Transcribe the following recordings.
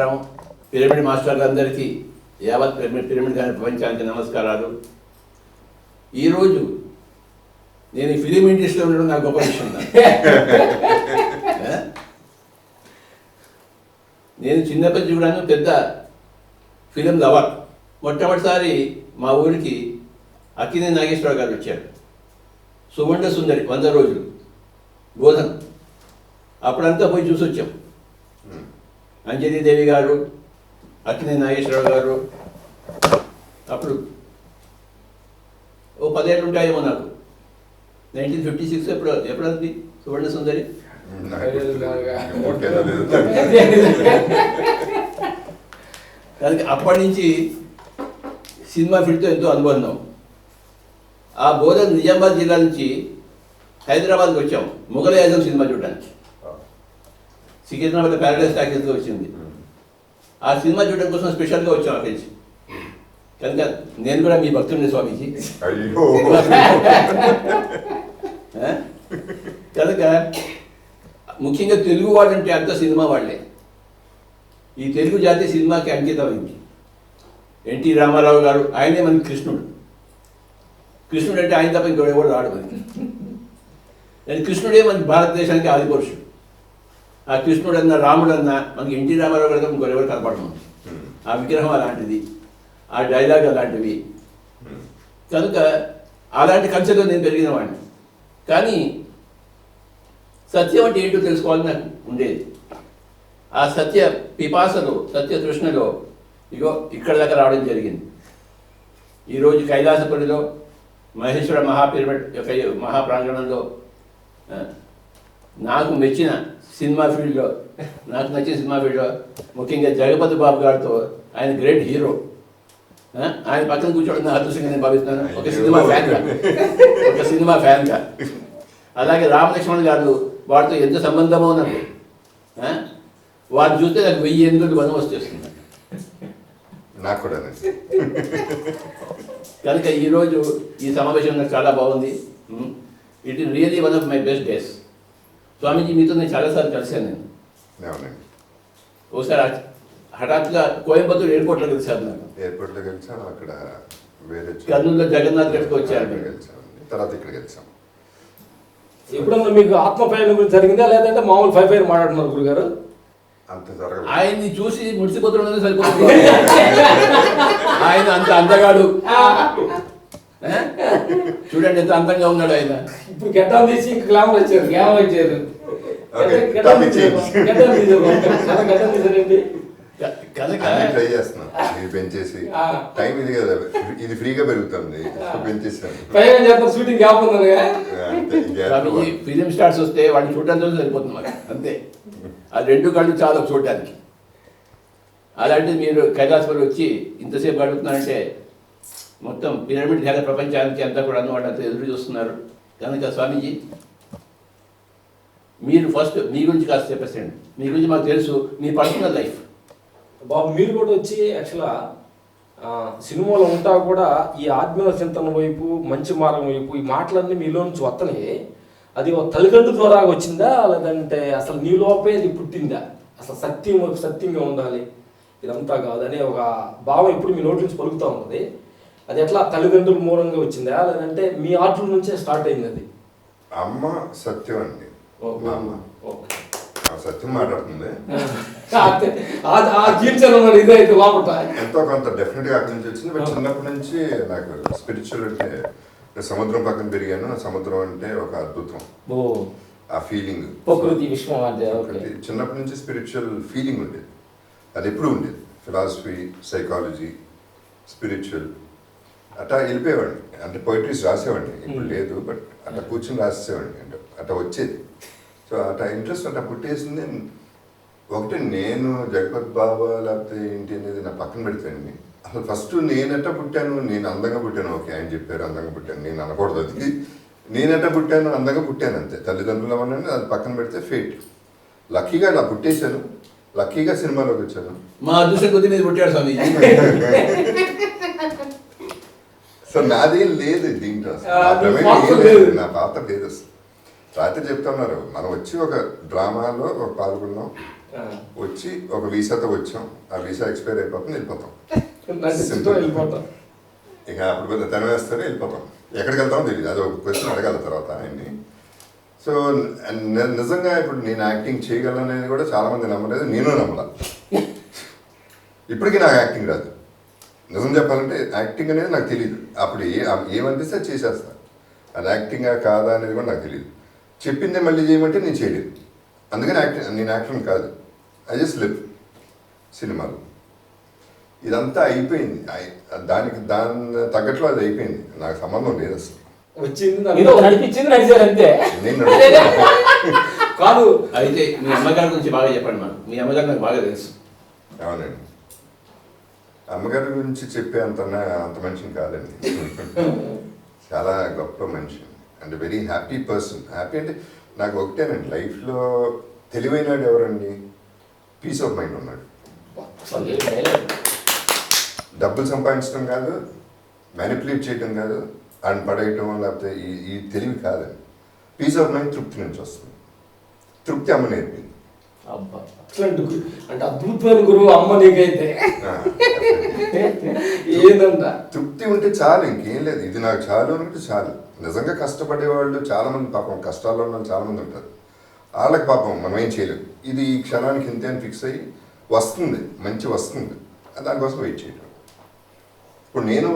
నమస్కారం. పిరమిడ్ మాస్టర్లందరికీ, యావత్ పిరమిడ్ గారి ప్రపంచానికి నమస్కారాలు. ఈరోజు నేను ఈ ఫిలిం ఇండస్ట్రీలో ఉండడం నాకు గొప్ప విషయం. నేను చిన్నప్పటి చూడాను పెద్ద ఫిలిం లవర్. మొట్టమొదటిసారి మా ఊరికి అక్కినేని నాగేశ్వరరావు గారు వచ్చారు. సుమండ సుందరి 100 రోజులు బోధన, అప్పుడంతా పోయి చూసి వచ్చాం. అంజలీదేవి గారు, అక్కినేని నాగేశ్వరరావు గారు. అప్పుడు ఓ 10 ఏళ్ళు ఉంటాయేమో నాకు. 1956 ఎప్పుడంది సువర్ణ సుందరి? అప్పటి నుంచి సినిమా ఫీల్డ్తో ఎంతో అనుబంధం. ఆ బోధన నిజామాబాద్ జిల్లా నుంచి హైదరాబాద్కి వచ్చాం మొఘల్ యాజం సినిమా చూడడానికి. సికింద్రాబాద్ ప్యారడైజ్ టాకీస్లో వచ్చింది. ఆ సినిమా చూడడం కోసం స్పెషల్గా వచ్చాం అక్కడి నుంచి. కనుక నేను కూడా మీ భక్తుడిని స్వామీజీ. కనుక ముఖ్యంగా తెలుగు వాళ్ళంటే అంత సినిమా వాళ్ళే. ఈ తెలుగు జాతి సినిమాకి అంకితమైంది. ఎన్టీ రామారావు గారు, ఆయనే మనకి కృష్ణుడు. కృష్ణుడు అంటే ఆయన తప్ప ఇంకో ఎవరు రాడు మనకి. కృష్ణుడే మనకి భారతదేశానికి ఆదిపురుషుడు. ఆ కృష్ణుడు అన్న, రాముడు అన్న మనకి ఎన్టీ రామారావు గారు తప్ప ఇంకొకరెవరు కనపడము. ఆ విగ్రహం అలాంటిది, ఆ డైలాగ్ అలాంటివి. కనుక అలాంటి కల్చర్లో నేను పెరిగిన వాడిని. కానీ సత్యం అంటే ఏంటో తెలుసుకోవాలని నాకు ఉండేది. ఆ సత్య పిపాసలో, సత్య తృష్ణలో ఇగో ఇక్కడ దాకా రావడం జరిగింది. ఈరోజు కైలాసపురిలో మహేశ్వర మహాపిరమిడ్ యొక్క మహాప్రాంగణంలో నాకు మెచ్చిన సినిమా ఫీల్డ్లో, నాకు నచ్చిన సినిమా ఫీల్డ్లో ముఖ్యంగా జగపతి బాబు గారితో, ఆయన గ్రేట్ హీరో. ఆయన పక్కన కూర్చోవడం నా అదృష్టంగా నేను భావిస్తున్నాను, ఒక సినిమా ఫ్యాన్గా. అలాగే రామలక్ష్మణ్ గారు, వారితో ఎంత సంబంధమో నాకు. వారు చూస్తే నాకు 1000 ఏనుగులు వనం వచ్చేస్తుంది నాకు కూడా. కనుక ఈరోజు ఈ సమావేశం నాకు చాలా బాగుంది. It is really one of my best days. Swamiji, మీతో నేను చాలాసార్లు కలిశాను. నేను ఒకసారి హఠాత్తుగా కోయంబత్తూరు ఎయిర్పోర్ట్లో కలిశాను. నాకు ఎయిర్పోర్ట్లో కలిసాం, అక్కడ వేరే కర్నూలులో జగన్నాథ్ గడికి వచ్చాను. తర్వాత ఇక్కడ కలిసాం. ఎప్పుడన్నా మీకు ఆత్మపయనం గురించి జరిగిందా, లేదంటే మామూలు 5 మాట్లాడుతున్నారు గురుగారు? అంత జరగదు. ఆయన్ని చూసి ముడిసిపోతున్నదే సరిపోతుంది. ఆయన అంత అందగాడు, చూడండి ఎంత అందంగా ఉన్నాడు ఆయన. ఇప్పుడు గెట్టం తీసి ఇంకా గ్లామర్ వచ్చారు, గ్యామర్ వచ్చారు. ట్రై చేస్తున్నాం, ఇది పెంచేసి టైం ఇది కదా, ఇది ఫ్రీగా పెరుగుతుంది, పెంచేసాను. షూటింగ్ గ్యాప్ ఉందని ఫిలిం స్టార్స్ వస్తే వాడిని చూడటంతో సరిపోతుంది మరి, అంతే. ఆ 2 కళ్ళు చాలు చూడటానికి. అలాంటిది మీరు కైలాసపురి వచ్చి ఇంతసేపు గడుపుతున్నారంటే మొత్తం పిరమిడ్ ధ్యాన ప్రపంచానికి అంతా కూడా వాళ్ళంతా ఎదురు చూస్తున్నారు. కనుక స్వామీజీ, మీరు ఫస్ట్ మీ గురించి కాస్త చెప్పేసండి. మీ గురించి మాకు తెలుసు, మీ పర్సనల్ లైఫ్. బాబు, మీరు కూడా వచ్చి యాక్చువల్గా సినిమాలో ఉంటా కూడా ఈ ఆత్మీయ చింతన వైపు, మంచి మార్గం వైపు ఈ మాటలన్నీ మీలో నుంచి వస్తనే అది ఒక తల్లిదండ్రుల ద్వారా వచ్చిందా, లేదంటే అసలు నీ లోపే అది పుట్టిందా? అసలు సత్యంగా ఉండాలి, ఇదంతా కాదనే ఒక భావం ఇప్పుడు మీ నోటి నుంచి పలుకుతూ ఉంటుంది. అది ఎట్లా తల్లిదండ్రుల మూలంగా వచ్చిందా, లేదంటే మీ ఆటల నుంచే స్టార్ట్ అయింది? అది అమ్మ సత్యం అండి. సత్యం మాట్లాడుతుంది, ఎంతో కొంత డెఫినెట్గా అక్కడి నుంచి వచ్చింది. బట్ చిన్నప్పటి నుంచి నాకు స్పిరిచువల్ అంటే, సముద్రం పక్కన పెరిగాను. సముద్రం అంటే ఒక అద్భుతం, ఆ ఫీలింగ్. చిన్నప్పటి నుంచి స్పిరిచువల్ ఫీలింగ్ ఉండేది, అది ఎప్పుడు ఉండేది. ఫిలాసఫీ, సైకాలజీ, స్పిరిచువల్ అట్లా వెళ్ళిపోయేవాడిని. అంటే పోయిటరీస్ రాసేవాడిని, ఇప్పుడు లేదు, బట్ అట్లా కూర్చొని రాసేవాడిని. అంటే అట్లా వచ్చేది. సో అట్లా ఇంట్రెస్ట్ అట్లా పుట్టేసింది. ఒకటి నేను జగపతి బాబా లేకపోతే ఏంటి అనేది నా పక్కన పెడతానండి. అసలు ఫస్ట్ నేనెట్టా పుట్టాను, నేను అందంగా పుట్టాను. ఓకే, ఆయన చెప్పారు అందంగా పుట్టాను, నేను అనకూడదు. అది నేనెట్టా పుట్టాను, అందంగా పుట్టాను అంతే. తల్లిదండ్రులు అవ్వండి, అది పక్కన పెడితే ఫేట్. లక్కీగా ఇలా పుట్టేశాను, లక్కీగా సినిమాలోకి వచ్చాను. మా అదృష్టం కొద్ది మీద పుట్టాడు స్వామి. సో నాదేం లేదు దీంట్లో, నా పాత్ర లేదు అసలు. రాత్రి చెప్తున్నారు మనం వచ్చి ఒక డ్రామాలో ఒక పాల్గొన్నాం, వచ్చి ఒక వీసాతో వచ్చాం, ఆ వీసా ఎక్స్పైర్ అయిపోతుంది, వెళ్ళిపోతాం. వెళ్ళిపోతాం. ఇక అప్పుడు తన వేస్తారు, వెళ్ళిపోతాం. ఎక్కడికి వెళ్తామో తెలియదు. అది ఒక క్వశ్చన్ అడగాలి తర్వాత ఆయన్ని. సో నిజంగా ఇప్పుడు నేను యాక్టింగ్ చేయగలననేది కూడా చాలామంది నమ్మలేదు, నేను నమ్మలా. ఇప్పటికీ నాకు యాక్టింగ్ రాదు. నిజం చెప్పాలంటే యాక్టింగ్ అనేది నాకు తెలియదు. అప్పుడు ఏమనిపిస్తే అది చేసేస్తాను. అది యాక్టింగా కాదా అనేది కూడా నాకు తెలియదు. చెప్పిందే మళ్ళీ చేయమంటే నేను చేయలేదు. అందుకని నేను యాక్టర్ కాదు. ఐ జస్ట్ లివ్ సినిమాలు. ఇదంతా అయిపోయింది. దాని తగ్గట్లో అది అయిపోయింది. నాకు సంబంధం లేదు అసలు. నడిపించింది నడిచారు అంతే. నేను కాదు. అయితే మీ అమ్మగారి గురించి బాగా చెప్పండి. మనం మీ అమ్మగారు నాకు బాగా తెలుసు. అవునండి. అమ్మగారి గురించి చెప్పే అంత మనిషిని కాదండి. చాలా గొప్ప మనిషి and very happy person. Happy అంటే నాకు ఒకటేనండి, లైఫ్లో తెలివైనడు ఎవరండి? పీస్ ఆఫ్ మైండ్ ఉన్నాడు. డబ్బులు సంపాదించడం కాదు, మ్యానిపులేట్ చేయడం కాదు, ఆయన పడేయటం లేకపోతే ఈ తెలివి కాదండి. పీస్ ఆఫ్ మైండ్ తృప్తి నుంచి వస్తుంది. తృప్తి అమ్మ నేర్పింది. అంటే అద్భుతమైన గురువు అమ్మ నీకైతే. ఏందంట తృప్తి ఉంటే చాలు, ఇంకేం లేదు. ఇది నాకు చాలు అంటే చాలు. నిజంగా కష్టపడే వాళ్ళు చాలామంది, పాపం కష్టాల్లో ఉన్న వాళ్ళు చాలామంది ఉంటారు. వాళ్ళకి పాపం మనం ఏం చేయలేము. ఇది ఈ క్షణానికి ఇంతే అని ఫిక్స్ అయ్యి వస్తుంది, మంచి వస్తుంది, దానికోసం వెయిట్ చేయడం. ఇప్పుడు నేను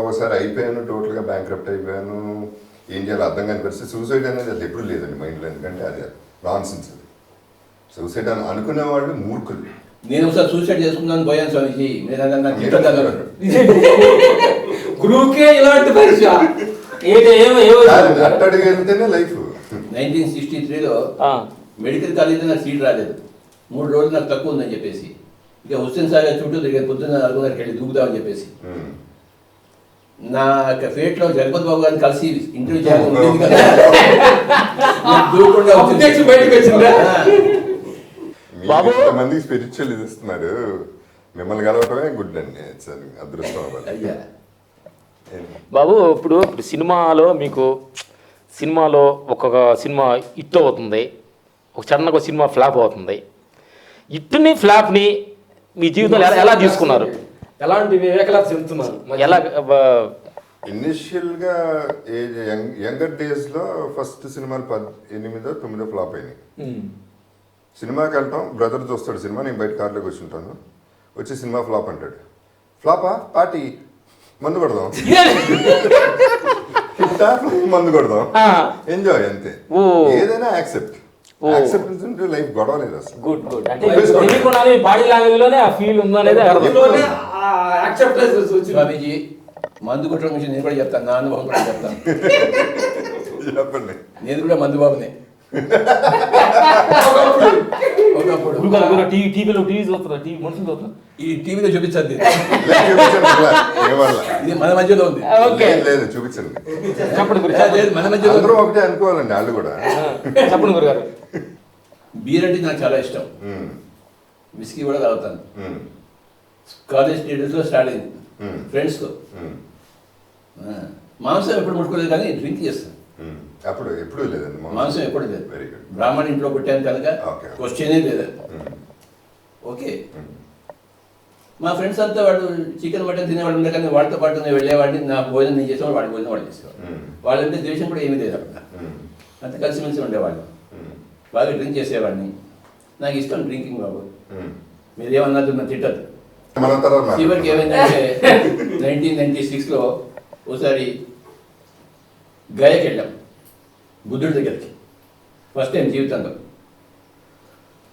ఒకసారి అయిపోయాను, టోటల్గా బ్యాంక్రప్ట్ అయిపోయాను, ఏం చేయాలో అర్థం కాని పరిస్థితి. సూసైడ్ అనేది అది ఎప్పుడు లేదండి మైండ్లో. ఎందుకంటే అది నాన్సెన్స్. అది సూసైడ్ అని అనుకునే వాళ్ళు మూర్ఖులు. నేను ఒకసారి సూసైడ్ చేసుకున్నాను పోయాను స్వామిజీ. గురువుకే ఇలాంటి పరీక్ష అట్టడికి వెళ్తేనే లైఫ్. 1963లో మెడికల్ కాలేజీలో నాకు సీట్ రాలేదు. 3 రోజులు నాకు తక్కువ ఉందని చెప్పేసి ఇక హుస్సేన్ సాగర్ చుట్టూ తిరిగి పొద్దున్న 4:30కి వెళ్ళి దూకుదామని చెప్పేసి నా యొక్క ఫేట్లో జగపతి బాబు గారిని కలిసి ఇంటర్వ్యూ చేయాలని కదా. దూకుండా బయటకు వచ్చిందా బాబు? మందికి స్పిరిచువల్ ఇది ఇస్తున్నారు, మిమ్మల్ని కలవటమే గుడ్ అండి. అదృష్టం అయ్యా. బాబు ఇప్పుడు సినిమాలో మీకు సినిమాలో ఒక్కొక్క సినిమా హిట్ అవుతుంది, ఒక సడన్గా సినిమా ఫ్లాప్ అవుతుంది. హిట్ని ఫ్లాప్ని మీ జీవితంలో ఎలా తీసుకున్నారు? ఎలాంటి వివేకలా చెందుతున్నారు? ఎలా ఇనిషియల్గా యంగర్ డేస్లో ఫస్ట్ సినిమాలు 8-9 ఫ్లాప్ అయినాయి. సినిమాకి వెళ్తాం, బ్రదర్ చూస్తాడు సినిమా, నేను బయట కార్లోకి వచ్చి ఉంటాను. వచ్చి సినిమా ఫ్లాప్ అంటాడు. ఫ్లాపా? పార్టీ మందు కొడదాం, మందు కొడదాం, ఎంజాయ్ అంతే. ఏదైనా యాక్సెప్టెన్స్ ఉంటే లైఫ్ గొడవ లేదు అసలు. Good good. అంటే బాడీ లాంగ్వేజ్ లోనే ఆ ఫీల్ ఉందనేది స్వామీజీ మందు కొట్టడం గురించి నేను కూడా చెప్తాను, నా అనుభవం కూడా చెప్తాను. చెప్పండి. నేను కూడా మందు బాబునే. టీవీ చూస్తున్నా, టీవీ మనుషులు చూస్తున్నా, ఈ టీవీలో చూపించండి. ఇది మన మధ్యలో ఉంది. లేదు చూపించండి. చెప్పండి. మన మధ్యలో అందరూ ఒకటే అనుకోవాలండి వాళ్ళు కూడా. చెప్పండి గురుగారు. బీర్ అంటే నాకు చాలా ఇష్టం. విస్కీ కూడా తాగుతాను. కాలేజ్ స్టేటస్లో స్టార్ట్ అయింది ఫ్రెండ్స్తో. మాంసం ఎప్పుడు ముట్టుకోలేదు కానీ డ్రింక్ చేస్తాను. అప్పుడు ఎప్పుడు లేదండి మాంసం ఎప్పుడు లేదు. Very good. బ్రాహ్మణ ఇంట్లో పుట్టాను కనుక క్వశ్చనే లేదు. ఓకే. మా ఫ్రెండ్స్ అంతా వాడు చికెన్ మటన్ తినేవాడు ఉండే కానీ వాడితో పాటు నేను వెళ్ళేవాడిని. నా భోజనం నేను చేసేవాడు, వాడి భోజనం వాడు చేసేవాడు. వాళ్ళంటే ద్వేషం కూడా ఏమీ లేదు అక్కడ. అంత కలిసిమెలిసి ఉండేవాళ్ళు. బాగా డ్రింక్ చేసేవాడిని. నాకు ఇష్టం డ్రింకింగ్ బాబు. మీరు ఏమన్నది నన్ను తిట్టదు. చివరికి ఏమైందంటే 1996లో ఒకసారి గయకి వెళ్ళాం బుద్ధుడి దగ్గరికి, ఫస్ట్ టైం జీవితంలో.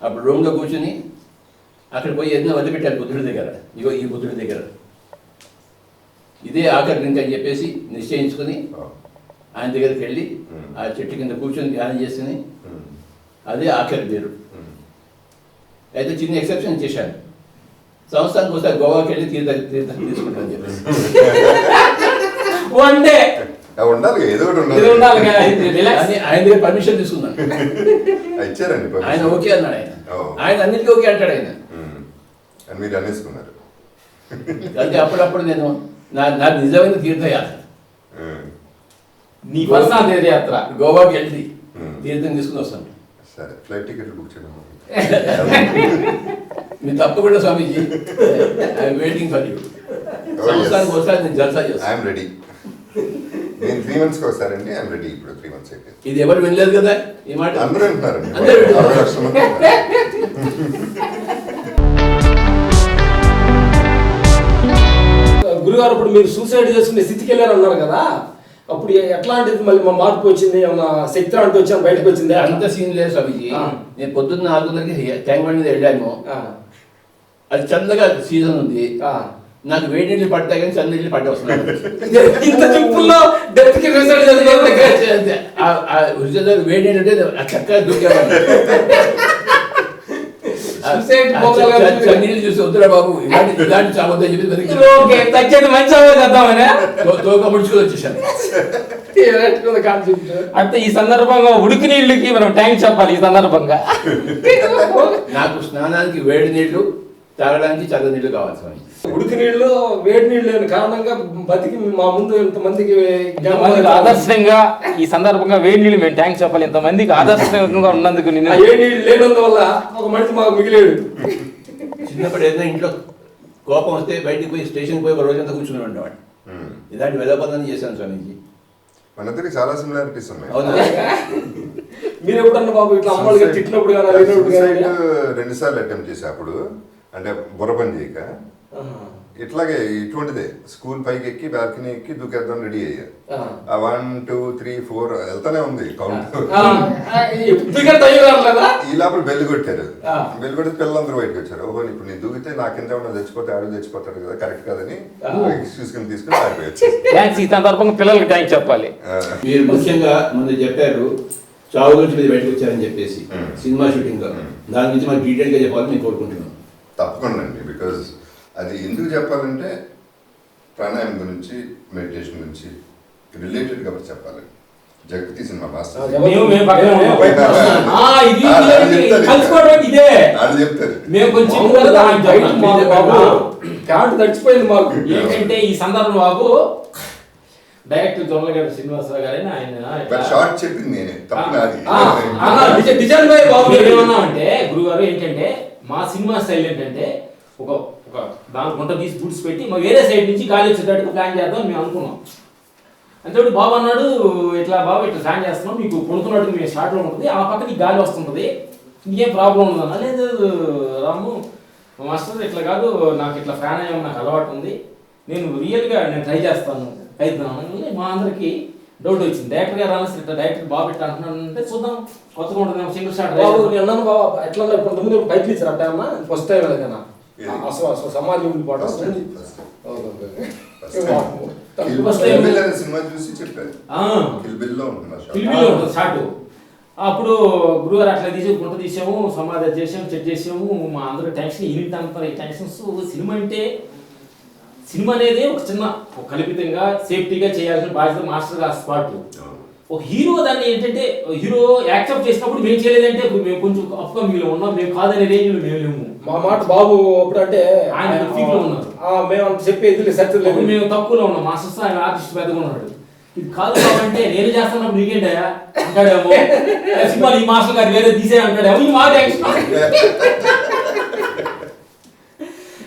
అప్పుడు రూమ్లో కూర్చుని అక్కడ పోయి ఏదైనా వదిలిపెట్టాను బుద్ధుడి దగ్గర. ఇగో ఈ బుద్ధుడి దగ్గర ఇదే ఆఖరి డ్రింక్ అని చెప్పేసి నిశ్చయించుకుని ఆయన దగ్గరికి వెళ్ళి ఆ చెట్టు కింద కూర్చొని ధ్యానం చేసుకుని అదే ఆఖరి పేరు. అయితే చిన్న ఎక్సెప్షన్ చేశాను. సంవత్సరానికి ఒకసారి గోవాకి వెళ్ళి తీర్థం తీసుకుంటాను చెప్పేసి. వన్ డే ఉండాలి, ఏదో ఒకటి ఆయన దగ్గర పర్మిషన్ తీసుకున్నాను. ఇచ్చారండి ఆయన ఓకే అన్నాడు. ఆయన అన్నిటికీ ఓకే అంటాడు ఆయన. మీరు అనేసుకున్నారు. అంటే అప్పుడప్పుడు నేను నా నిజమైన తీర్థయాత్ర, నీ పర్సనల్ తీర్థయాత్ర గోవాకి వెళ్ళి తీర్థం తీసుకుని వస్తాను. సరే, ఫ్లైట్ టికెట్ బుక్ చేయడం. మీరు తప్పకుండా స్వామీజీ, ఐఎమ్ వెయిటింగ్ ఫర్ యూ. సంవత్సరానికి ఒకసారి నేను జల్సా చేస్తాను. I'm ready. నేను 3 monthsకి ఒకసారండి. I'm ready. ఇప్పుడు 3 months అయిపోయింది. ఇది ఎవరు వినలేదు కదా ఈ మాట? అందరూ అంటున్నారండి. అందరూ 60 లక్షల మంది అంటున్నారు. గురుగారు, ఇప్పుడు మీరు సూసైడ్ చేసుకునే స్థితికి వెళ్ళారు అన్నారు కదా, అప్పుడు ఎట్లాంటిది మళ్ళీ మా మార్పు వచ్చింది? ఏమన్నా శక్తి అంటూ వచ్చాను బయటకు వచ్చింది? అంత సీన్ లేదు స్వామీజీ. నేను పొద్దున్న 4:00కి ట్యాంక్ బండ్ మీద వెళ్ళాను. అది చల్లగా సీజన్ ఉంది. నాకు వేడి నీళ్ళు పడతాయి కానీ చల్ల నీళ్ళు పట్టి వస్తున్నాయి. ఇంత సింపుల్లో డెత్ కి రిజల్ట్ వేడి నీళ్ళు అంటే చక్కగా దూకేవాడు. నీళ్ళు చూసి వద్దురా బాబు, ఇలాంటి చావద్దని చెప్పి తగ్గేది మంచి చేద్దామని తోక ముడుచుకొని వచ్చేసాను. అంటే ఈ సందర్భంగా ఉడికి నీళ్ళకి మనం ట్యాంక్ చెప్పాలి. ఈ సందర్భంగా నాకు స్నానానికి వేడి నీళ్లు, తాగడానికి చల్ల నీళ్లు కావాలి స్వామి. ఉడికి నీళ్ళు వేడి నీళ్ళు లేని కారణంగా బతికి మా ముందు ఇంతమందికి ఆదర్శంగా ఈ సందర్భంగా వేడి నీళ్ళు మేము ట్యాంక్ చెప్పాలి. ఇంతమందికి ఆదర్శంగా ఉన్నందుకు ఏ నీళ్ళు లేనందువల్ల ఒక మనిషి మాకు మిగిలేడు. చిన్నప్పుడు ఏదైనా ఇంట్లో కోపం వస్తే బయటికి పోయి స్టేషన్కి పోయి ఒక రోజంతా కూర్చుని ఉండేవాడు. ఇలాంటి వెదపదాన్ని చేశాను స్వామీజీ. మనందరికి చాలా సిమిలారిటీస్ ఉన్నాయి. అవునా? మీరు ఎప్పుడన్నా బాబు ఇట్లా అమ్మలుగా తిట్టినప్పుడు కానీ 2 సార్లు అటెంప్ట్ చేసా. అప్పుడు అంటే బుర్ర పని చేయక ఇట్లాగే ఇటువంటిదే స్కూల్ పైకి ఎక్కి బాల్కనీ ఎక్కి దూకేద్దాం రెడీ అయ్యా. 1 2 3 4 వెళ్తానే ఉంది కౌంట్. ఈ లోపల బెల్లు కొట్టారు. బెల్లు కొడితే పిల్లలందరూ బయటకు వచ్చారు. ఓహో, ఇప్పుడు నేను దూకితే నా కింద ఉన్న చచ్చిపోతే ఆడు చచ్చిపోతాడు కదా, కరెక్ట్ కాదని ఎక్స్క్యూజ్ కింద తీసుకుని ఆగిపోయారు. ఈ సందర్భంగా పిల్లలకి ట్యాంక్ చెప్పాలి. మీరు ముఖ్యంగా ముందు చెప్పారు చావు గురించి మీద బయటకు వచ్చారని చెప్పేసి సినిమా షూటింగ్ లో. దాని గురించి మాకు డీటెయిల్ గా చెప్పాలని నేను కోరుకుంటున్నాను. తప్పకుండా అండి. బికాజ్ అది ఎందుకు చెప్పాలంటే ప్రాణాయామం గురించి, మెడిటేషన్ గురించి రిలేటెడ్గా చెప్పాలి. జగతి సినిమా మాస్టర్ చెప్తారు. తడిచిపోయింది మాకు. ఏంటంటే ఈ సందర్భం బాబు డైరెక్టర్ జొన్నల గారు శ్రీనివాసరావు గారైనా ఆయన షార్ట్ చెప్పింది నేనే, తప్ప ఏమన్నామంటే గురుగారు ఏంటంటే మా సినిమా స్టైల్ ఏంటంటే ఒక దాని గుంట తీసి బూట్స్ పెట్టి మా వేరే సైడ్ నుంచి గాలి వచ్చేటట్టుగా ప్లాన్ చేద్దాం మేము అనుకున్నాం. అంతే బాబు అన్నాడు, ఇట్లా బాబు ఇట్లా ప్లాన్ చేస్తున్నాం, మీకు కొనుక్కున్నట్టు మేము స్టార్ట్లో ఉంటుంది, ఆ పక్క నీకు గాలి వస్తుంటుంది, ఇంకేం ప్రాబ్లం ఉందన్నా. లేదు రాము మాస్టర్ ఇట్లా కాదు, నాకు ఇట్లా ఫ్యాన్ అయ్యాము, నాకు అలవాటు ఉంది, నేను రియల్గా నేను ట్రై చేస్తాను అయిపోతున్నాను. మా అందరికి డౌట్ వచ్చింది. డైరెక్టర్ గారు అన్న డైరెక్టర్ బాబు ఇట్లా అంటున్నానంటే చూద్దాం కొత్తగా ఉంటుంది సింగిల్ షాట్ బాబు. నేను అన్నాను బాబు ఎట్లా ముందు బయట ఇచ్చారు అంటే అన్న ఫస్ట్ టైం కదా సమాజం ఉండిపోవడం సినిమా చూసి చెప్పారు. షాట్ అప్పుడు గురుగారు అట్లా తీసి గుంట తీసాము, సమాధి చేసాము, చెక్ చేసాము, మా అందరూ టెన్షన్ యూనిట్ అంతా టెన్షన్స్. సినిమా అంటే సినిమా అనేది ఒక చిన్న కల్పితంగా సేఫ్టీగా చేయాల్సిన బాధ్యత మాస్టర్ గారు స్పాట్. ఒక హీరో దాన్ని ఏంటంటే హీరో యాక్సెప్ట్ చేసినప్పుడు మేము చేయలేదంటే మేము కొంచెం అప్కమింగ్లో ఉన్నాం, మేము కాదనే రేంజ్లో మేము లేము. మా మాట బాబు అప్పుడు అంటే ఆయన ఫీల్డ్లో ఉన్నారు, మేము అంత చెప్పేది సత్యం లేదు, మేము తక్కువలో ఉన్నాం. మాస్టర్ ఆయన ఆర్టిస్ట్ పెద్దగా ఉన్నాడు. ఇది కాదు అంటే నేను చేస్తున్నప్పుడు నీకేంటయా అంటాడేమో, సినిమా ఈ మాస్టర్ గారు వేరే తీసే అంటాడేమో, ఈ మాట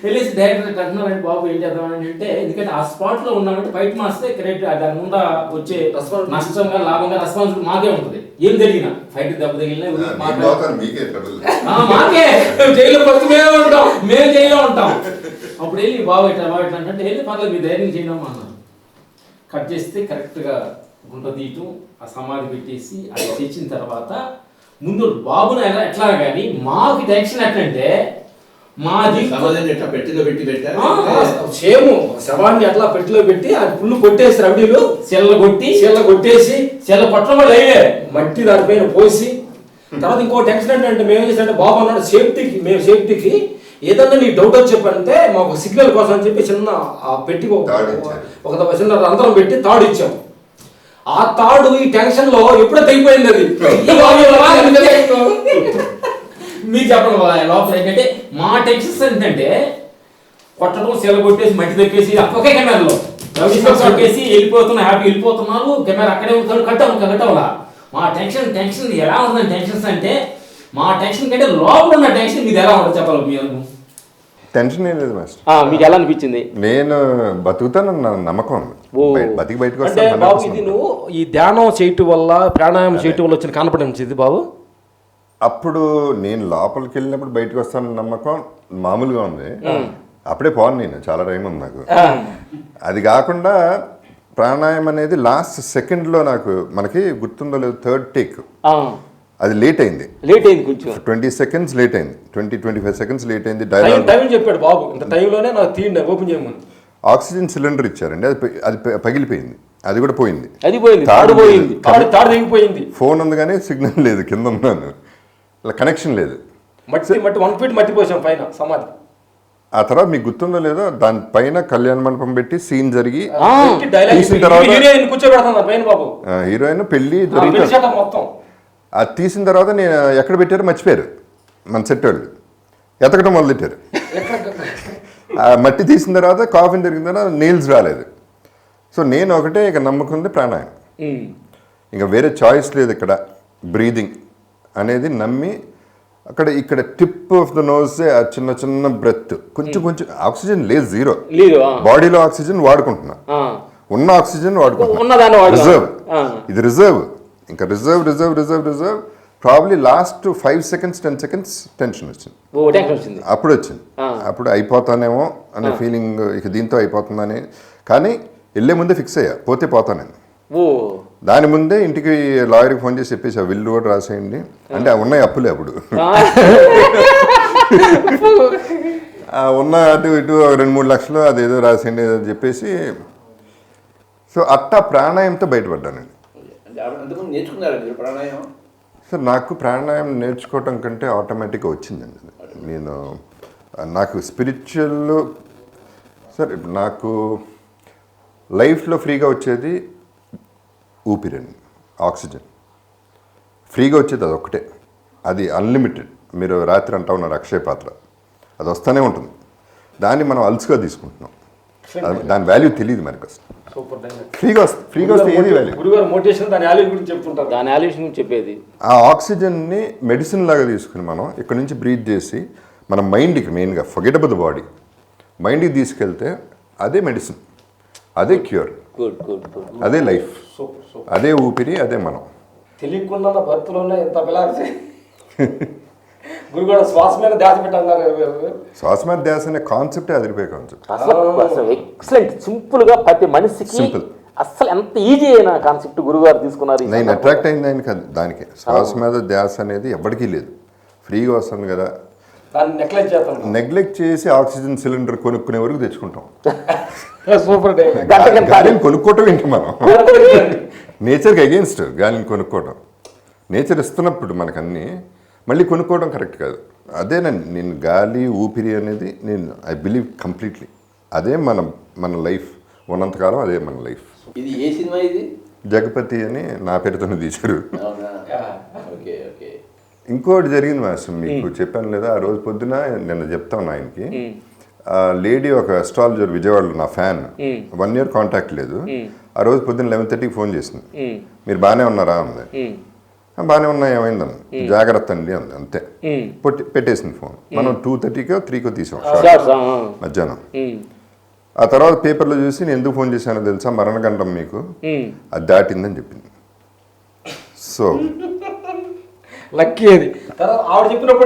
వెళ్ళేసి డైరెక్టర్ అంటున్నారంటే బాబు ఏం చేద్దామని అంటే, ఎందుకంటే ఆ స్పాట్ లో ఉన్నామంటే బయట మాస్తే కరెక్ట్ దాని ముందు వచ్చే నష్టంగా లాభంగా రెస్పాన్సిబిలిటీ మాకే ఉంటుంది. ఏం జరిగినా ఫైట్ దెబ్బ తగిలినా మాకే జైల్లో ఫస్ట్ మేము జైల్లో ఉంటాం. అప్పుడు వెళ్ళి బాబు ఇట్లా అంటే వెళ్ళి పర్లేదు మీ ధైర్యం చేయడం అన్నారు. కట్ చేస్తే కరెక్ట్గా గుంట తీయటం, ఆ సమాధి పెట్టేసి అది తెచ్చిన తర్వాత ముందు బాబుని ఎట్లా కానీ మాకు టెన్షన్ ఎట్లంటే మాది పెట్టిలో పెట్టి సేమ్ శవాన్ని అట్లా పెట్టిలో పెట్టి అది పుల్లు కొట్టేసి రవిడీలు చెల్ల కొట్టేసి చెల్ల పట్టడం వల్ల అయ్యే మట్టి దానిపైన పోసి తర్వాత ఇంకో టెన్షన్ ఏంటంటే మేము ఏం చేసామంటే బాబు అన్నాడు సేఫ్టీకి ఏదన్నా నీకు డౌట్ వచ్చి చెప్పంటే మాకు సిగ్నల్ కోసం అని చెప్పి చిన్న ఆ పెట్టి ఒక చిన్న రంధ్రం పెట్టి తాడు ఇచ్చాం. ఆ తాడు ఈ టెన్షన్ లో ఎప్పుడో తెగిపోయింది అది. మీకు చెప్పడం లోపల ఏంటంటే మా టెన్షన్స్ ఏంటంటే కొట్టడం సెల కొట్టేసి మట్టి తెప్పేసి ఒకే కెమెరాలో కొట్టేసి వెళ్ళిపోతున్నా హ్యాపీ వెళ్ళిపోతున్నారు, కెమెరా అక్కడే ఉంటాడు కట్టవలా మా టెన్షన్ ఎలా ఉంటుంది టెన్షన్స్ అంటే మా టెన్షన్ కంటే లోపల ఉన్న టెన్షన్ మీది ఎలా ఉంటుంది చెప్పాలి మీరు టెన్షన్ ఏం లేదు మాస్టర్. మీకు ఎలా అనిపించింది? నేను బతుకుతానన్న నమ్మకం ఉంది. బతికి బయటకు అంటే వస్తాను బాబు ఇది నువ్వు ఈ ధ్యానం చేయటం వల్ల ప్రాణాయామం చేయటం వల్ల వచ్చిన కాన్ఫిడెన్స్ ఇది బాబు. అప్పుడు నేను లోపలికి వెళ్ళినప్పుడు బయటకు వస్తానన్న నమ్మకం మామూలుగా ఉంది. అప్పుడే పోను నేను, చాలా టైం ఉంది నాకు. అది కాకుండా ప్రాణాయామం అనేది లాస్ట్ సెకండ్లో నాకు, మనకి గుర్తుందో లేదు, థర్డ్ టేక్ అది లేట్ అయింది కొంచెం 20 seconds లేట్ అయింది, 20-25 seconds లేట్ అయింది. డైలాగ్ టైం చెప్పాడు బాబు, ఇంత టైంలోనే నాకు తీయండి ఓపెన్ చేయమని. ఆక్సిజన్ సిలిండర్ ఇచ్చారండి, అది పగిలిపోయింది, అది కూడా పోయింది. తాడు తెగిపోయింది. ఫోన్ ఉంది కానీ సిగ్నల్ లేదు, కింద ఉన్నాను, కనెక్షన్ లేదు. మట్టి 1 feet మట్టి పోసాం పైన సమాధి. ఆ తర్వాత మీకు గుర్తుందో లేదో, దానిపైన కళ్యాణ మండపం పెట్టి సీన్ జరిగి తీసిన తర్వాత కూర్చోబెడతాను పైన బాబు, హీరోయిన్ పెళ్లి జరిగింది మొత్తం. అది తీసిన తర్వాత నేను ఎక్కడ పెట్టారో మర్చిపోయారు మన సెట్ వాళ్ళు, ఎతకడం మొదలెట్టారు. ఆ మట్టి తీసిన తర్వాత కాఫీని జరిగిన తర్వాత నెయిల్స్ రాలేదు. సో నేను ఒకటే ఇక నమ్ముకుంది ప్రాణాయామం, ఇంకా వేరే చాయిస్ లేదు. ఇక్కడ బ్రీదింగ్ అనేది నమ్మి ఇక్కడ టిప్ ఆఫ్ ద నోస్ ఆ చిన్న చిన్న బ్రెత్, కొంచెం ఆక్సిజన్ లేదు, జీరో. బాడీలో ఆక్సిజన్ వాడుకుంటున్నా, ఉన్న ఆక్సిజన్ వాడుకుంటున్నా, రిజర్వ్. ఇది రిజర్వ్, ఇంకా reserve. Probably last 5 seconds 10 seconds tension వచ్చింది. అప్పుడు అయిపోతానేమో అనే ఫీలింగ్, ఇక దీంతో అయిపోతుందని. కానీ వెళ్ళే ముందే ఫిక్స్ అయ్యా, పోతా నేను. దాని ముందే ఇంటికి లాయర్కి ఫోన్ చేసి చెప్పేసి, ఆ విల్లు కూడా రాసేయండి అంటే, ఉన్నాయి అప్పులే అప్పుడు, ఉన్న అటు ఇటు 2-3 లక్షలు అదేదో రాసేయండి అని చెప్పేసి. సో అట్టా ప్రాణాయంతో బయటపడ్డానండి. సార్ నాకు ప్రాణాయామం నేర్చుకోవటం కంటే ఆటోమేటిక్గా వచ్చిందండి. నాకు స్పిరిచువల్, సార్ నాకు లైఫ్లో ఫ్రీగా వచ్చేది ఊపిరండి, ఆక్సిజన్ ఫ్రీగా వచ్చేది అదొక్కటే, అది అన్లిమిటెడ్. మీరు రాత్రి అంటా ఉన్నారు అక్షయ పాత్ర, అది వస్తూనే ఉంటుంది. దాన్ని మనం అలుసుగా తీసుకుంటున్నాం, దాని వాల్యూ తెలియదు మనకు అసలు. ఫ్రీగా వస్తే ఏది వాల్యూ. చెప్పేది ఆ ఆక్సిజన్ని మెడిసిన్ లాగా తీసుకుని మనం ఇక్కడ నుంచి బ్రీత్ చేసి మన మైండ్కి, మెయిన్గా ఫర్గెట్ అబౌట్ ద బాడీ, మైండ్కి తీసుకెళ్తే అదే మెడిసిన్, అదే క్యూర్, అదే లైఫ్, అదే ఊపిరి, అదే మనం. తెలియకుండా భక్తులు ఎంత పిలాసి గురుగారు శ్వాస మీద ధ్యాస పెట్టారు. శ్వాస మీద ధ్యాస అనే కాన్సెప్టే అదిరిపోయే కాన్సెప్ట్. అసలు ఎక్సలెంట్, సింపుల్ గా ప్రతి మనిషికి సింపుల్, అసలు ఎంత ఈజీ అయిన కాన్సెప్ట్ గురుగారు తీసుకున్నారు. నేను అట్రాక్ట్ అయింది ఆయన కాదు దానికి. శ్వాస మీద ధ్యాస అనేది ఎవరికీ లేదు, ఫ్రీగా వస్తుంది కదా. నెగ్లెక్ట్ చేసి ఆక్సిజన్ సిలిండర్ కొనుక్కునే వరకు తెచ్చుకుంటాం. గాలిని కొనుక్కోవటం ఏంటి మనం, నేచర్కి అగేన్స్ట్ గాలిని కొనుక్కోవటం. నేచర్ ఇస్తున్నప్పుడు మనకన్నీ మళ్ళీ కొనుక్కోవడం కరెక్ట్ కాదు. అదేనండి నేను గాలి ఊపిరి అనేది ఐ బిలీవ్ కంప్లీట్లీ అదే మన లైఫ్ ఉన్నంతకాలం, అదే మన లైఫ్. ఇది ఏ సినిమా? ఇది జగపతి అని నా పేరుతోనే తీశారు. ఇంకోటి జరిగింది మాస్టర్, మీకు చెప్పాను లేదా, ఆ రోజు పొద్దున నిన్న చెప్తాను ఆయనకి. లేడీ ఒక అస్ట్రాలజర్ విజయవాడలో, నా ఫ్యాన్, 1 year కాంటాక్ట్ లేదు. ఆ రోజు పొద్దున్న 11:30కి ఫోన్ చేసింది, మీరు బాగానే ఉన్నారా అంది. బాగానే ఉన్నా, ఏమైందని, జాగ్రత్త అండి అంది, అంతే. పెట్టేసింది ఫోన్. మనం 2:30కో 3కో తీసాం మధ్యాహ్నం. ఆ తర్వాత పేపర్లో చూసి నేను ఎందుకు ఫోన్ చేశానో తెలుసా, మరణగండం మీకు అది దాటిందని చెప్పింది. సో లక్కీ అది. ఆవిడ చెప్పినప్పుడు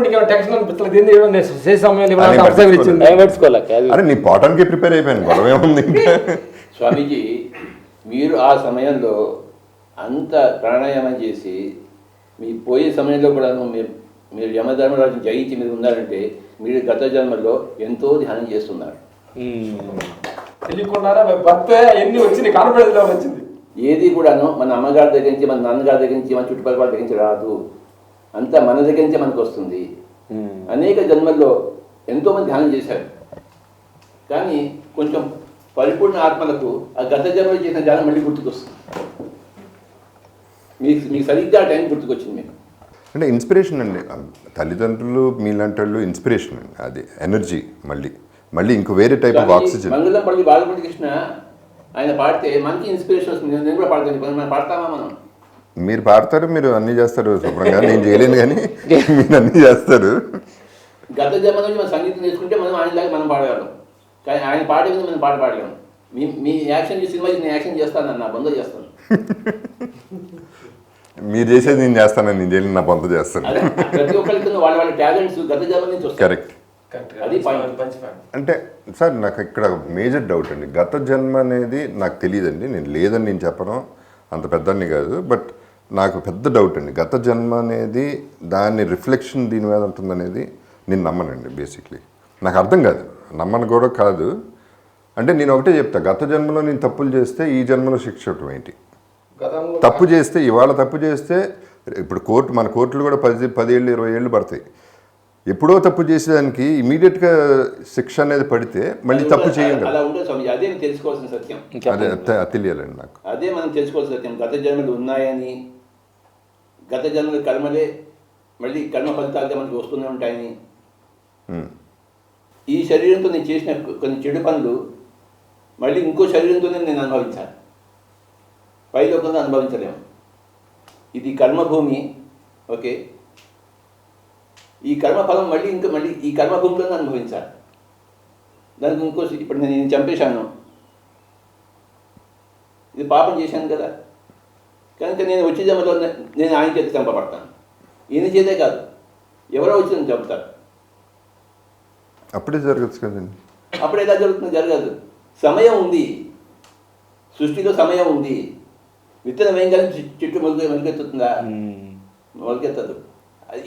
అరే నీ పోవటానికి ప్రిపేర్ అయిపోయాను, గొడవ ఏముంది. స్వామీజీ మీరు ఆ సమయంలో అంత ప్రాణాయామం చేసి మీ పోయే సమయంలో కూడా మీరు యమధర్మరాజు జయించి మీరు ఉన్నారంటే మీరు గత జన్మలో ఎంతో ధ్యానం చేస్తున్నారు. తెలియకుండా భర్త ఎన్ని వచ్చింది, కాన్ఫిడెన్స్ వచ్చింది. ఏది కూడాను మన అమ్మగారి దగ్గర నుంచి, మన నాన్నగారి దగ్గర నుంచి, మన చుట్టుపక్కల దగ్గర నుంచి రాదు, అంతా మన దగ్గర నుంచే మనకు వస్తుంది. అనేక జన్మల్లో ఎంతోమంది ధ్యానం చేశారు, కానీ కొంచెం పరిపూర్ణ ఆత్మలకు ఆ గత జన్మలో చేసిన ధ్యానం మళ్ళీ గుర్తుకొస్తుంది. మీకు సరిగ్గా ఆ టైం గుర్తుకొచ్చింది మీకు. అంటే ఇన్స్పిరేషన్ అండి, తల్లిదండ్రులు మీలాంటి వాళ్ళు ఇన్స్పిరేషన్ అండి, అది ఎనర్జీ. మళ్ళీ ఇంకో వేరే type of oxygen. Balamurali Krishna ఆయన పాడితే మనకి ఇన్స్పిరేషన్ వస్తుంది. నేను కూడా పాడతాను, మనం పాడతామా మనం మీరు పాడతారు, మీరు అన్నీ చేస్తారు శుభ్రంగా, నేను చేయలేను కానీ మీరు అన్నీ చేస్తారు. గత జన్మ నుంచి మనం సంగీతం నేర్చుకుంటే మనం ఆయనలాగా మనం పాడగలం, కానీ ఆయన పాడే మీద మనం పాట పాడలేము. మీ యాక్షన్ సినిమా నేను యాక్షన్ చేస్తాను, నా బంధు చేస్తాను. మీరు చేసేది నేను చేస్తానని, నేను చేయలేను, నా పొంత చేస్తాను. అదే ప్రతి ఒక్కరికి వాళ్ళ వాళ్ళ టాలెంట్స్ గత జన్మ నుంచి వస్తాయి. కరెక్ట్. అది point. అంటే సార్ నాకు ఇక్కడ మేజర్ డౌట్ అండి, గత జన్మ అనేది నాకు తెలియదండి, నేను లేదని నేను చెప్పను, అంత పెద్దని కాదు, బట్ నాకు పెద్ద డౌట్ అండి. గత జన్మ అనేది దాని రిఫ్లెక్షన్ దీని మీద ఉంటుందనేది నేను నమ్మనండి. బేసిక్లీ నాకు అర్థం కాదు, నమ్మను కూడా కాదు. అంటే నేను ఒకటే చెప్తా, గత జన్మలో నేను తప్పులు చేస్తే ఈ జన్మలో శిక్ష ఇవ్వటం ఏంటి? తప్పు చేస్తే ఇవాళ తప్పు చేస్తే ఇప్పుడు మన కోర్టులు కూడా 10 ఏళ్ళు 20 ఏళ్ళు పడతాయి. ఎప్పుడో తప్పు చేసేదానికి ఇమీడియట్గా శిక్ష అనేది పడితే మళ్ళీ తప్పు చేయండి. అలా ఉంటుంది స్వామి, అదే తెలుసుకోవాల్సిన సత్యం. అదే తెలియాలండి నాకు. అదే మనం తెలుసుకోవాల్సిన సత్యం. గత జన్మలు ఉన్నాయని, గత జన్మల కర్మలే మళ్ళీ కర్మ ఫలితాలుగా మనకి వస్తూనే ఉంటాయని, ఈ శరీరంతో నేను చేసిన కొన్ని చెడు పనులు మళ్ళీ ఇంకో శరీరంతోనే నేను అనుభవించాను, పైలోకంగా అనుభవించలేము. ఇది కర్మభూమి. ఓకే, ఈ కర్మఫలం మళ్ళీ ఈ కర్మభూమిలోనే అనుభవించాలి. దానికి ఇంకో ఇప్పుడు నేను చంపేశాను, ఇది పాపం చేశాను కదా, కనుక నేను వచ్చే జన్మలో నేను ఆయన చేతి చంపబడతాను. ఈయన చేతే కాదు, ఎవరో వచ్చి నన్ను చంపుతారు. అప్పుడే జరగచ్చు కదండి. అప్పుడు ఎలా జరుగుతుంది? జరగదు. సమయం ఉంది, సృష్టిలో సమయం ఉంది. విత్తనం వేయగానే చెట్టు మొలకెత్తుతుందా? మొలకెత్తదు.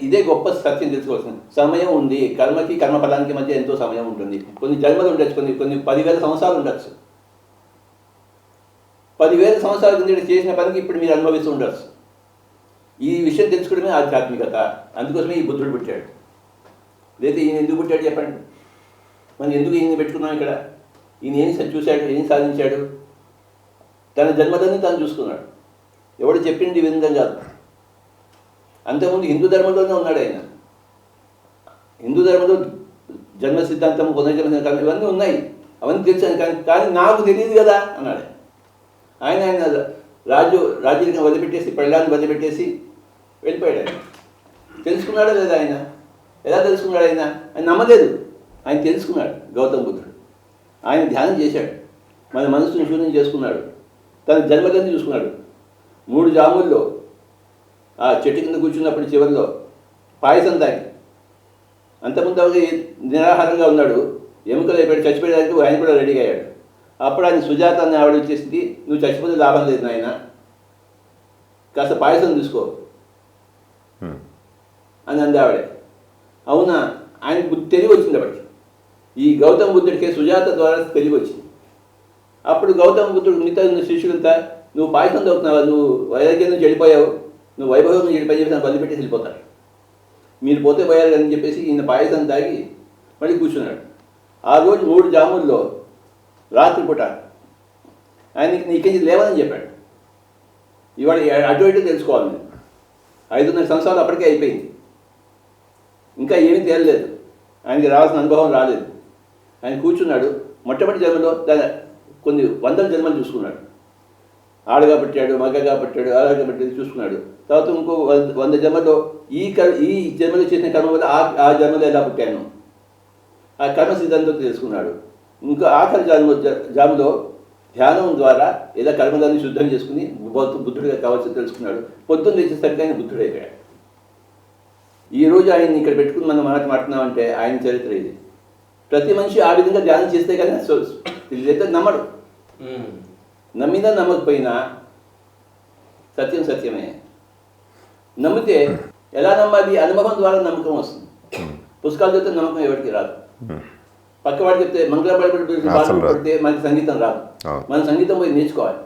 ఇదే గొప్ప సత్యం తెలుసుకోవాల్సింది. సమయం ఉంది. కర్మకి కర్మఫలానికి మధ్య ఎంతో సమయం ఉంటుంది. కొన్ని జన్మలు ఉండొచ్చు, కొన్ని 10,000 సంవత్సరాలు ఉండొచ్చు. 10,000 సంవత్సరాల కింద చేసిన పనికి ఇప్పుడు మీరు అనుభవిస్తూ ఉండొచ్చు. ఈ విషయం తెలుసుకోవడమే ఆధ్యాత్మికత. అందుకోసమే ఈ బుద్ధుడు పుట్టాడు. లేదా ఈయన ఎందుకు పుట్టాడు చెప్పండి? మనం ఎందుకు ఈయన పెట్టుకున్నాం ఇక్కడ? ఈయన ఏం చూశాడు, ఏం సాధించాడు? తన జన్మదాన్ని తాను చూసుకున్నాడు. ఎవడు చెప్పింది ఈ విధంగా కాదు. అంతకుముందు హిందూ ధర్మంలోనే ఉన్నాడు ఆయన. హిందూ ధర్మంలో జన్మ సిద్ధాంతం, పునర్జన్మ సిద్ధాంతం ఇవన్నీ ఉన్నాయి, అవన్నీ తెలుసాను, కానీ నాకు తెలియదు కదా అన్నాడు ఆయన. రాజ్యాన్ని వదిలిపెట్టేసి, పెళ్ళాన్ని వదిలిపెట్టేసి వెళ్ళిపోయాడు. ఆయన తెలుసుకున్నాడా లేదా? ఆయన ఎలా తెలుసుకున్నాడు? ఆయన నమ్మలేదు. ఆయన తెలుసుకున్నాడు. గౌతమ బుద్ధుడు ఆయన ధ్యానం చేశాడు, మన మనసును శూన్యం చేసుకున్నాడు, తన జన్మలన్నీ చూసుకున్నాడు. 3 జాముల్లో ఆ చెట్టు కింద కూర్చున్నప్పుడు చివరిలో పాయసం తాగి, అంతకుముందు నిరాహారంగా ఉన్నాడు, ఎముకలు అయిపోయాడు, చచ్చిపోయేదానికి ఆయన కూడా రెడీగా అయ్యాడు. అప్పుడు ఆయన సుజాత అని ఆవిడ వచ్చేసింది, నువ్వు చచ్చిపోతే లాభం లేదు నాయన, కాస్త పాయసం తీసుకో అని అంది ఆవిడే. అవునా? ఆయనకు తెలివి వచ్చింది. అప్పటికి ఈ గౌతమ బుద్ధుడికి సుజాత ద్వారా తెలివి వచ్చింది. అప్పుడు గౌతమ బుద్ధుడు మిగతా శిష్యులంతా, నువ్వు పాయసం తాగుతున్నావా, నువ్వు వైరాగ్యం నుంచి వెళ్ళిపోయావు, నువ్వు వైభవం నుంచి వెళ్ళిపోయి చెప్పి నన్ను వదిలిపెట్టేసి వెళ్ళిపోతాడు, మీరు పోతే పోయారు అని చెప్పేసి ఈయన పాయసం తాగి మళ్ళీ కూర్చున్నాడు. ఆ రోజు 3 జాముల్లో రాత్రిపూట ఆయనకి నీకేం లేవని చెప్పాడు. ఇవాళ అటు ఇటు తెలుసుకోవాలి నేను. 5.5 సంవత్సరాలు అప్పటికే అయిపోయింది, ఇంకా ఏమీ తేలలేదు, ఆయనకి రావాల్సిన అనుభవం రాలేదు. ఆయన కూర్చున్నాడు. మొట్టమొదటి జన్మలో కొన్ని 100 జన్మలు చూసుకున్నాడు. ఆడగా పుట్టాడు, మగగా పుట్టాడు, ఆడగా పుట్టాడు చూసుకున్నాడు. తర్వాత ఇంకో 100 జన్మలో ఈ జన్మలో చేసిన కర్మ వల్ల ఆ జన్మలో ఎలా పుట్టాను, ఆ కర్మ సిద్ధాంతం తెలుసుకున్నాడు. ఇంకా ఆఖరి జాములో ధ్యానం ద్వారా ఏదో కర్మదాన్ని శుద్ధం చేసుకుని బుద్ధుడిగా కావాల్సి తెలుసుకున్నాడు. పొద్దున్న తెచ్చేసరికి ఆయన బుద్ధుడైపోయాడు. ఈరోజు ఆయన్ని ఇక్కడ పెట్టుకుని మనం మాట్లాడుతున్నామంటే ఆయన చరిత్ర ఇది. ప్రతి మనిషి ఆ విధంగా ధ్యానం చేస్తే కానీ లేదా నమ్మడు. నమ్మినా నమ్మకపోయినా సత్యం సత్యమే. నమ్మితే ఎలా నమ్మాలి? అనుభవం ద్వారా నమ్మకం వస్తుంది. పుస్తకాలు చెప్తే నమ్మకం ఎవరికి రాదు. పక్కవాడు చెప్తే మంగళపడితే మనకి సంగీతం రాదు. మన సంగీతం పోయి నేర్చుకోవాలి.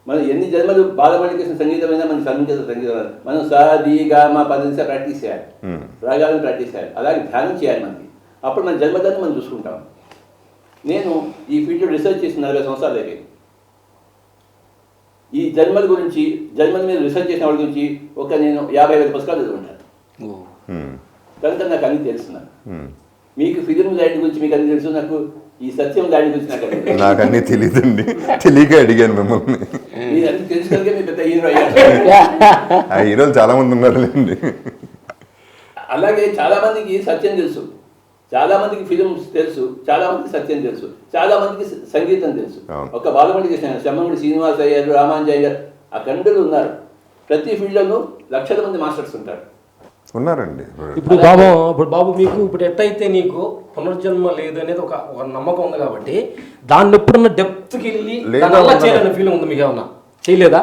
మనం ఎన్ని జన్మలు బాలమణికేసిన సంగీతం అయినా మనకి సంగీతం రాదు. మనం సాదిగా మా 10 నిమిషాలు ప్రాక్టీస్ చేయాలి, రాగాలను ప్రాక్టీస్ చేయాలి, అలాగే ధ్యానం చేయాలి మనకి. అప్పుడు మన జన్మదాన్ని మనం చూసుకుంటాం. నేను ఈ ఫీల్డ్లో రీసెర్చ్ చేసిన 40 సంవత్సరాలు అయిపోయింది. ఈ జన్మల గురించి, జన్మల మీద రీసెర్చ్ చేసిన వాళ్ళ గురించి నేను 50,000 పుస్తకాలు చదువుకుంటాను. కనుక నాకు అన్ని తెలుస్తున్నాను. మీకు ఫిలిం లైట్ గురించి మీకు అన్ని తెలుసు, నాకు ఈ సత్యం దానికి వచ్చినాక నాకు అన్నీ తెలియదండి, తెలియక అడిగాను మిమ్మల్ని. మీరు అన్ని తెలుసుకోగలిగే మీరు పెద్ద హీరో అయ్యారు. ఆ హీరోలు చాలా మంది ఉన్నారులేండి. అలాగే చాలా మందికి సత్యం తెలుసు, చాలా మందికి ఫిలిమ్స్ తెలుసు, చాలా మందికి సత్యం తెలుసు, చాలా మందికి సంగీతం తెలుసు. అవును. ఒక బాలమణి కృష్ణ, శమ్మగుడి శ్రీనివాస్ అయ్యారు, రామాంజయ్య గారు, ఆ కండులు ఉన్నారు. ప్రతి ఫీల్డ్లోనూ లక్షల మంది మాస్టర్స్ ఉంటారు. ఉన్నారండి. ఇప్పుడు బాబు మీకు ఇప్పుడు ఎట్టయితే నీకు పునర్జన్మ లేదు అనేది ఒక నమ్మకం ఉంది కాబట్టి దాన్ని ఎప్పుడన్నా డెప్త్కి వెళ్ళి లేదు, దాన్ని అలా అవునా. చేయాలనే ఫీలింగ్ ఉంది మీకు ఏమన్నా? చేయలేదా?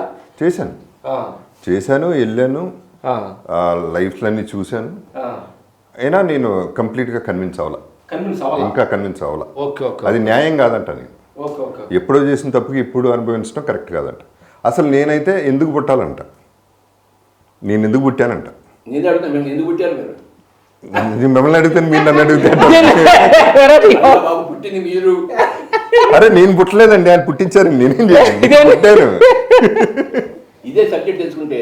చేశాను, వెళ్ళాను, లైఫ్లన్నీ చూశాను. అయినా నేను కంప్లీట్గా కన్విన్స్ అవ్వాల, ఇంకా కన్విన్స్ అవ్వాల. అది న్యాయం కాదంట. నేను ఎప్పుడో చేసిన తప్పుకి ఇప్పుడు అనుభవించడం కరెక్ట్ కాదంట. అసలు నేనైతే ఎందుకు పుట్టాలంట, నేను ఎందుకు పుట్టానంట. నేను అడుగుతాను, మేము ఎందుకు పుట్టారు మీరు? నేను మిమ్మల్ని అడుగుతాను, మీరు నన్ను అడుగుతాను. బాబు పుట్టింది మీరు. అరే నేను పుట్టలేదండి, ఆయన పుట్టించారండి, నేనేం చేశాను, పుట్టాను. ఇదే సబ్జెక్ట్ తెలుసుకుంటే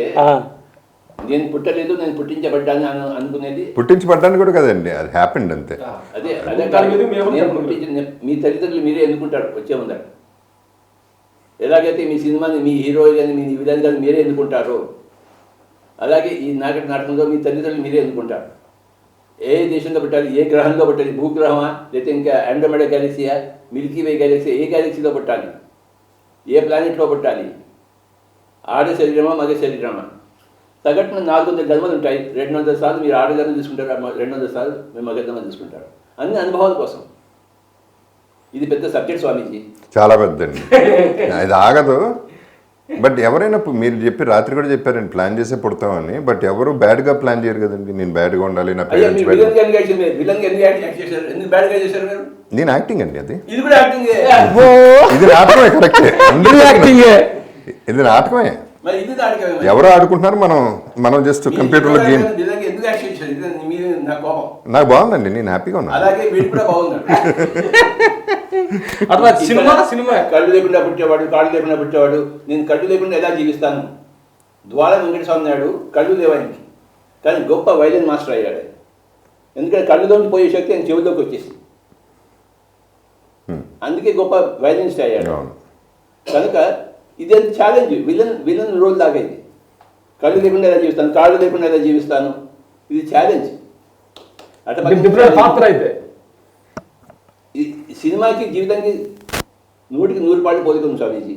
నేను పుట్టలేదు, నేను పుట్టించబడ్డాను అనుకునేది. పుట్టించబడ్డాను కూడా కదండి, అది హ్యాపెండ్ అంతే. అదే నేను పుట్టించిన మీ తల్లిదండ్రులు మీరే ఎన్నుకుంటారు వచ్చే ముందర. ఎలాగైతే మీ సినిమాని మీ హీరో కానీ మీ విలన్ కానీ మీరే ఎన్నుకుంటారో, అలాగే ఈ నాటకంలో మీ తల్లిదండ్రులు మీరే ఎన్నుకుంటారు. ఏ దేశంలో పుట్టాలి, ఏ గ్రహంలో పుట్టాలి, భూగ్రహమా లేకపోతే ఇంకా ఆండ్రోమెడా గ్యాలక్సీయా, మిల్కీవే గ్యాలక్సీ, ఏ గ్యాలక్సీలో పుట్టాలి, ఏ ప్లానెట్లో పుట్టాలి, ఆడ శరీరమా మగ శరీరమా. సగటున 400 జన్మలు ఉంటాయి. 200 సార్లు మీరు ఆడజన్మ తీసుకుంటారు, 200 సార్లు మీరు మగ జన్మ తీసుకుంటారు. అన్ని అనుభవాల కోసం. ఇది పెద్ద సబ్జెక్ట్ స్వామీజీ, చాలా పెద్దండి, ఇది ఆగదు. బట్ ఎవరైనా మీరు చెప్పి రాత్రి కూడా చెప్పారండి ప్లాన్ చేసే పుడతామని, బట్ ఎవరు బ్యాడ్గా ప్లాన్ చేయరు కదండి. నేను బ్యాడ్గా ఉండాలి, నా పేరెంట్స్ నేను యాక్టింగ్ అండి, అది ఇది నాటకమే, కరెక్టే, ఇది నాటకమే. ఎవరు ఆడుకుంటున్నారు, మనం జస్ట్ కంప్యూటర్లో గేమ్. నాకు బాగుందండి, నేను హ్యాపీగా ఉన్నాను. కళ్ళు లేకుండా పుట్టేవాడు, కాళ్ళు లేకుండా పుట్టేవాడు. నేను కళ్ళు లేకుండా ఎలా జీవిస్తాను? ద్వార వెంకటస్వామి నాయుడు కళ్ళు లేవానికి, కానీ గొప్ప వైలిన్ మాస్టర్ అయ్యాడు. ఎందుకంటే కళ్ళులోకి పోయే శక్తి ఆయన చెవుల్లోకి వచ్చేసింది, అందుకే గొప్ప వైలినిస్ట్ అయ్యాడు. కనుక ఇది ఛాలెంజ్, విలన్ రోల్ లాగా. ఇది కళ్ళు లేకుండా ఎలా జీవిస్తాను, కాళ్ళు లేకుండా ఎలా జీవిస్తాను, ఇది ఛాలెంజ్. పాత్ర అయితే ఈ సినిమాకి జీవితానికి 100కి 100 పాటు పోలికం స్వామీజీ.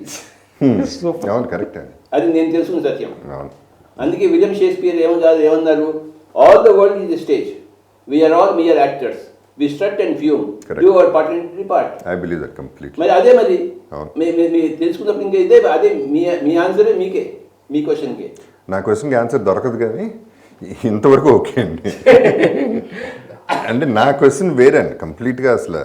అవును, కరెక్ట్ అండి, అది నేను తెలుసుకున్న సత్యం. అవును. అందుకే విలియం షేక్స్పియర్ ఏమన్నారు, all the world is the stage, we are all mere actors, we strut and fume, do our part and part. I believe that completely. మరి అదే మరి మీరు తెలుసుకున్నప్పుడు ఇంకా ఇదే అదే మీ ఆన్సరే మీకే, మీ క్వశ్చన్కే. నా క్వశ్చన్కి ఆన్సర్ దొరకదు, కానీ ఇంతవరకు ఓకే అండి. అంటే నా క్వశ్చన్ వేరే అండి కంప్లీట్గా. అసలు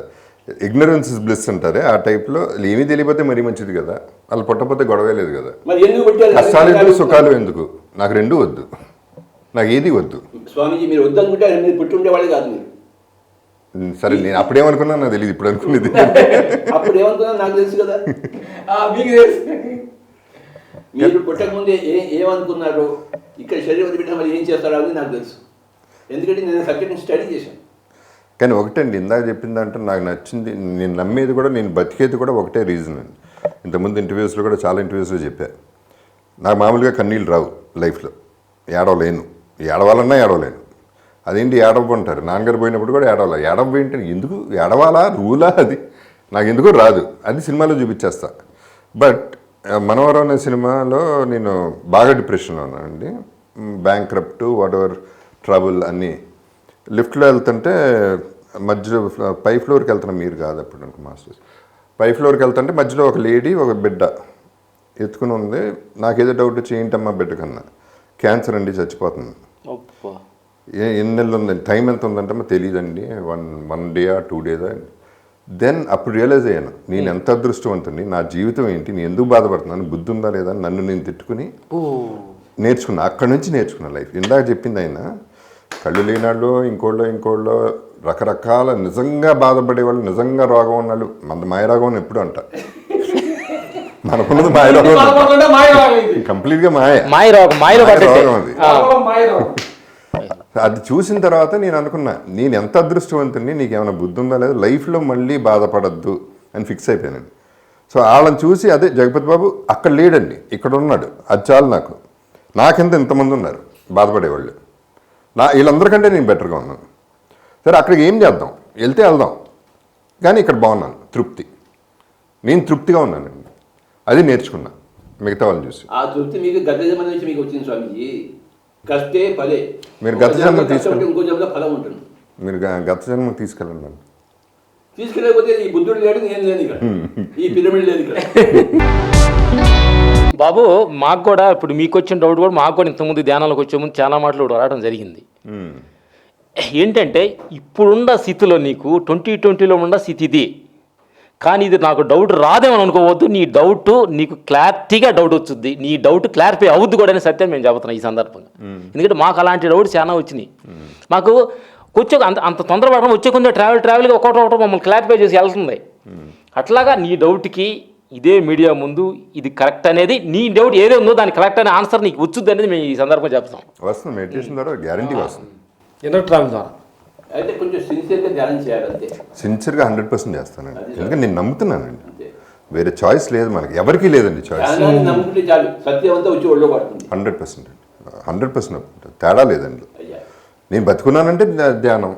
ఇగ్నరెన్స్ ఇస్ బ్లిస్ అంటారే, ఆ టైప్లో ఏమీ తెలియపోతే మరీ మంచిది కదా, వాళ్ళు పుట్టకపోతే గొడవే లేదు కదా. కష్టాలు ఎందుకు, సుఖాలు ఎందుకు, నాకు రెండూ వద్దు, నాకు ఏది వద్దు. స్వామీజీ మీరు వద్దనుకుంటే మీరు పుట్టి ఉండేవాళ్ళు కాదు మీరు. సరే, నేను అప్పుడేమనుకున్నా నాకు తెలియదు, ఇప్పుడు అనుకునేది. అప్పుడు ఏమనుకున్నా నాకు తెలుసు కదా. మీరు పుట్టకముందే ఏమనుకున్నారో, ఇక్కడ శరీరం వదిలిపెట్టిన మరి ఏం చేస్తారో అని నాకు తెలుసు. ఎందుకంటే నేను సబ్జెక్ట్ని స్టడీ చేశాను. కానీ ఒకటండి, ఇందాక చెప్పింది అంటే నాకు నచ్చింది, నేను నమ్మేది కూడా, నేను బతికేది కూడా ఒకటే రీజన్ అండి. ఇంతకుముందు ఇంటర్వ్యూస్లో కూడా చాలా ఇంటర్వ్యూస్లో చెప్పాను, నాకు మామూలుగా కన్నీళ్ళు రావు లైఫ్లో, ఏడవలేను, ఏడవాలన్నా ఏడవలేను. అదేంటి ఏడవంటారు, నాన్నగారు పోయినప్పుడు కూడా ఏడవాలి, ఏంటి, ఎందుకు ఏడవాలా, రూలా, అది నాకు ఎందుకు రాదు, అది సినిమాలో చూపించేస్తా. బట్ మనవరం అనే సినిమాలో నేను బాగా డిప్రెషన్లో ఉన్నానండి, బ్యాంక్రప్ట్, వాట్ ఎవర్ ట్రబుల్ అన్నీ. లిఫ్ట్లో వెళ్తుంటే మధ్యలో పై ఫ్లోర్కి వెళ్తున్నా, మీరు కాదు అప్పుడు అనుకో మాస్టర్స్, పై ఫ్లోర్కి వెళ్తుంటే మధ్యలో ఒక లేడీ ఒక బిడ్డ ఎత్తుకుని ఉంది. నాకేదో డౌట్ వచ్చి, ఏంటమ్మా బిడ్డ కన్నా, క్యాన్సర్ అండి, చచ్చిపోతుంది. ఎన్ని నెలలు ఉందండి, టైం ఎంత ఉందంటే తెలియదండి, వన్ డే 2 days. దెన్ అప్పుడు రియలైజ్ అయ్యాను, నేను ఎంత అదృష్టవంతుని, నా జీవితం ఏంటి, నేను ఎందుకు బాధపడుతున్నాను, బుద్ధి ఉందా లేదా, నన్ను నేను తిట్టుకుని నేర్చుకున్నా. అక్కడి నుంచి నేర్చుకున్నా లైఫ్. ఇందాక చెప్పింది ఆయన, కళ్ళు లేనాళ్ళు, ఇంకోళ్ళో రకరకాల నిజంగా బాధపడే వాళ్ళు, నిజంగా రోగం ఉన్నాళ్ళు, మన మాయరోగం అని ఎప్పుడు అంట, మనకున్నది మాయరోగం, కంప్లీట్గా మాయ రోగం అది. అది చూసిన తర్వాత నేను అనుకున్నా, నేను ఎంత అదృష్టవంతుని, నీకు ఏమైనా బుద్ధి ఉందా లేదా, లైఫ్లో మళ్ళీ బాధపడద్దు అని ఫిక్స్ అయిపోయానండి. సో వాళ్ళని చూసి అదే జగపతి బాబు అక్కడ లేడండి, ఇక్కడ ఉన్నాడు, అది చాలు నాకు. నాకింత ఇంతమంది ఉన్నారు బాధపడేవాళ్ళు, వీళ్ళందరికంటే నేను బెటర్గా ఉన్నాను. సరే అక్కడికి ఏం చేద్దాం, వెళ్దాం, కానీ ఇక్కడ బాగున్నాను, తృప్తి, నేను తృప్తిగా ఉన్నానండి. అది నేర్చుకున్నా మిగతా వాళ్ళని చూసి. ఆ తృప్తి మీకు గత జన్మ నుంచి మీకు వచ్చింది స్వామీజీ. కష్టే ఫలే. మీరు గత జన్మ తీసుకెళ్ళి, ఇంకో జన్మలో ఫలం ఉంటుంది. మీరు గత జన్మ తీసుకెళ్ళండి నన్ను. తీసుకెళ్ళకపోతే ఈ బుద్ధుడు లేడు, నేను లేను ఇక్కడ, ఈ పిరమిడ్ లేదు ఇక్కడ. బాబు మాకు కూడా ఇప్పుడు మీకు వచ్చిన డౌట్ కూడా మాకు కూడా ఇంతకుముందు ధ్యానాలకు వచ్చే ముందు చాలా మాటలు రావడం జరిగింది. ఏంటంటే ఇప్పుడున్న స్థితిలో నీకు 2020లో ఉన్న స్థితి ఇది, కానీ ఇది నాకు డౌట్ రాదేమని అనుకోవద్దు. నీ డౌట్ నీకు క్లారిటీగా డౌట్ వచ్చింది, నీ డౌట్ క్లారిఫై అవుద్ది కూడా అనే సత్యం మేము చెబుతున్నాం ఈ సందర్భంగా. ఎందుకంటే మాకు అలాంటి డౌట్స్ చాలా వచ్చినాయి. మాకు కొంచెం అంత తొందరపడడం వచ్చే కొంచెం ట్రావెల్గా ఒకటి మమ్మల్ని క్లారిఫై చేసి వెళ్తుంది. అట్లాగా నీ డౌట్కి ఇదే మీడియా ముందు ఇది కరెక్ట్ అనేది, నీ డౌట్ ఏదో ఉందో దాని కరెక్ట్ అనే ఆన్సర్ నీకు వచ్చుద్ది అనేది మేము ఈ సందర్భంగా చెప్తాం. వస్తుంది మెడిటేషన్ ద్వారా గ్యారంటీ వస్తుంది. ఇన్నర్ ట్రావెల్ ద్వారా అయితే కొంచెం సిన్సియర్గా ధ్యానం చేయాలి అంతే. సిన్సియర్గా 100% చేస్తానండి, ఎందుకంటే నేను నమ్ముతున్నానండి. వేరే చాయిస్ లేదు మనకి, ఎవరికీ లేదండి చాయిస్. నమ్ముకుంటే చాలు, సత్యం అంతా వచ్చి ఒళ్ళో పడుతుంది. 100% అండి, 100% తేడా లేదండి. నేను బతుకున్నానంటే ధ్యానం,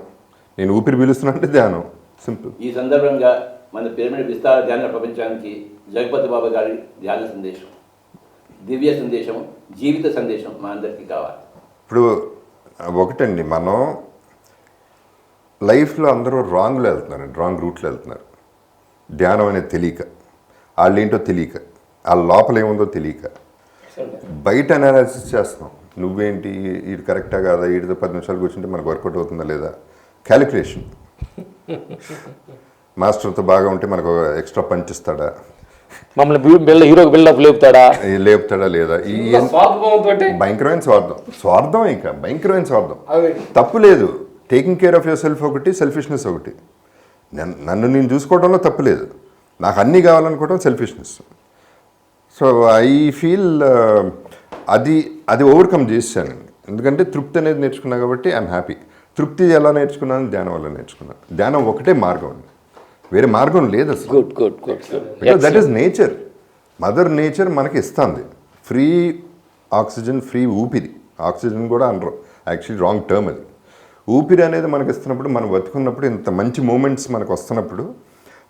నేను ఊపిరి పీలుస్తున్నానంటే ధ్యానం, సింపుల్. ఈ సందర్భంగా మన పిరమిడ్ విస్తార ధ్యాన ప్రపంచానికి జగపతి బాబా గారి ధ్యాన సందేశం, దివ్య సందేశం, జీవిత సందేశం మా అందరికీ కావాలి. ఇప్పుడు ఒకటండి, మనం లైఫ్లో అందరూ రాంగ్లో వెళ్తున్నారండి, రాంగ్ రూట్లో వెళ్తున్నారు. ధ్యానం అనేది తెలియక, వాళ్ళు ఏంటో తెలియక, వాళ్ళ లోపల ఏముందో తెలియక బయట అనాలిసిస్ చేస్తున్నాం. నువ్వేంటి, ఇది కరెక్టా కాదా, వీటితో 10 నిమిషాలు కూర్చుంటే మనకు వర్కౌట్ అవుతుందా లేదా, క్యాలిక్యులేషన్. మాస్టర్తో బాగా ఉంటే మనకు ఎక్స్ట్రా పంచ్ ఇస్తాడా, మమ్మల్ని హీరోకి బిల్డప్ లేపుతాడా లేదా, ఈ భయంకరమైన స్వార్థం, ఇంకా భయంకరమైన స్వార్థం. తప్పు లేదు, taking care of your self ఒకటి, సెల్ఫిష్నెస్ ఒకటి. నన్ను నేను చూసుకోవడంలో తప్పు లేదు, నాకు అన్నీ కావాలనుకోవడం సెల్ఫిష్నెస్. సో ఐ ఫీల్ అది ఓవర్కమ్ చేశానండి, ఎందుకంటే తృప్తి అనేది నేర్చుకున్నా కాబట్టి ఐఎమ్ హ్యాపీ. తృప్తి ఎలా నేర్చుకున్నాను, ధ్యానం వల్ల నేర్చుకున్నాను. ధ్యానం ఒకటే మార్గం అండి, వేరే మార్గం లేదు అసలు. Because that is nature. Mother nature మనకి ఇస్తుంది ఫ్రీ ఆక్సిజన్, ఫ్రీ ఊపిరి. ఆక్సిజన్ కూడా అనరు, యాక్చువల్లీ రాంగ్ టర్మ్ అది. ఊపిరి అనేది మనకి ఇస్తున్నప్పుడు, మనం బతుకున్నప్పుడు, ఇంత మంచి మూమెంట్స్ మనకు వస్తున్నప్పుడు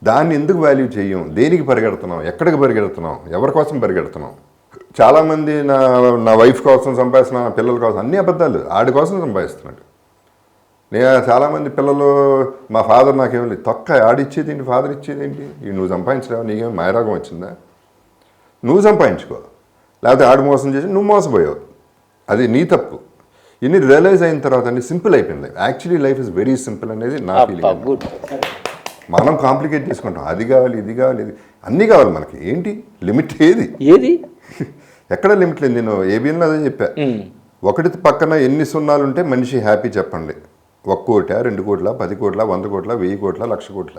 దాన్ని ఎందుకు వాల్యూ చేయం? దేనికి పరిగెడుతున్నాం, ఎక్కడికి పరిగెడుతున్నాం, ఎవరి కోసం పరిగెడుతున్నాం? చాలామంది నా వైఫ్ కోసం సంపాదిస్తున్నా, నా పిల్లల కోసం, అన్ని అబద్ధాలు. ఆడి కోసం సంపాదిస్తున్నాడు. నేను చాలామంది పిల్లలు, మా ఫాదర్ నాకేం లేదు, తొక్క ఆడిచ్చేది ఏంటి, ఫాదర్ ఇచ్చేది ఏంటి, నువ్వు సంపాదించలేవు, నీకేం మాయరాగం వచ్చిందా, నువ్వు సంపాదించుకో, లేకపోతే ఆడు మోసం చేసి నువ్వు మోసపోయావు, అది నీ తప్పు. ఇన్ని రియలైజ్ అయిన తర్వాత అండి సింపుల్ అయిపోయింది. Actually life is very simple అనేది నా ఫీలింగ్. మనం కాంప్లికేట్ చేసుకుంటాం, అది కావాలి, ఇది కావాలి, ఇది అన్నీ కావాలి మనకి. ఏంటి లిమిట్, ఏది ఎక్కడ లిమిట్ లేదు. నేను ఏబిఎన్లో అదే చెప్పా, ఒకటి పక్కన ఎన్ని సున్నాలు ఉంటే మనిషి హ్యాపీ చెప్పండి. 1 కోట, 2 కోట్ల, 10 కోట్ల, 100 కోట్ల, 1000 కోట్ల, 1,00,000 కోట్ల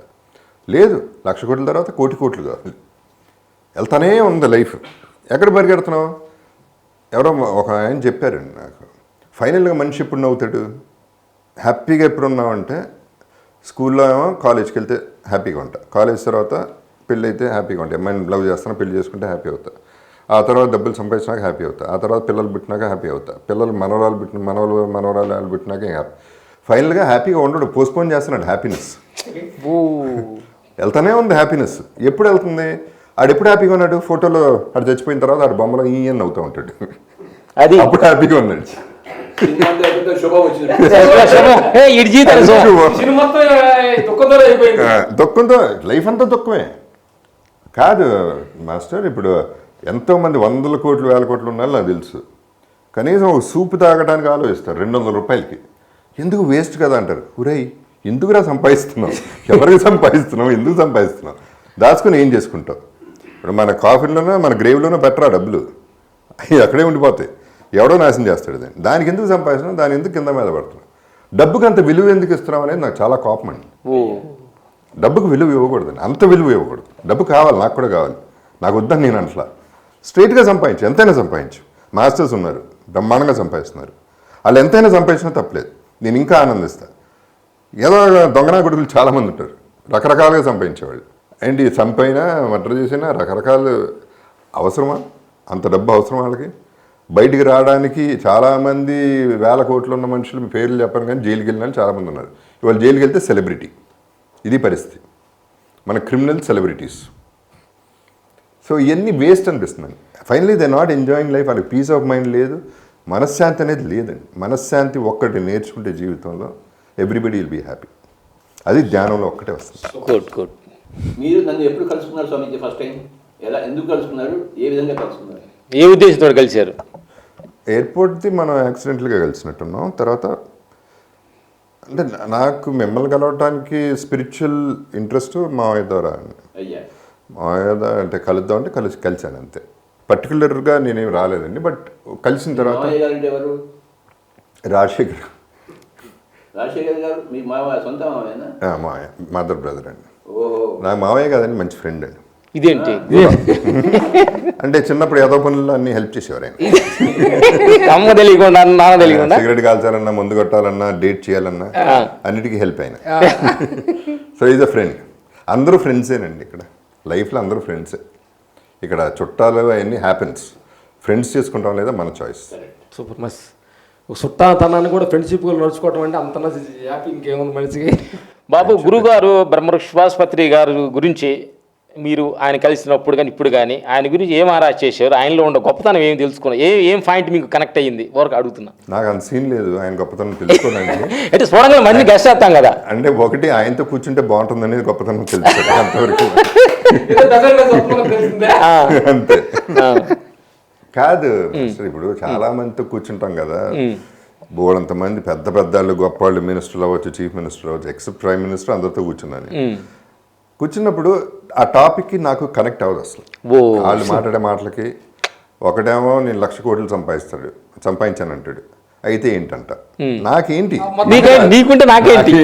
లేదు. 1,00,000 కోట్ల తర్వాత 1,00,00,000 కోట్లు కావాలి. వెళ్తానే ఉంది లైఫ్. ఎక్కడ పరిగెడుతున్నావు? ఎవరో ఒక ఆయన చెప్పారండి నాకు, ఫైనల్గా మనిషి ఎప్పుడు నవ్వుతాడు, హ్యాపీగా ఎప్పుడు ఉన్నావంటే స్కూల్లో ఏమో కాలేజ్కి వెళ్తే హ్యాపీగా ఉంటా, కాలేజ్ తర్వాత పెళ్ళి అయితే హ్యాపీగా ఉంటాయి, అమ్మాయిని లవ్ చేస్తాను, పెళ్లి చేసుకుంటే హ్యాపీ అవుతా, ఆ తర్వాత డబ్బులు సంపాదించినాక హ్యాపీ అవుతా, ఆ తర్వాత పిల్లలు పుట్టినాక హ్యాపీ అవుతా, పిల్లలు మనవరాలు పుట్టినాక హ్యాపీ. ఫైనల్గా హ్యాపీగా ఉండడు, పోస్ట్పోన్ చేస్తున్నాడు హ్యాపీనెస్. వెళ్తానే ఉంది హ్యాపీనెస్. ఎప్పుడు వెళ్తుంది? ఆడెప్పుడు హ్యాపీగా ఉన్నాడు? ఫోటోలో ఆడు చచ్చిపోయిన తర్వాత ఆడు బొమ్మలో ఈయన అవుతూ ఉంటాడు, అది అప్పుడు హ్యాపీగా ఉన్నాడు. దుఃఖంతో లైఫ్ అంతా దుఃఖమే కాదు మాస్టర్. ఇప్పుడు ఎంతోమంది 100 కోట్లు 1000 కోట్లు ఉన్నారు నాకు తెలుసు, కనీసం ఒక సూపు తాగడానికి ఆలోచిస్తారు 200 రూపాయలకి. ఎందుకు వేస్ట్ కదా అంటారు. ఉరై ఎందుకురా సంపాదిస్తున్నావు, ఎవరికి సంపాదిస్తున్నావు, ఎందుకు సంపాదిస్తున్నావు, దాచుకుని ఏం చేసుకుంటావు? ఇప్పుడు మన కాఫీలోనో మన గ్రేవ్లోనో పెట్టరా డబ్బులు, అవి అక్కడే ఉండిపోతాయి, ఎవడో నాశనం చేస్తాడు దాన్ని. దానికి ఎందుకు సంపాదిస్తున్నావు, దాని ఎందుకు కింద మీద పడుతున్నావు, డబ్బుకి అంత విలువ ఎందుకు ఇస్తున్నావు అనేది నాకు చాలా కోపం అండి. డబ్బుకు విలువ ఇవ్వకూడదండి, అంత విలువ ఇవ్వకూడదు. డబ్బు కావాలి, నాకు కూడా కావాలి, నాకు వద్దని నేను అంటలా. స్ట్రైట్గా సంపాదించు, ఎంతైనా సంపాదించు. మాస్టర్స్ ఉన్నారు, బ్రహ్మాండంగా సంపాదిస్తున్నారు. వాళ్ళు ఎంతైనా సంపాదించినా తప్పలేదు, నేను ఇంకా ఆనందిస్తాను. ఏదో దొంగనా కొడుకులు చాలామంది ఉంటారు, రకరకాలుగా సంపాదించేవాళ్ళు. ఏంటి చంపైనా మర్డర్ చేసినా రకరకాలు. అవసరమా అంత డబ్బు? అవసరం వాళ్ళకి? బయటికి రావడానికి చాలామంది వేల కోట్లు ఉన్న మనుషులు పేర్లు చెప్పను కానీ జైలుకి వెళ్ళిన వాళ్ళు చాలామంది ఉన్నారు. ఇవాళ జైలుకి వెళ్తే సెలబ్రిటీ, ఇది పరిస్థితి మన క్రిమినల్ సెలబ్రిటీస్. సో ఇవన్నీ వేస్ట్ అనిపిస్తుంది. Finally they not enjoying life. వాళ్ళకి పీస్ ఆఫ్ మైండ్ లేదు, మనశ్శాంతి అనేది లేదండి. మనశ్శాంతి ఒక్కటి నేర్చుకుంటే జీవితంలో ఎవ్రీబడి విల్ బీ హ్యాపీ. అది ధ్యానంలో ఒక్కటే వస్తుంది. Good good. మీరు నన్ను ఎప్పుడు కలుసుకున్నారు స్వామీజీ ఫస్ట్ టైం? ఎలా, ఎందుకు కలుసుకున్నారు, ఏ విధంగా కలుసుకున్నారు? ఏ ఉద్దేశంతో కలిశారు? ఎయిర్పోర్ట్ది మనం యాక్సిడెంటల్గా కలిసినట్టున్నాం. తర్వాత అంటే నాకు మిమ్మల్ని కలవటానికి స్పిరిచువల్ ఇంట్రెస్ట్ మావయ్య ద్వారా. అయ్యా, మావయ్య అంటే కలుద్దాం అంటే కలిశాను అంతే. పర్టికులర్గా నేనేం రాలేదండి. బట్ కలిసిన తర్వాత మావయ్య గారు అంటే ఎవరు? రాజశేఖర్. రాజశేఖర్ గారు మీ సొంత మావయ్యనా? మావయ్య మదర్ బ్రదర్ అండి. ఓహో, నాకు మావయ్య కాదండి, మంచి ఫ్రెండ్ అండి. ఇదేంటి? అంటే చిన్నప్పుడు ఏదో పనుల్లో అన్ని హెల్ప్ చేసేవారు ఆయన. అమ్మ తెలియకుండా నాన్న తెలియకుండా సిగరెట్ కాల్చాలన్నా, మందు కొట్టాలన్నా, డేట్ చేయాలన్నా అన్నిటికీ హెల్ప్ అయిన. So is a friend. అందరూ ఫ్రెండ్సేనండి ఇక్కడ లైఫ్లో, అందరూ ఫ్రెండ్సే. ఇక్కడ చుట్టాలు అవన్నీ హ్యాపెన్స్. ఫ్రెండ్స్ చేసుకుంటాం లేదా మన చాయిస్. సూపర్ మస్. ఒక చుట్టాతనాన్ని కూడా ఫ్రెండ్షిప్ నడుచుకోవటం అంటే అంత హ్యాపీ ఇంకేముంది మనిషికి. బాబు, గురుగారు బ్రహ్మశ్వాసపత్రి గారు గురించి మీరు ఆయన కలిసినప్పుడు కానీ ఇప్పుడు కానీ ఆయన గురించి ఏం ఆరాధన చేశారు, ఆయనలో ఉన్న గొప్పతనం ఏం తెలుసుకున్నారు, ఏం పాయింట్ మీకు కనెక్ట్ అయ్యింది వరకు అడుగుతున్నా. నాకు అంత సీన్ లేదు ఆయన గొప్పతనం తెలుసుకోనండి. అంటే చూడంగా మంది గెస్ట్ చేస్తాం కదా. అంటే ఒకటి ఆయనతో కూర్చుంటే బాగుంటుంది అనేది గొప్పతనం తెలుసుకోండి అంతవరకు. అంతే. కాదు అసలు ఇప్పుడు చాలా మందితో కూర్చుంటాం కదా, బోడంత మంది పెద్ద పెద్దవాళ్ళు, గొప్ప వాళ్ళు, మినిస్టర్లు అవ్వచ్చు, చీఫ్ మినిస్టర్ అవ్వచ్చు, ఎక్సెప్ట్ ప్రైమ్ మినిస్టర్, అందరితో కూర్చున్నాను. కూర్చున్నప్పుడు ఆ టాపిక్కి నాకు కనెక్ట్ అవ్వదు అసలు. వాళ్ళు మాట్లాడే మాటలకి ఒకటేమో నేను 1,00,000 కోట్లు సంపాదించాను అంటాడు, అయితే ఏంటంట నాకేంటి, నీకుంటే నాకేంటి,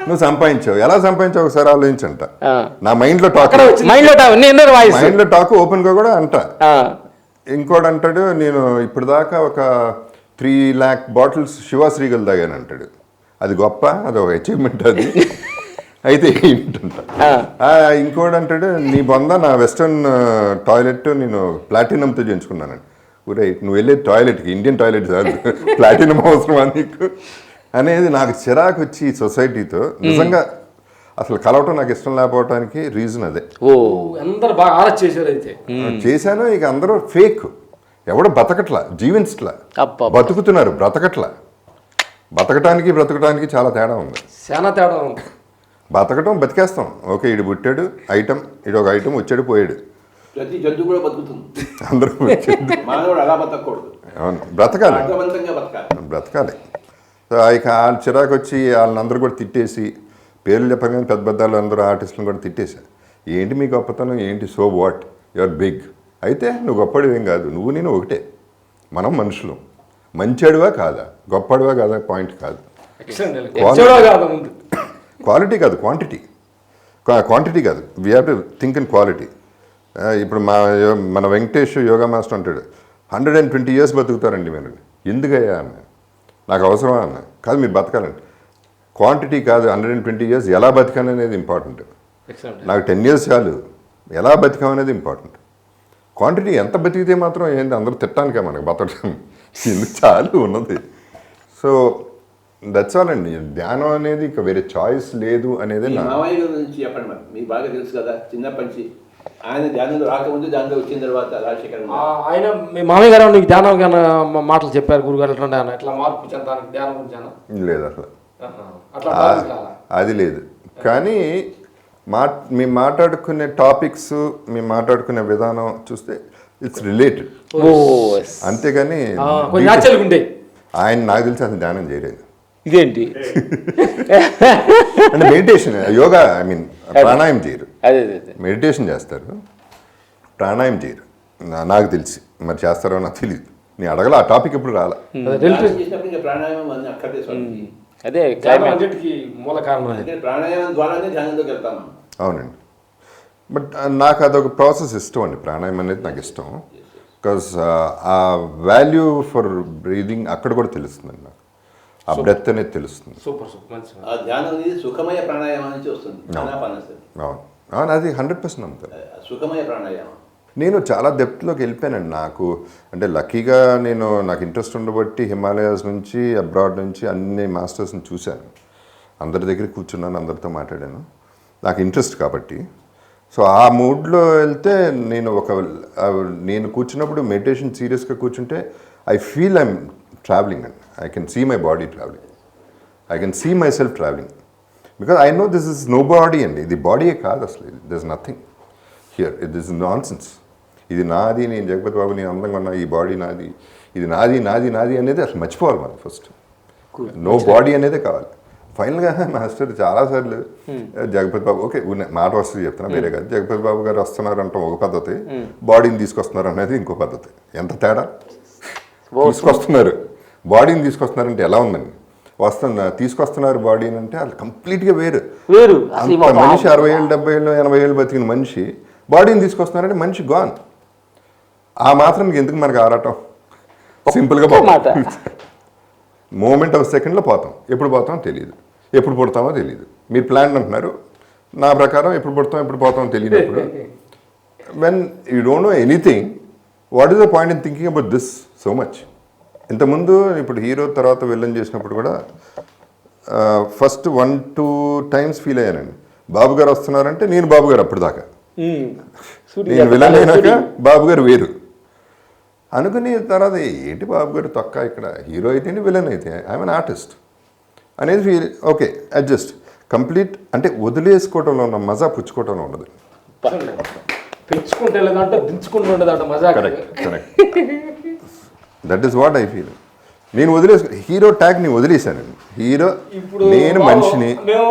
నువ్వు సంపాదించావు, ఎలా సంపాదించావు ఒకసారి ఆలోచించంట. నా మైండ్లో టాక్ ఓపెన్ గా కూడా అంట. ఇంకోటి అంటాడు, నేను ఇప్పుడు దాకా ఒక 3 lakh బాటిల్స్ శివాశ్రీగల్ తాగాను అంటాడు. అది గొప్ప, అది ఒక అచీవ్మెంట్ అది, అయితే ఏంటంట. ఇంకోటి అంటాడు, నీ బొంద నా వెస్టర్న్ టాయిలెట్ నేను ప్లాటినంతో చేయించుకున్నానండి. ఊరే నువ్వు వెళ్ళే టాయిలెట్కి ఇండియన్ టాయిలెట్ కాదు, ప్లాటినం అవసరమా నీకు అనేది నాకు చిరాకు వచ్చి సొసైటీతో. నిజంగా అసలు కలవటం నాకు ఇష్టం లేకపోవటానికి రీజన్ అదే. అందరు బాగా ఆలోచన చేశారు. అయితే చేశాను. ఇక అందరూ ఫేక్, ఎవడో బతకట్లా, జీవించట్లా, బతుకుతున్నారు, బ్రతకట్లా. బ్రతకటానికి చాలా తేడా ఉంది. చాలా తేడా ఉంది. బతకటం బతికేస్తాం, ఓకే, ఇడు పుట్టాడు ఐటమ్, ఇడు ఒక ఐటమ్ వచ్చాడు పోయాడు. ప్రతి జంతువు కూడా బతుకుతుంది, అందరూ మానవుడు అలా బతకూడదు. అవును, బ్రతకాలి. బ్రతకాలి. సో ఇక వాళ్ళ చిరాకు వచ్చి వాళ్ళందరూ కూడా తిట్టేసి, పేర్లు చెప్పగానే పెద్ద పెద్దలు అందరూ ఆర్టిస్టులను కూడా తిట్టేశారు. ఏంటి మీ గొప్పతనం ఏంటి, సో వాట్, యువర్ బిగ్, అయితే నువ్వు గొప్పడివి ఏం కాదు, నువ్వు నేను ఒకటే, మనం మనుషులు, మంచాడివా కాదా, గొప్పడివా కాదా పాయింట్ కాదు. క్వాలిటీ కాదు క్వాంటిటీ కాదు, we have to think in quality. ఇప్పుడు మన వెంకటేష్ యోగా మాస్టర్ అంటాడు, 120 years బతుకుతారండి మీరు. ఎందుకయ్యా అన్న, నాకు అవసరమా అన్న, కాదు మీరు బతకాలండి. క్వాంటిటీ కాదు, 120 years ఎలా బతికాననేది ఇంపార్టెంట్. నాకు 10 years చాలు, ఎలా బతికామనేది ఇంపార్టెంట్. క్వాంటిటీ ఎంత బతికితే మాత్రం ఏంటి, అందరూ తిట్టడానికే మనకు బతకడం ఎందుకు చాలు ఉన్నది. సో దట్స్ ఆల్ అండి. ధ్యానం అనేది ఇక వేరే చాయిస్ లేదు అనేది. మామయ్య గురించి చెప్పండి మరి, మీకు బాగా తెలుసు కదా చిన్నప్పటి నుంచి. ఆయన ధ్యానంలో రాకముందు, ధ్యానంలో వచ్చిన తర్వాత రాజశేఖర్ ఆయన మీ మామయ్య గారు నీకు ధ్యానం మాటలు చెప్పారు గురుగారు, ఎట్లా మార్పు చెందానికి ధ్యానం గురించి లేదు అసలు, అది లేదు. కానీ మేము మాట్లాడుకునే టాపిక్స్, మేము మాట్లాడుకునే విధానం చూస్తే ఇట్స్ రిలేటెడ్, అంతేగాని ఆయన నాకు తెలిసి అసలు ధ్యానం చేయలేదు. ఇదేంటి అంటే మెడిటేషన్, యోగా, ఐ మీన్ ప్రాణాయామం చేయరు, మెడిటేషన్ చేస్తారు, ప్రాణాయామం చేయరు నాకు తెలిసి. మరి చేస్తారో నాకు తెలియదు, నేను అడగల, ఆ టాపిక్ ఎప్పుడు రాలా. అదే మూల కారణం ప్రాణాయామం ద్వారానే ధ్యానంలోకి వెళ్తాము. అవునండి, బట్ నాకు అదొక ప్రాసెస్ ఇష్టం అండి, ప్రాణాయామం అనేది నాకు ఇష్టం. బికాస్ ఆ వాల్యూ ఫర్ బ్రీదింగ్ అక్కడ కూడా తెలుస్తుందండి నాకు. ఆ బ్రెత్ అనేది తెలుస్తుంది. సూపర్ మంచి ఆ ధ్యానం అనేది సుఖమయ ప్రాణాయామం నుంచి వస్తుంది. ఆనాపానసతి. అవును అవును, అది 100% నమ్ముతాను. సుఖమయ ప్రాణాయామం. నేను చాలా డెప్త్లోకి వెళ్ళిపోయానండి. అంటే లక్కీగా నాకు ఇంట్రెస్ట్ ఉండబట్టి హిమాలయాస్ నుంచి అబ్రాడ్ నుంచి అన్ని మాస్టర్స్ని చూశాను. అందరి దగ్గర కూర్చున్నాను, అందరితో మాట్లాడాను. నాకు ఇంట్రెస్ట్ కాబట్టి. సో ఆ మూడ్లో వెళ్తే నేను కూర్చున్నప్పుడు మెడిటేషన్ సీరియస్గా కూర్చుంటే I feel I'm travelling and I can see my body travelling. I can see myself travelling because I know this is no body అండి. ఇది బాడీయే కాదు అసలు. This nothing here. This is nonsense. ఇది నాది, నేను జగపతి బాబు, నేను అందంగా ఉన్నా, ఈ బాడీ నాది, ఇది నాది నాది నాది అనేది అసలు మర్చిపోవాలి మనం ఫస్ట్. నో బాడీ అనేదే కావాలి. ఫైనల్గా మాస్టర్ చాలాసార్లు జగపతి బాబు ఓకే మాట వస్తుంది చెప్తున్నా, వేరే కాదు. జగపతి బాబు గారు వస్తున్నారు అంటాం ఒక పద్ధతి, బాడీని తీసుకొస్తున్నారు అనేది ఇంకో పద్ధతి. ఎంత తేడా! తీసుకొస్తున్నారు, బాడీని తీసుకొస్తున్నారంటే ఎలా ఉందండి? తీసుకొస్తున్నారు బాడీని అంటే అది కంప్లీట్గా వేరు. అంత మనిషి 60 ఏళ్ళు 70 ఏళ్ళు 80 ఏళ్ళు బతికిన మనిషి బాడీని తీసుకొస్తున్నారంటే మనిషి గాన్. ఆ మాత్రం ఎందుకు మనకు ఆరాటం? సింపుల్గా పోతాం, మూమెంట్ ఆఫ్ సెకండ్లో పోతాం. ఎప్పుడు పోతామో తెలియదు, ఎప్పుడు పుడతామో తెలియదు. మీరు ప్లాన్ అంటున్నారు, నా ప్రకారం ఎప్పుడు పుడతాం ఎప్పుడు పోతామో తెలియనప్పుడు when you don't know anything, what is the point in thinking about this so much? ఇంతకుముందు ఇప్పుడు హీరో తర్వాత విలన్ చేసినప్పుడు కూడా ఫస్ట్ 1-2 టైమ్స్ ఫీల్ అయ్యానండి. బాబు గారు వస్తున్నారంటే నేను బాబు గారు అప్పుడు దాకా, నేను విలన్ అయినాక బాబు గారు వేరు అనుకుని తర్వాత ఏంటి బాబు గారు తొక్క, ఇక్కడ హీరో అయితే విలన్ అయితే ఐఎమ్ అన్ ఆర్టిస్ట్ అనేది ఫీల్. Okay adjust complete. అంటే వదిలేసుకోవడంలో ఉన్న మజా పుచ్చుకోవడంలో ఉండదు. పెంచుకుంటే లేదంటే దించుకుంటూ ఉండేదంట మజా. Correct. That is what I feel. నేను హీరో ట్యాగ్ని వదిలేశానండి. హీరో నేను మనిషిని. మేము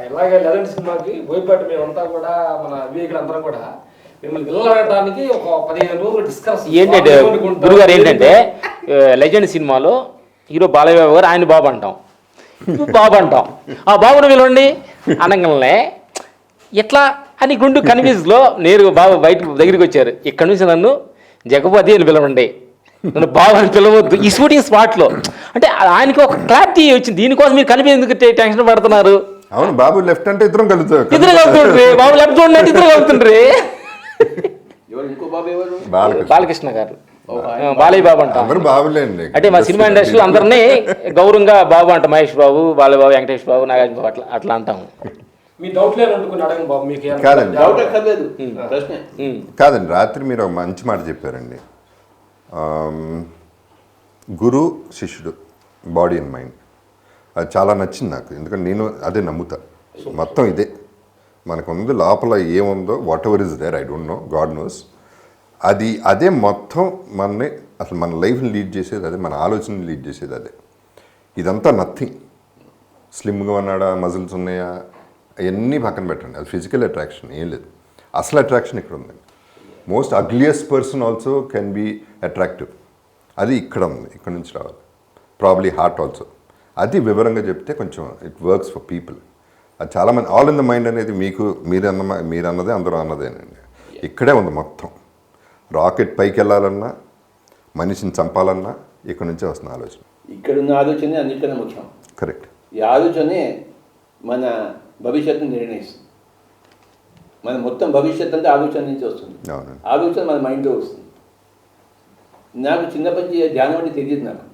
ఇలాగే లెజెండ్ సినిమాకి బోయపాటి మేమంతా కూడా మన వివేకులు అందరం కూడా మిమ్మల్ని వెళ్ళడానికి ఒక 15 రోజులు డిస్కస్ ఏంటంటే గురుగారు ఏంటంటే లెజెండ్ సినిమాలో హీరో బాలయ్య బాబు గారు ఆయన బాబు అంటాం, బాబు అంటాం. ఆ బాబును పిలవండి అనగానే ఎట్లా అని గుండు కన్ఫ్యూజ్లో నేరుగా బాబు దగ్గరికి వచ్చారు. ఇక్కడ నుంచి నన్ను జగపతి అని పిలవండి, నన్ను బాబు అని పిలవద్దు ఈ షూటింగ్ స్పాట్లో. అంటే ఆయనకి ఒక క్లారిటీ వచ్చింది. దీనికోసం మీరు కనిపి ఎందుకు టెన్షన్ పడుతున్నారు? అవును, బాబు లెఫ్ట్ అంటే ఇద్దరు కలుగుతుండ్రి, బాబు లెఫ్ట్ చూడండి ఇద్దరు కలుగుతుండ్రి. ఇంకో బాబు ఎవరు? బాలకృష్ణ గారు, బాలయ్య బాబు అంటాం. అందరూ బాబులేండి. అంటే మా సినిమా ఇండస్ట్రీలో అందరినీ గౌరవంగా బాబు అంట. మహేష్ బాబు, బాలయ్య బాబు, వెంకటేష్ బాబు, నాగార్జున బాబు అట్లా అట్లా అంటాము. మీ డౌట్ లేదనుకుని అడగండి బాబు. మీకు కాదండి, డౌట్ అక్కర్లేదు, ప్రశ్నే. కాదండి. రాత్రి మీరు ఒక మంచి మాట చెప్పారండి. గురు శిష్యుడు, బాడీ అండ్ మైండ్. అది చాలా నచ్చింది నాకు. ఎందుకంటే నేను అదే నమ్ముతా. మొత్తం ఇదే మనకుంది, లోపల ఏముందో whatever is there I don't know, God knows. అదే మొత్తం మనని అసలు మన లైఫ్ని లీడ్ చేసేది అదే, మన ఆలోచనని లీడ్ చేసేది అదే. ఇదంతా నథింగ్. స్లిమ్గా ఉన్నాడా, మజిల్స్ ఉన్నాయా, అవన్నీ పక్కన పెట్టండి. అది ఫిజికల్ అట్రాక్షన్ ఏం లేదు. అసలు అట్రాక్షన్ ఇక్కడ ఉంది. Most ugliest person also can be attractive. అది ఇక్కడ ఉంది, ఇక్కడ నుంచి రావాలి. Probably heart also. అది వివరంగా చెప్తే కొంచెం ఇట్ వర్క్స్ ఫర్ పీపుల్. అది చాలామంది ఆల్ ఇన్ ద మైండ్ అనేది మీరు అన్నదే అందరూ అన్నదేనండి. ఇక్కడే ఉంది మొత్తం. రాకెట్ పైకి వెళ్ళాలన్నా, మనిషిని చంపాలన్నా ఇక్కడ నుంచే వస్తుంది ఆలోచన. ఇక్కడున్న ఆలోచనే అన్నిటికన్నా ముఖ్యం. కరెక్ట్. ఈ ఆలోచనే మన భవిష్యత్తును నిర్ణయిస్తుంది. మన మొత్తం భవిష్యత్తు అంటే ఆలోచన నుంచి వస్తుంది. ఆలోచన మన మైండ్లో వస్తుంది. నాకు చిన్నప్పటి నుంచి ధ్యానం అంటే తెలియదు. నాకు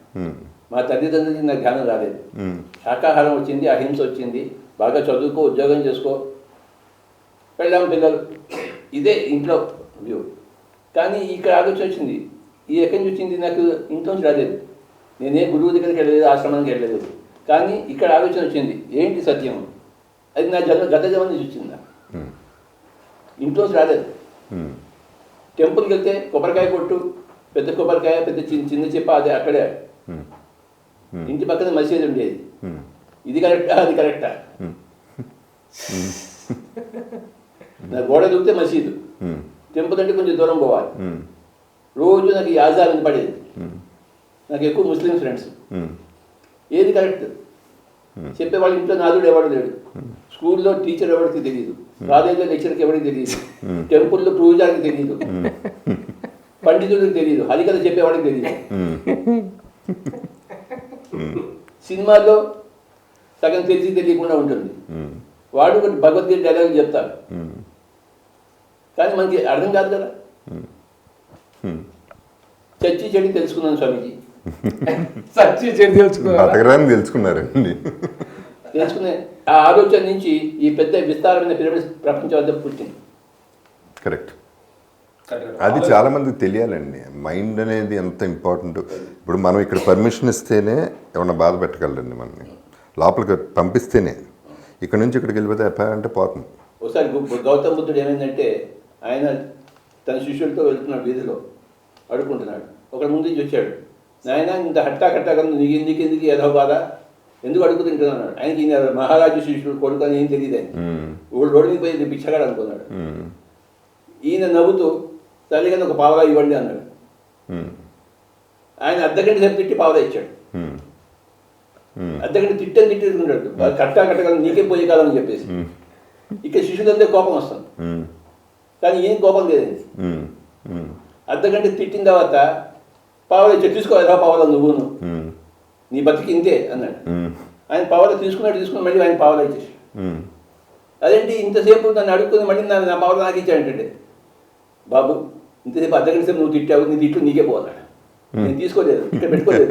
మా తల్లిదండ్రులకి నాకు ధ్యానం రాలేదు. శాకాహారం వచ్చింది, అహింస వచ్చింది, బాగా చదువుకో, ఉద్యోగం చేసుకో, పెళ్ళాం పిల్లలు, ఇదే ఇంట్లో వ్యూ. కానీ ఇక్కడ ఆలోచన వచ్చింది. ఈ ఎక్కడి నుంచి వచ్చింది? నాకు ఇంట్లో నుంచి రాలేదు. నేనే గురువు దగ్గరికి వెళ్ళలేదు, ఆశ్రమానికి వెళ్ళలేదు. కానీ ఇక్కడ ఆలోచన వచ్చింది, ఏంటి సత్యం? అది నా గత జన్మ నుంచి వచ్చింది. నాకు ఇంట్లో రాలేదు. టెంపుల్కి వెళ్తే కొబ్బరికాయ కొట్టు, పెద్ద కొబ్బరికాయ, పెద్ద చిన్న చెప్ప, అదే అక్కడే. ఇంటి పక్కన మసీదు ఉండేది. ఇది కరెక్టా, అది కరెక్టా? నా గోడ దూకితే మసీదు, టెంపుల్ అంటే కొంచెం దూరం పోవాలి. రోజు నాకు ఈ ఆజా వినపడేది. నాకు ఎక్కువ ముస్లిం ఫ్రెండ్స్. ఏది కరెక్ట్ చెప్పేవాళ్ళు ఇంట్లో నాదుడు ఎవడు లేడు. స్కూల్లో టీచర్ ఎవరికి తెలియదు, కాలేజీలో లెక్చర్కి ఎవరికి తెలియదు, టెంపుల్లో పూజారికి తెలియదు. పండితుడికి తెలియదు, హరికథ చెప్పేవాడికి తెలియదు. సినిమాలో సగం తెలిసి తెలియకుండా ఉంటుంది. వాడు ఒకటి భగవద్గీత డైలాగ్ చెప్తారు, కానీ మనకి అర్థం కాదు కదా. చచ్చి చెడి తెలుసుకున్నాను స్వామీజీ. సచ్చి చెడు తెలుసుకోవాలి. బతకరాన్ని తెలుసుకున్నారండి. తెలుసుకునే ఆ ఆలోచన నుంచి ఈ పెద్ద విస్తారమైన పిరమిడ్ ప్రపంచం అంతా పుట్టింది. కరెక్ట్. అది చాలా మందికి తెలియాలండి. మైండ్ అనేది ఎంత ఇంపార్టెంట్. ఇప్పుడు మనం ఇక్కడ పర్మిషన్ ఇస్తేనే ఏమన్నా బాధ పెట్టగలరండి మనని, లోపలికి పంపిస్తేనే. ఇక్కడ నుంచి ఇక్కడికి వెళ్ళిపోతే అంటే పోతుంది. ఒకసారి గౌతమ బుద్ధుడు ఏమైందంటే, ఆయన తన శిష్యులతో వెళ్తున్నాడు, వీధిలో అడుక్కుంటున్నాడు. ఒకటి ముందు నుంచి వచ్చాడు, నాయన ఇంత హట్టాకట్టా నీకు ఎందుకు ఏదో బాధ, ఎందుకు అడుగు తింటున్నాడు. ఆయనకి ఈయన మహారాజు శిష్యుడు కొడుకు అని ఏం తెలియదు. ఆయన రోడ్డు మీద పోయి పిచ్చగాడు అనుకున్నాడు. ఈయన నవ్వుతూ తల్లిగా ఒక పావలా ఇవ్వండి అన్నాడు. ఆయన అర్ధగంట సేపు తిట్టి పావలా ఇచ్చాడు. అర్ధగంట తిట్టుకున్నాడు, కట్టా నీకే పోయే కాలం అని చెప్పేసి. ఇక్కడ శిష్యులందరూ కోపం వస్తుంది, కానీ ఏం కోపం లేదండి. అర్ధగంట తిట్టిన తర్వాత పావలా ఇచ్చాడు, తీసుకోవాలి పావలా నువ్వును, నీ బతికి ఇంతే అన్నాడు. ఆయన పావలా తీసుకుని మళ్ళీ ఆయన పావలా ఇచ్చేసి, అదేంటి ఇంతసేపు నన్ను అడుగుతుంది మళ్ళీ నా పావలా నాకు ఇచ్చాడంటే, బాబు ఇంతసేపు అర్ధగంట సేపు నువ్వు తిట్టావు, నీ తిట్లు నీకే పోన్నాడు, నేను తీసుకోలేదు, ఇక్కడ పెట్టుకోలేదు.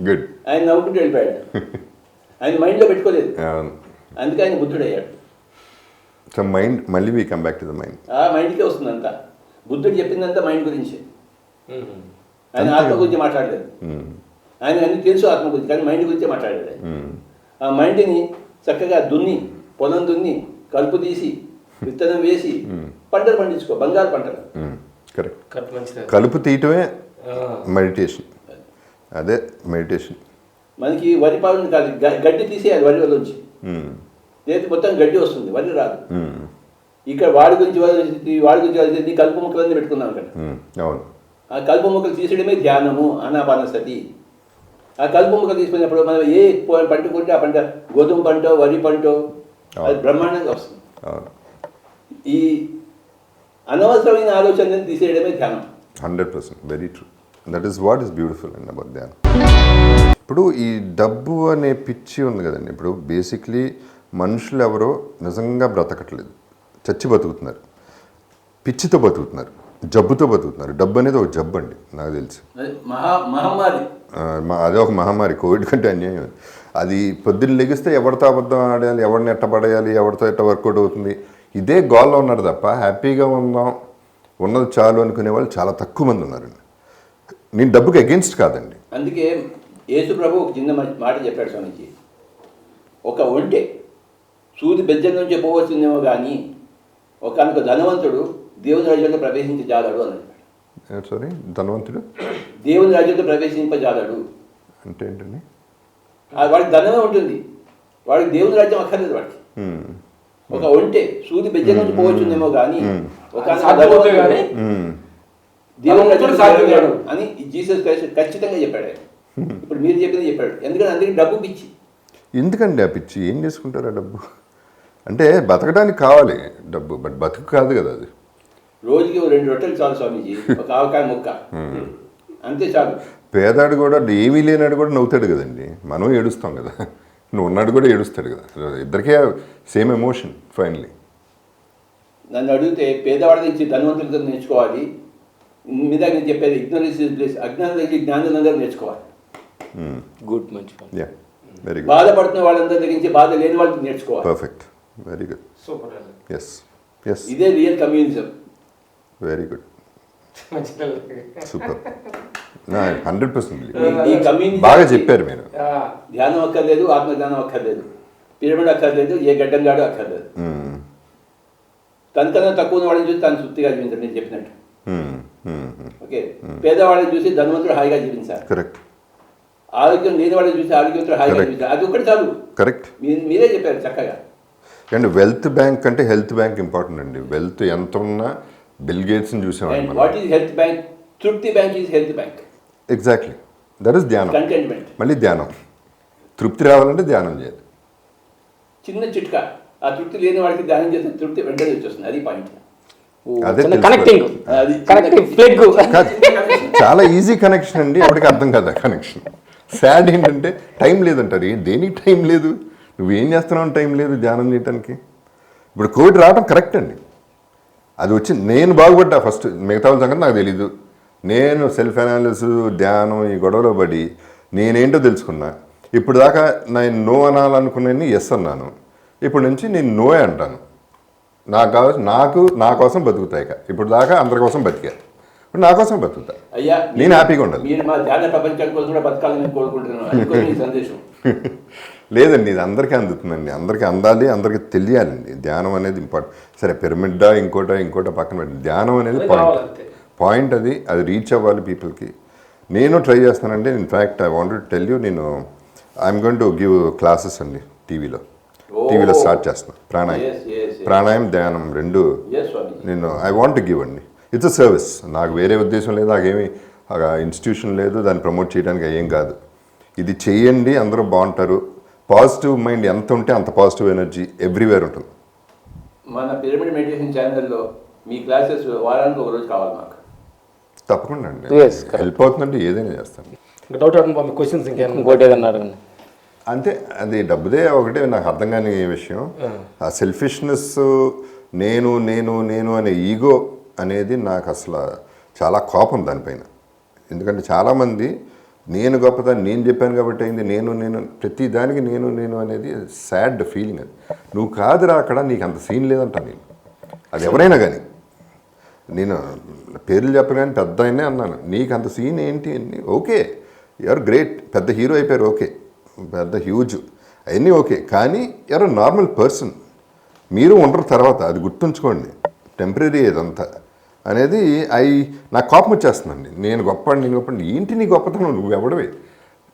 గుడ్. ఆయన నవ్వుకుంటూ వెళ్ళిపోయాడు, ఆయన మైండ్లో పెట్టుకోలేదు, అందుకే ఆయన బుద్ధుడు అయ్యాడు. సో మైండ్, మళ్ళీ we come back to the mind. ఆ మైండ్కే వస్తుందంతా. బుద్ధుడు చెప్పిందంతా మైండ్ గురించి. ఆయన ఆత్మ గురించి మాట్లాడలేదు. ఆయన అన్ని తెలుసు ఆత్మ గురించి, కానీ మైండ్ గురించే మాట్లాడలేదు. ఆ మైండ్ని చక్కగా పొలం దున్ని కలుపు తీసి విత్తనం వేసి పంటలు పండించుకో, బంగారు పంటలు. కరెక్ట్. కలుపు తీయటమే మెడిటేషన్. అదే మెడిటేషన్. మనకి వరి పాలను కాదు, గడ్డి తీసేయాలి వరిలోంచి, లేదు మొత్తం గడ్డి వస్తుంది, వరి రాదు. ఇక్కడ వాడి గురించి కలుపు ముక్కలన్నీ పెట్టుకున్నాం అక్కడ. అవును. ఆ కలుపు ముక్కలు తీసేయడమే ధ్యానము, ఆనాపానసతి. ఆ కలుపు ముక్కలు తీసుకున్నప్పుడు మనం ఏ పంట కొంటే ఆ పంట, గోధుమ పంట, వరి పంట, అది బ్రహ్మాండంగా వస్తుంది. ఈ అనవసరమైన ఆలోచనని తీసేయడమే ధ్యానం. 100% very true. That is what is beautiful and about ధ్యానం. ఇప్పుడు ఈ డబ్బు అనే పిచ్చి ఉంది కదండి. ఇప్పుడు బేసిక్లీ మనుషులు ఎవరో నిజంగా బ్రతకట్లేదు, చచ్చి బతుకుతున్నారు, పిచ్చితో బతుకుతున్నారు, జబ్బుతో బతుకుతున్నారు. డబ్బు అనేది ఒక జబ్బు అండి నాకు తెలిసి. మహమ్మారి. అదే ఒక మహమ్మారి, కోవిడ్ కంటే అన్యాయం. అది పొద్దున్న లెగిస్తే ఎవరితో అబద్ధం ఆడాలి, ఎవరిని ఎట్టబడేయాలి, ఎవరితో ఎట్ట వర్కౌట్ అవుతుంది, ఇదే గోల్లో ఉన్నారు తప్ప హ్యాపీగా ఉందాం, ఉన్నది చాలు అనుకునే వాళ్ళు చాలా తక్కువ మంది ఉన్నారండి. నేను డబ్బుకి అగెన్స్ట్ కాదండి. అందుకే యేసు ప్రభు ఒక చిన్న మాట చెప్పాడు స్వామిజీ, ఒక ఒంటె సూది బెజ్జం నుంచి పోవచ్చునేమో కానీ ఒకనొక ధనవంతుడు దేవుని రాజ్యంలో ప్రవేశించజాలడు అని చెప్పాడు. సారీ, ధనవంతుడు దేవుని రాజ్యంలో ప్రవేశింపజాలడు అంటే ఏంటండి? వాడికి ధనమే ఉంటుంది, వాడికి దేవుని రాజ్యం అక్కర్లేదు. వాడికి ఒక ఒంటె సూది బెజ్జం నుంచి పోవచ్చునేమో కానీ దేవుని రాజ్యం అని జీసస్ క్రైస్ట్ ఖచ్చితంగా చెప్పాడు. ఇప్పుడు మీరు చెప్పింది చెప్పాడు. ఎందుకంటే అందుకే డబ్బు పిచ్చి. ఎందుకండి ఆ పిచ్చి? ఏం చేసుకుంటారు ఆ డబ్బు? అంటే బతకడానికి కావాలి డబ్బు, బట్ బతుకు కాదు కదా అది. రోజుకి 2 రొట్టెలు చాలు స్వామీజీ, ఒక ఆవకాయ ముక్క అంతే చాలు. పేదాడు కూడా ఏమీ లేనాడు కూడా నవ్వుతాడు కదండి, మనం ఏడుస్తాం కదా, నువ్వు ఉన్నాడు కూడా ఏడుస్తాడు కదా, ఇద్దరికే సేమ్ ఎమోషన్ ఫైనలీ. నన్ను అడిగితే పేదవాడి నుంచి ధనవంతులతో నేర్చుకోవాలి, మీద నేను చెప్పేది ఇగ్నోరెన్స్ ఇస్ బ్లెస్, అజ్ఞానం దగ్గర జ్ఞానులందరూ నేర్చుకోవాలి. గుడ్, మంచి. Very good. బాధపడుతున్న వాళ్ళందరి దగ్గర నుంచి బాధ లేని వాళ్ళకి నేర్చుకోవాలి. Perfect, very good, super. Yes yes, ఇదే real communism. Very good, super. 100% ఈ కమ్యూనిజం బాగా చెప్పారు మీరు. ధ్యానం అక్కర్లేదు, ఆత్మజ్ఞానం అక్కర్లేదు, పిరమిడ్ అక్కర్లేదు, ఏ గడ్డంగాడు అక్కర్లేదు. తనకన్నా తక్కువ ఉన్న వాళ్ళని చూసి తను తృప్తిగా జీవించాలి, నేను చెప్పినట్టు. ఓకే, పేదవాళ్ళని చూసి ధనవంతుడు హాయిగా జీవించాలి. కరెక్ట్. ఆరోగ్యం లేని వాళ్ళని చూసి ఆరోగ్యవంతుడు హాయిగా జీవించాలి. అది ఒకటి చాలు. కరెక్ట్, మీరే చెప్పారు చక్కగా. అండ్ వెల్త్ బ్యాంక్ అంటే హెల్త్ బ్యాంక్ ఇంపార్టెంట్ అండి. వెల్త్ ఎంత ఉన్నా బిల్ గేట్స్ని చూసేవాళ్ళం. What is health bank? తృప్తి bank is health bank. Exactly, that is ధ్యానం. కంటెంట్మెంట్. మళ్ళీ ధ్యానం. తృప్తి రావాలంటే ధ్యానం చేయాలి. చిన్న చిట్కా, ఆ తృప్తి లేని వాడికి ధ్యానం చేస్తే తృప్తి వెంటనే వచ్చేస్తుంది. అది పాయింట్. అదే కనెక్టింగ్ అది కనెక్టింగ్ ప్లగ్. కాదు, చాలా ఈజీ కనెక్షన్ అండి, ఎవరికి అర్థం కాదు కనెక్షన్. సాడ్ ఏంటంటే టైం లేదంటారు. దేనికి టైం లేదు? నువ్వేం చేస్తున్నావు టైం లేదు ధ్యానం చేయడానికి. ఇప్పుడు కోవిడ్ రావడం కరెక్ట్ అండి, అది వచ్చి నేను బాగుపడ్డా ఫస్ట్, మిగతా వాళ్ళ సంగతి నాకు తెలీదు. నేను సెల్ఫ్ అనాలిసిస్ ధ్యానం ఈ గొడవలో పడి నేనేంటో తెలుసుకున్నా. ఇప్పుడు దాకా నేను నో అనాలనుకున్నాను ఎస్ అన్నాను, ఇప్పుడు నుంచి నేను నోయే అంటాను. నాకు కావచ్చు, నా కోసం బతుకుతాయి. ఇప్పుడు దాకా అందరి కోసం బతికా, ఇప్పుడు నా కోసం బతుకుతా. అయ్యా నేను హ్యాపీగా ఉండాలి. మీరు మా ధ్యాన ప్రపంచం కోసం కూడా బతకాలని కోరుకుంటున్నాను. అది కూడా మీ సందేశం. లేదండి, ఇది అందరికీ అందుతుందండి, అందరికీ అందాలి, అందరికీ తెలియాలండి. ధ్యానం అనేది ఇంపార్టెంట్. సరే పిరమిడ్డా ఇంకోటో పక్కన పెట్టి ధ్యానం అనేది పాయింట్ అది రీచ్ అవ్వాలి పీపుల్కి. నేను ట్రై చేస్తానండి. In fact I want to tell you, నేను I'm going to give classes అండి టీవీలో స్టార్ట్ చేస్తున్నాను. ప్రాణాయామం ధ్యానం రెండు నేను ఐ వాంట్ టు గివ్ అండి. It's a service. నాకు వేరే ఉద్దేశం లేదు, నాకేమీ ఇన్స్టిట్యూషన్ లేదు దాన్ని ప్రమోట్ చేయడానికి. ఏం కాదు, ఇది చేయండి, అందరూ బాగుంటారు. పాజిటివ్ మైండ్ ఎంత ఉంటే అంత పాజిటివ్ ఎనర్జీ ఎవ్రీవేర్ ఉంటుంది. మన పిరమిడ్ మెడిటేషన్ ఛానల్లో మీ క్లాసెస్ వారానికి ఒక రోజు కావాలి మాకు. తప్పకుండా అండి, Yes, correct. హెల్ప్ అవుతుందంటే ఏదైనా చేస్తాను. ఇంకా డౌట్ అడుగు క్వశ్చన్స్ ఇంకోటి ఏదన్నా అడగండి. అంతే, అది డబ్బుదే ఒకటే నాకు అర్థం కాని విషయం. ఆ సెల్ఫిష్నెస్, నేను నేను నేను అనే ఈగో అనేది నాకు అసలు చాలా కోపం దానిపైన. ఎందుకంటే చాలామంది నేను గొప్పదాన్ని, నేను చెప్పాను కాబట్టి అయింది, నేను ప్రతి దానికి నేను అనేది సాడ్ ఫీలింగ్. అది నువ్వు కాదురా, అక్కడ నీకు అంత సీన్ లేదంట. నేను అది ఎవరైనా కానీ, నేను పేర్లు చెప్పగానే పెద్ద అయినా అన్నాను, నీకు అంత సీన్ ఏంటి అని. ఓకే, యూఆర్ గ్రేట్, పెద్ద హీరో అయిపోయారు, ఓకే, పెద్ద హ్యూజ్ అవన్నీ ఓకే, కానీ యూఆర్ నార్మల్ పర్సన్. మీరు ఉండరు తర్వాత, అది గుర్తుంచుకోండి. టెంపరీ ఇదంతా అనేది నాకు కోపం వచ్చేస్తుందండి. నేను గొప్పండి ఏంటి నీ గొప్పతనం, నువ్వు ఎవడవే.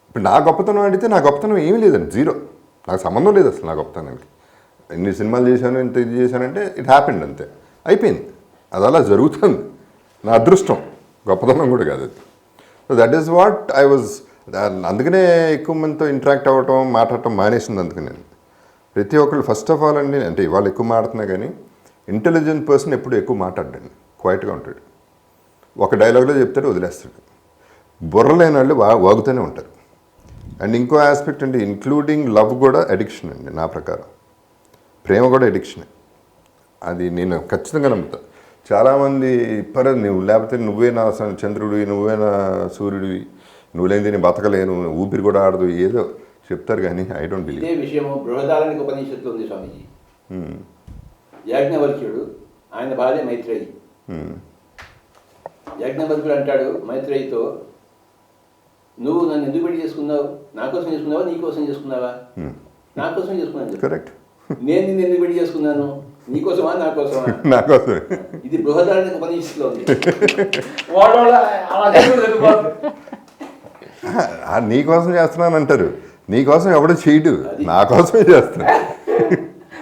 ఇప్పుడు నా గొప్పతనం అడిగితే నా గొప్పతనం ఏమీ లేదండి, జీరో. నాకు సంబంధం లేదు అసలు నా గొప్పతనానికి. ఇన్ని సినిమాలు చేశాను, ఇంత ఇది చేశానంటే ఇట్ హ్యాపెండ్, అంతే, అయిపోయింది. అది అలా జరుగుతుంది, నా అదృష్టం, గొప్పతనం కూడా కాదు అది. So that is what I was. అందుకనే ఎక్కువ మందితో ఇంటరాక్ట్ అవ్వటం, మాట్లాడటం మానేసింది. అందుకని నేను ప్రతి ఒక్కళ్ళు ఫస్ట్ ఆఫ్ ఆల్ అండి, అంటే ఇవాళ ఎక్కువ మాట్లాడుతున్నా కానీ ఇంటెలిజెంట్ పర్సన్ ఎప్పుడు ఎక్కువ మాట్లాడండి, క్వైట్గా ఉంటాడు. ఒక డైలాగ్లో చెప్తాడు, వదిలేస్తాడు. బుర్రలేని వాళ్ళు వాగుతూనే ఉంటారు. అండ్ ఇంకో ఆస్పెక్ట్ అండి, ఇంక్లూడింగ్ లవ్ కూడా అడిక్షన్ అండి. నా ప్రకారం ప్రేమ కూడా అడిక్షనే. అది నేను ఖచ్చితంగా నమ్ముతాను. చాలామంది నువ్వు లేకపోతే నువ్వే నా చంద్రుడివి, నువ్వే నా సూర్యుడివి, నువ్వు లేనిది నేను బతకలేను, ఊపిరి కూడా ఆడదు, ఏదో చెప్తారు కానీ ఐ డోంట్ బిలీవ్. ఇదే విషయము బృహదారణ్యక ఉపనిషత్తులో ఉంది స్వామీజీ. యాజ్ఞవల్క్యుడు, ఆయన భార్య మైత్రేయి. యాజ్ఞవల్క్యుడు అంటాడు మైత్రేయితో, నువ్వు నన్ను ఎందుకు పెళ్లి చేసుకున్నావు? నా కోసం చేసుకున్నావా, నీ కోసం చేసుకున్నావా? నా కోసం చేసుకున్నాను. కరెక్ట్. నేను నిన్ను ఎందుకు పెళ్లి చేసుకున్నాను? నీ కోసమా, నా కోసమా? నా కోసమే. ఇది బృహదారణ్యక ఉపనిషత్తులో ఉంది. నీ కోసం చేస్తున్నాను అంటారు, నీ కోసం ఎవడో చేయడు, నా కోసమే చేస్తాను.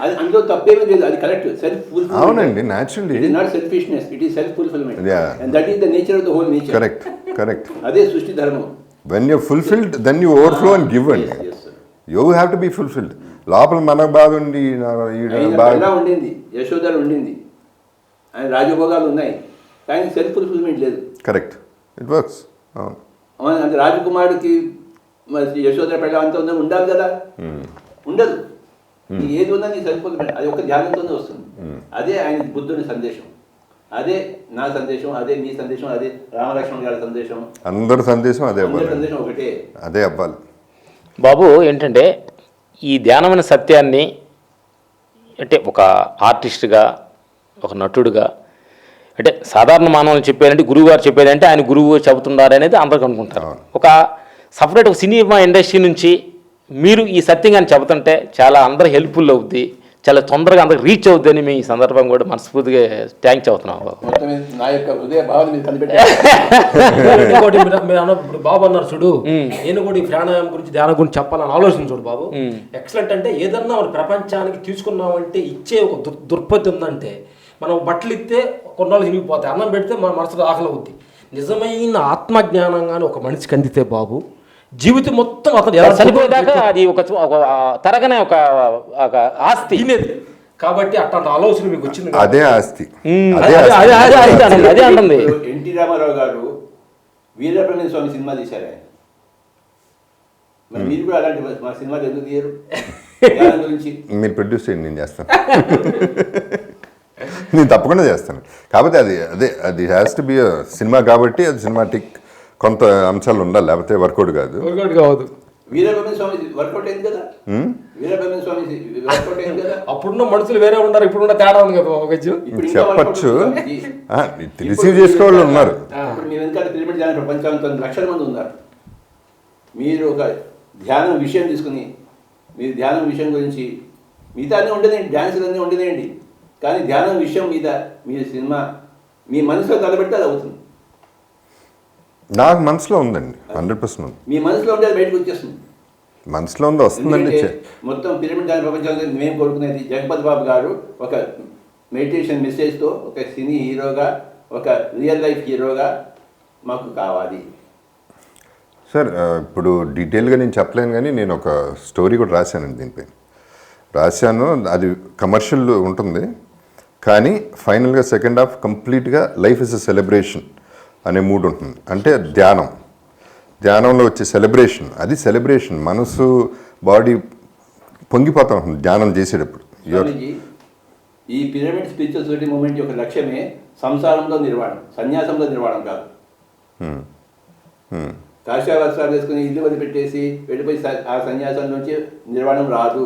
అది అందులో తప్పేమీ లేదు, అది కరెక్ట్. Self fulfilment. అవునండి, naturally. It is not selfishness, it is self fulfilment. And that is the nature of the whole nature. Correct. అదే సృష్టి ధర్మం. When you fulfilled then you overflow and give అండి. You have to be fulfilled. లోపల మనకు బాగా ఉండి బాగా ఉండింది, యశోదరు ఉండింది, ఆయన రాజభోగాలు ఉన్నాయి, కానీ సెల్ఫ్ ఫుల్ఫిల్మెంట్ లేదు. Correct, it works. అవును, అంటే రాజకుమారుడికి యశోదర పెళ్ళ అంత ఉండాలి కదా, ఉండదు. ఏది ఉన్నా నీ సెల్ఫ్ ఫుల్ఫిల్మెంట్, అది ఒక ధ్యానంతోనే వస్తుంది. అదే ఆయన బుద్ధుని సందేశం, అదే నా సందేశం, అదే నీ సందేశం, అదే రామలక్ష్మణ గారి సందేశం, అందరి సందేశం అదే సందేశం ఒకటే, అదే అవ్వాలి. బాబు ఏంటంటే ఈ ధ్యానమైన సత్యాన్ని అంటే ఒక ఆర్టిస్ట్గా, ఒక నటుడుగా, అంటే సాధారణ మానవులు చెప్పేదంటే గురువు గారు చెప్పేదంటే ఆయన గురువు చెబుతున్నారు అనేది అందరికి అనుకుంటారు. ఒక సపరేట్ ఒక సినిమా ఇండస్ట్రీ నుంచి మీరు ఈ సత్యం కానీ చెబుతుంటే చాలా అందరూ హెల్ప్ఫుల్ అవుద్ది, చాలా తొందరగా అందరికి రీచ్ అవుద్ది అని మీ ఈ సందర్భం కూడా మనస్ఫూర్తిగా థ్యాంక్స్ చెబుతున్నాం బాబు. మొత్తం నా యొక్క హృదయ భావన మీరు కనిపెట్టారు. ఇప్పుడు బాబు అన్నారు చూడు, నేను కూడా ఈ ప్రాణాయామం గురించి ధ్యానం గురించి చెప్పాలని ఆలోచన చూడు బాబు. ఎక్సలెంట్. అంటే ఏదన్నా మన ప్రపంచానికి తీసుకున్నామంటే ఇచ్చే ఒక దుర్పతి ఉందంటే, మనం బట్టలు ఇస్తే కొన్నాళ్ళు చినిగిపోతాయి, అన్నం పెడితే మన మనసులో ఆకలి అవుద్ది. నిజమైన ఆత్మజ్ఞానంగానే ఒక మనిషికి అందితే బాబు, జీవితం మొత్తం అతను ఎలా చనిపోయేదాకా అది ఒక తరగనే ఒక ఆస్తి. కాబట్టి అట్లాంటి ఆలోచన మీకు వచ్చింది కదా. అదే ఆస్తి. అదే అంటుంది. ఎన్టీ రామారావు గారు వీరబ్రహ్మణ్య స్వామి సినిమా తీశారు ఆయన. మరి మీరు కూడా అలాంటి మా సినిమాలు ఎందుకు తీయరు? ధ్యానం గురించి మీరు ప్రొడ్యూస్ చేయండి, నేను చేస్తాను. నేను తప్పకుండా చేస్తాను. కాకపోతే అది హ్యాస్ టు బి సినిమా కాబట్టి అది సినిమాటిక్ కొంత అంశాలు ఉండాలి, లేకపోతే వర్కౌట్ కాదు. వీరబ్రహ్మణ్య స్వామి వర్కౌట్ అయింది కదా. వీరబ్రహ్మణ్య స్వామి వర్కౌట్ అయింది కదా. అప్పుడున్న మనుషులు వేరే ఉన్నారు, ఇప్పుడున్న తేడా ఉంది కదా. ఇప్పుడు ఇంకా చెప్పచ్చు, workout రిసీవ్ చేసుకోవాలి ఉన్నారు. ఇప్పుడు మీ వెనకాల పిరమిడ్ ధ్యానం ప్రపంచంలో 9 లక్షల మంది ఉన్నారు. మీరు ఒక ధ్యానం విషయం తీసుకుని మీరు ధ్యానం విషయం గురించి మిగతా అన్నీ ఉండదేంటి, డ్యాన్సులు అన్నీ ఉండదేంటి, కానీ ధ్యానం విషయం మీద మీరు సినిమా మీ మనసులో తలబెడితే అది అవుతుంది. నాకు మనసులో ఉందండి, 100% ఉంది. మీ మనసులో ఉంటే అది బయటకు వచ్చేస్తుంది. మనసులో ఉంది, వస్తుందండి. ఎందుకంటే మొత్తం పిరమిడ్ ధ్యాన ప్రపంచంలో మేము కోరుకునేది జగపతి బాబు గారు ఒక మెడిటేషన్ మెసేజ్తో ఒక సినీ హీరోగా, ఒక రియల్ లైఫ్ హీరోగా మాకు కావాలి. సార్ ఇప్పుడు డీటెయిల్గా నేను చెప్పలేను, కానీ నేను ఒక స్టోరీ కూడా రాశానండి దీనిపై. రాశాను, అది కమర్షియల్ ఉంటుంది, కానీ ఫైనల్గా సెకండ్ హాఫ్ కంప్లీట్గా లైఫ్ ఇస్ ఎ సెలబ్రేషన్ అనే మూడ్ ఉంటుంది. అంటే ధ్యానంలో వచ్చే సెలబ్రేషన్, అది సెలబ్రేషన్. మనసు బాడీ పొంగిపోతూ ఉంటుంది ధ్యానం చేసేటప్పుడు. ఈ పిరమిడ్ స్పిరిచువల్ సొసైటీ మూమెంట్ యొక్క లక్ష్యమే సంసారంలో నిర్వాణం, సన్యాసంలో నిర్వాణం కాదు. కాషాయ వస్త్రాలు వేసుకుని ఇల్లు వదిలిపెట్టేసి వెళ్ళిపోయి ఆ సన్యాసం నుంచి నిర్వాణం రాదు.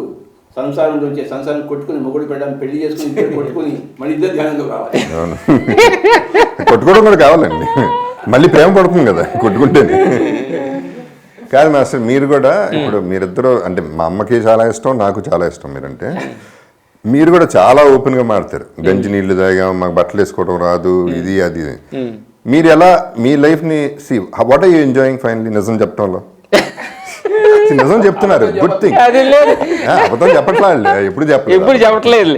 సంసారం నుంచి సంసారం కొట్టుకుని మొగుడు పెట్టడం, పెళ్లి చేసుకుని ఇద్దరు కొట్టుకుని మళ్ళీ ఇద్దరు ధ్యానంలో కావాలి. కొట్టుకోవడం కూడా కావాలండి, మళ్ళీ ప్రేమ పడుతుంది కదా కొట్టుకుంటే. కాదు మాస్టర్, మీరు కూడా ఇప్పుడు మీరిద్దరూ అంటే మా అమ్మకి చాలా ఇష్టం, నాకు చాలా ఇష్టం మీరంటే. మీరు కూడా చాలా ఓపెన్గా మారుతారు. గంజి నీళ్లు తాగాం, మాకు బట్టలు వేసుకోవడం రాదు, ఇది అది. మీరు ఎలా మీ లైఫ్ని what are you enjoying finally? నిజం చెప్పడంలో నిజం చెప్తున్నారు, గుడ్ థింగ్. అబద్ధం చెప్పట్లేదు, ఎప్పుడు చెప్పట్లేదు.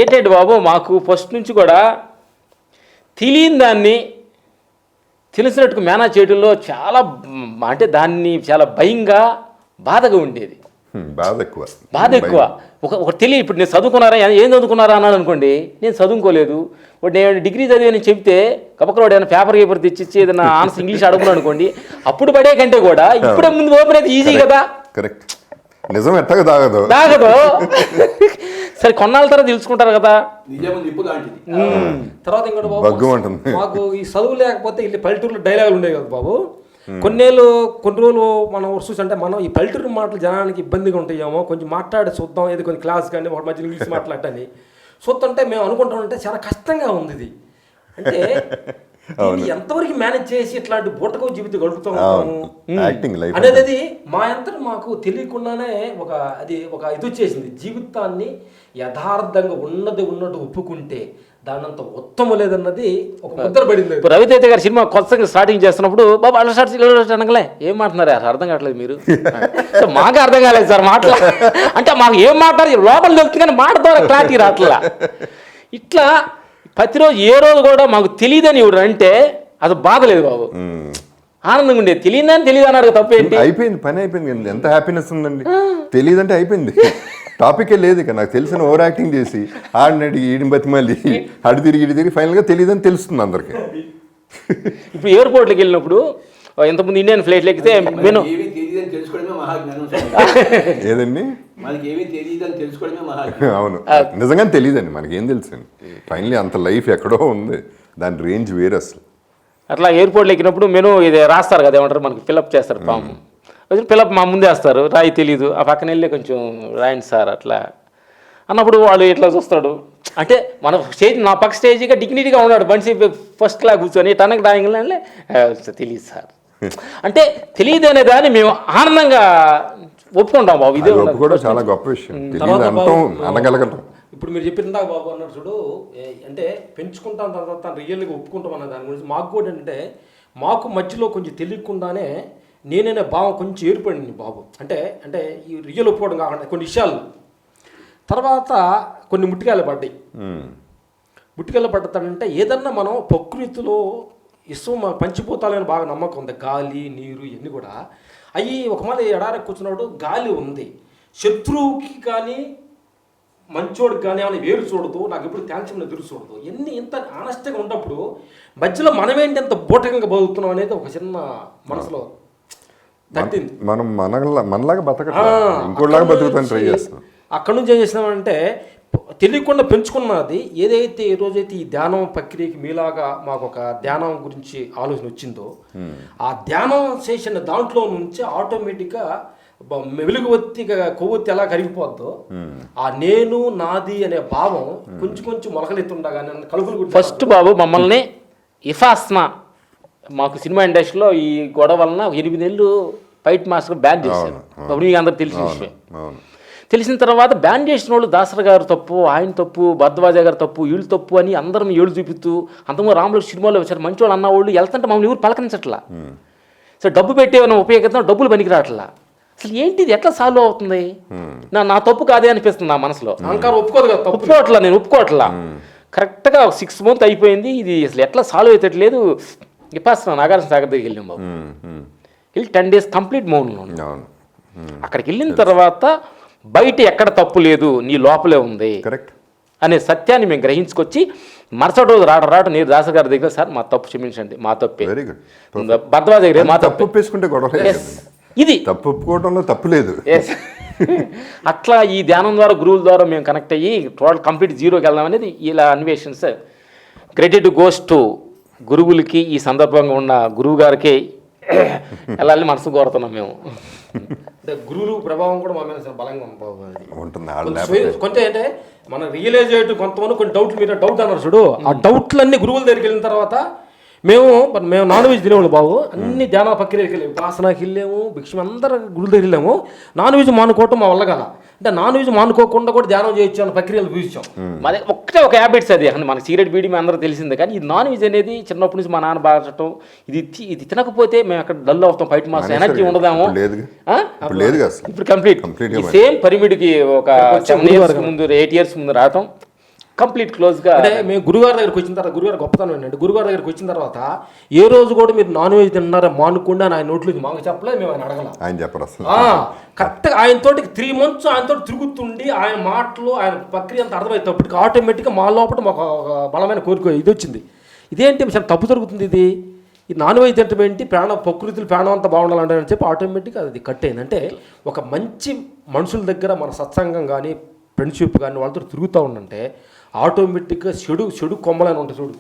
ఏంటంటే బాబు, మాకు ఫస్ట్ నుంచి కూడా తెలియని దాన్ని తెలిసినట్టుకు మేనేజ్ చేయడంలో చాలా అంటే దాన్ని చాలా భయంగా బాధగా ఉండేది. బాధ ఎక్కువ. ఒక తెలియ ఇప్పుడు నేను చదువుకున్నారా, ఏం చదువుకున్నారా అన్నాడు అనుకోండి, నేను చదువుకోలేదు. ఇప్పుడు నేను డిగ్రీ చదివాని చెప్తే కపకరోడు ఏదైనా పేపర్ తెచ్చిచ్చి ఏదైనా ఆన్సర్ ఇంగ్లీష్ అడుగున్నాను అనుకోండి, అప్పుడు పడే కంటే కూడా ఇప్పుడే ముందు ఓపెన్ అయితే ఈజీ కదా. కరెక్ట్, నిజం ఎట్టగా తాగదు. సరే కొన్నాళ్ళ తర్వాత తెలుసుకుంటారు కదా. తర్వాత ఇంకోటి బాబు, మాకు ఈ చదువు లేకపోతే ఇల్లు పల్లెటూరులో డైలాగులు ఉండేవి కదా బాబు. కొన్ని రోజులు మనం చూసి అంటే మనం ఈ పల్లెటూరు మాటలు జనానికి ఇబ్బందిగా ఉంటాయేమో, కొంచెం మాట్లాడి చూద్దాం, ఏదో కొన్ని క్లాస్ కానీ ఒక మధ్య ఇంగ్లీష్ మాట్లాడటని చూస్తుంటే మేము అనుకుంటామంటే చాలా కష్టంగా ఉంది ఇది. అంటే ఎంతవరకు మేనేజ్ చేసి ఇట్లాంటి బూటకో జీవితం గడుపుతూ ఉంటాము అనేది మా అంతటా మాకు తెలియకుండానే ఒక ఇది వచ్చేసింది. జీవితాన్ని యథార్థంగా ఉన్నట్టు ఒప్పుకుంటే దానంత ఉత్తమం లేదన్నది ఒక ముద్ర పడింది. ఇప్పుడు రవితేజ గారి సినిమా కొత్తగా స్టార్టింగ్ చేస్తున్నప్పుడు బాబు అలా స్టార్ట్ అనగలే ఏం మాట్లాడుతున్నారు, అసలు అర్థం కావట్లేదు మీరు. మాకు అర్థం కాలేదు సార్ మాటలు. అంటే మాకు ఏం మాట్లాడారు లోపల తెలుస్తుంది కానీ మాట ద్వారా క్లారిటీ రావట్లా. ఇట్లా ప్రతిరోజు ఏ రోజు కూడా మాకు తెలియదని ఎవరు అంటే అది బాధ లేదు బాబు, ఆనందంగా ఉండేది. తెలియదని తెలియదు అన్నారు, తప్పేంటి? అయిపోయింది, పని అయిపోయింది. ఎంత హ్యాపీనెస్ ఉందండి. తెలియదంటే అయిపోయింది, టాపికే లేదు. ఇక నాకు తెలిసిన ఓవర్ యాక్టింగ్ చేసి ఆడినడి ఈడిని బతిమల్లి అడి తిరిగి ఫైనల్గా తెలియదని తెలుస్తుంది అందరికి. ఇప్పుడు ఎయిర్పోర్ట్కి వెళ్ళినప్పుడు ఇంతకుముందు ఇండియన్ ఫ్లైట్లు ఎక్కితే నేను ఏదండి అవును, నిజంగానే తెలియదండి, మనకి ఏం తెలుసండి. ఫైనలీ అంత లైఫ్ ఎక్కడో ఉంది, దాని రేంజ్ వేరు అసలు. అట్లా ఎయిర్పోర్ట్లో ఎక్కినప్పుడు మెను ఇది రాస్తారు కదా, ఏమంటారు మనకి ఫిల్అప్ చేస్తారు ఫామ్, పిల్లప్ మా ముందే వేస్తారు, రాయి తెలీదు, ఆ పక్కన వెళ్ళి కొంచెం రాయండి సార్ అట్లా అన్నప్పుడు వాడు ఇట్లా చూస్తాడు. అంటే మన స్టేజ్ నా పక్క స్టేజ్గా డిగ్నిటీగా ఉన్నాడు, మనిషి ఫస్ట్ క్లాస్ కూర్చొని టనక్ డ్రాయింగ్ తెలియదు సార్ అంటే తెలియదు అనే దాన్ని మేము ఆనందంగా ఒప్పుకుంటాం బాబు. ఇదే కూడా చాలా గొప్ప విషయం. అనగలగటం. ఇప్పుడు మీరు చెప్పిన బాబు అన్నాడు చూడు, అంటే పెంచుకుంటాం తర్వాత రియల్గా ఒప్పుకుంటాం అన్న దాని గురించి మాకు కూడా ఏంటంటే మాకు మధ్యలో కొంచెం తెలియకుండానే నేనే భావం కొంచెం ఏర్పడింది బాబు. అంటే ఈ రియల్ ఒప్పుకోవడం కాకుండా కొన్ని విషయాలు తర్వాత కొన్ని ముట్టికాయలు పడ్డాయి. ముట్టికాయలు పడతాడంటే ఏదన్నా మనం ప్రకృతిలో ఇష్టం పంచిపోతాలని బాగా నమ్మకం ఉంది. గాలి నీరు ఇవన్నీ కూడా అవి ఒక మాది ఎడారి కూర్చున్నాడు, గాలి ఉంది, శత్రువుకి కానీ మంచోడికి కానీ ఏమైనా వేరు చూడదు, నాకు ఎప్పుడు థ్యాంక్స్ ఎదురు చూడదు. ఎన్ని ఇంత ఆనెస్ట్గా ఉన్నప్పుడు మధ్యలో మనమేంటి ఎంత బూటకంగా బతుకుతున్నాం అనేది ఒక చిన్న మనసులో తట్టింది. మనం మనలాగా బతకట్లేదు, ఇంకోలాగా బతుకుతాను ట్రై చేస్తాం. అక్కడ నుంచి ఏం చేసినామంటే తెలియకుండా పెంచుకున్నది ఏదైతే ఈ రోజైతే ఈ ధ్యానం ప్రక్రియకి మీలాగా మాకు ఒక ధ్యానం గురించి ఆలోచన వచ్చిందో, ఆ ధ్యానం చేసిన దాంట్లో నుంచి ఆటోమేటిక్గా వెలుగువత్తి కొవ్వొత్తి ఎలా కరిగిపోద్దో ఆ నేను నాది అనే భావం కొంచెం కొంచెం మొలకలెత్తుండగానే కలుపులు. ఫస్ట్ బాబు మమ్మల్ని ఇఫాస్నా మాకు సినిమా ఇండస్ట్రీలో ఈ గొడవ వలన 8 నెలలు ఫైట్ మాస్టర్ బ్యాన్ చేశారు. మీకు అందరికి తెలిసిన విషయం. తెలిసిన తర్వాత బ్యాన్ చేసిన వాళ్ళు దాసరి గారు తప్పు, ఆయన తప్పు, భరద్వాజ గారు తప్పు, వీళ్ళు తప్పు అని అందరం ఏళ్ళు చూపిస్తూ అంతకుముందు రాములు సినిమాలో వచ్చారు మంచి వాళ్ళు అన్న వాళ్ళు వెళ్తుంటే మమ్మల్ని ఎవరు పలకరించట్లా. సో డబ్బు పెట్టేవన్న ఉపయోగిద్దాం, డబ్బులు పనికి రావట్లా. అసలు ఏంటిది ఎట్లా సాల్వ్ అవుతుంది? నా తప్పు కాదే అనిపిస్తుంది నా మనసులో. ఒప్పుకోవట్లా, నేను ఒప్పుకోవట్లా. కరెక్ట్గా 6 months అయిపోయింది, ఇది అసలు ఎట్లా సాల్వ్ అవుతట్లేదు. ఇపాసన నాగార్జున సాగర్ దగ్గరికి వెళ్ళాం బాబు. వెళ్ళి 10 days కంప్లీట్ మౌనంలో ఉన్నాం. అక్కడికి వెళ్ళిన తర్వాత బయట ఎక్కడ తప్పు లేదు, నీ లోపలే ఉంది అనే సత్యాన్ని మేము గ్రహించుకొచ్చి మరుసటి రోజు రావడం నేను దాసరి గారి దగ్గర సార్ మా తప్పు క్షమించండి, మా తప్పే. భరద్వాజ దగ్గర మా తప్పు ఒప్పేసుకుంటే గొడవ ఇది తప్పు ఒప్పుకోవడంలో తప్పు లేదు. అట్లా ఈ ధ్యానం ద్వారా గురువుల ద్వారా మేము కనెక్ట్ అయ్యి టోటల్ కంప్లీట్ జీరోకి వెళ్దాం అనేది ఇలా అన్వేషన్స్. క్రెడిట్ గోస్ టు గురువులకి, ఈ సందర్భంగా ఉన్న గురువు గారికి వెళ్ళాలని మనసు కోరుతున్నాం మేము. అంటే గురువులు ప్రభావం కూడా మా మీద బలంగా ఉంటుంది. కొంచెం అంటే మన రియలైజ్ అయ్యేట్టు కొంతమంది కొన్ని డౌట్లు, మీరు డౌట్ అన్నారు చూడు, ఆ డౌట్లన్నీ గురువుల దగ్గరికి వెళ్ళిన తర్వాత మేము నాన్ వెజ్ తినేవాళ్ళు బాబు. అన్ని ధ్యాన ప్రక్రియకి వెళ్ళాము, ఉపాసనకి వెళ్ళాము, భిక్షం అందరూ గురువుల దగ్గర వెళ్ళాము. నాన్ వెజ్ మానుకోవటం మా వల్ల కదా, అంటే నాన్ వెజ్ మానుకోకుండా కూడా ధ్యానం చేయొచ్చు అన్న ప్రక్రియలు చూపించాం. మాది ఒక్కటే ఒక హ్యాబిట్స్ అది. మనకి సిగరెట్ బీడీ మేము అందరూ తెలిసిందే, కానీ ఈ నాన్ వెజ్ అనేది చిన్నప్పటి నుంచి మా నాన్న బాగటం, ఇది తినకపోతే మేము అక్కడ డల్ అవుతాం, ఫైట్ మాస్ ఎనర్జీ ఉండదాము. ఇప్పుడు కంప్లీట్ సేమ్ పిరమిడ్కి ఒక 7 years ముందు 8 years ముందు రావటం కంప్లీట్ క్లోజ్గా. అంటే మేము గురుగారి దగ్గరికి వచ్చిన తర్వాత, గురుగారు గొప్పతనం ఏంటంటే గురుగారి దగ్గరికి వచ్చిన తర్వాత ఏ రోజు కూడా మీరు నాన్ వెజ్ తిన్నారా మానుకుండా ఆయన నోట్లో మాకు చెప్పలేదు, మేము ఆయన అడగల. ఆయన చెప్పరు అసలు. కరెక్ట్గా ఆయనతోటి 3 months ఆయనతో తిరుగుతుండి ఆయన మాటలు ఆయన ప్రక్రియ అంత అర్థమవుతాప్పటికి ఆటోమేటిక్గా మా లోపల మాకు ఒక బలమైన కోరిక ఇది వచ్చింది. ఇదేంటి చాలా తప్పు జరుగుతుంది, ఇది ఈ నాన్ వెజ్ తింటే ఏంటి, ప్రకృతిలో ప్రాణం అంతా బాగుండాలంటే అని చెప్పి ఆటోమేటిక్గా అది కట్ అయింది. అంటే ఒక మంచి మనుషుల దగ్గర మన సత్సంగం కానీ ఫ్రెండ్షిప్ కానీ వాళ్ళతో తిరుగుతూ ఉండంటే ఆటోమేటిక్గా చెడు కొమ్మలని ఉంటాయి చూడు,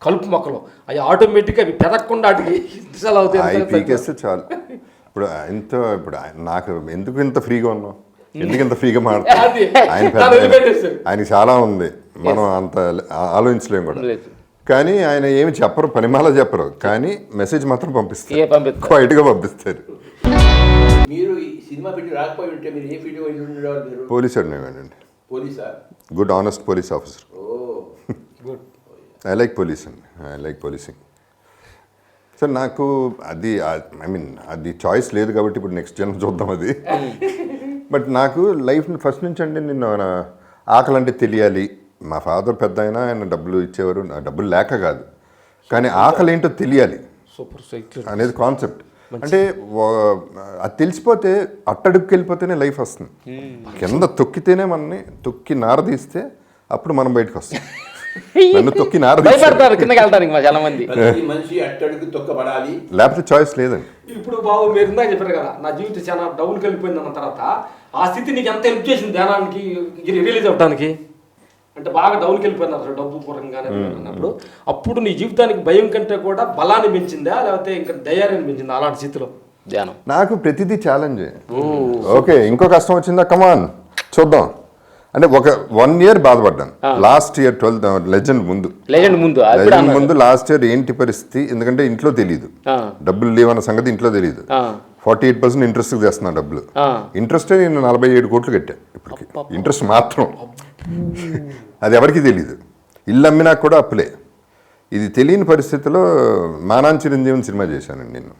కలుపు మొక్కలు, అవి ఆటోమేటిక్గా అవి పెరగకుండా వాటికి దిశలు అవుతాయి. పీకేస్తే చాలు. ఇప్పుడు నాకు ఎందుకు ఇంత ఫ్రీగా ఉన్నాం, ఎందుకు ఇంత ఫ్రీగా మాట్లాడుతున్నాం, ఆయనకి చాలా ఉంది, మనం అంత ఆలోచించలేము కూడా. కానీ ఆయన ఏమి చెప్పరు, పనిమాల చెప్పరు, కానీ మెసేజ్ మాత్రం పంపిస్తారు, క్వైట్గా పంపిస్తారు. మీరు సినిమా పెట్టి రాకపోయి ఉంటే మీరు ఏ ఫీల్డ్ ఉండేవాళ్ళు? పోలీస్ అడిగానండి. పోలీసా? Good honest police officer. I like police అండి, ఐ లైక్ పోలీసింగ్. సార్ నాకు అది అది చాయిస్ లేదు కాబట్టి ఇప్పుడు నెక్స్ట్ జన్మ చూద్దాం అది. బట్ నాకు లైఫ్ ఫస్ట్ నుంచి అండి నేను ఆకలి అంటే తెలియాలి. మా ఫాదర్ పెద్ద ఆయన డబ్బులు ఇచ్చేవారు, డబ్బులు లేక కాదు, కానీ ఆకలి ఏంటో తెలియాలి అనేది కాన్సెప్ట్. అంటే అది తెలిసిపోతే అట్టడుగుకి వెళ్ళిపోతేనే లైఫ్ వస్తుంది. కింద తొక్కితేనే మనని తొక్కి నారదీస్తే అప్పుడు మనం బయటకు వస్తాం. నన్ను తొక్కి నారదీస్తారు కిందకి వెళ్తారు చాలా మంది. మనిషి అట్టడుగు తొక్కబడాలి, లేకపోతే చాయిస్ లేదండి. ఇప్పుడు బాబు మీరు ఇందాక చెప్పారు కదా, నా జీవితం చాలా డౌన్కి వెళ్ళిపోయింది అన్న తర్వాత ఆ స్థితి నీకు ఎంత హెల్ప్ చేసింది ధ్యానానికి రియలైజ్ అవ్వడానికి? అంటే బాగా డౌన్కి వెళ్ళిపోయినారు డబ్బు పూర్వంగానే అన్నప్పుడు, అప్పుడు నీ జీవితానికి భయం కంటే కూడా బలాన్ని పెంచిందా లేకపోతే ఇంకా ధైర్యాన్ని పెంచిందా అలాంటి స్థితిలో ధ్యానం? నాకు ప్రతిదీ ఛాలెంజ్. ఓకే ఇంకో కష్టం వచ్చిందా, కమాన్ చూద్దాం అంటే ఒక 1 year బాధపడ్డాను. లాస్ట్ ఇయర్ 12th లెజెండ్ ముందు లాస్ట్ ఇయర్ ఏంటి పరిస్థితి, ఎందుకంటే ఇంట్లో తెలియదు, డబ్బులు లేవన్న సంగతి ఇంట్లో తెలియదు. 48% ఇంట్రెస్ట్ చేస్తున్నాను డబ్బులు. ఇంట్రెస్టే నేను 47 కోట్లు కట్టా ఇప్పటికి, ఇంట్రెస్ట్ మాత్రం. అది ఎవరికి తెలీదు. ఇల్లు అమ్మినా కూడా అప్పులే. ఇది తెలియని పరిస్థితిలో మానాన్ చిరంజీవిని సినిమా చేశానండి నేను.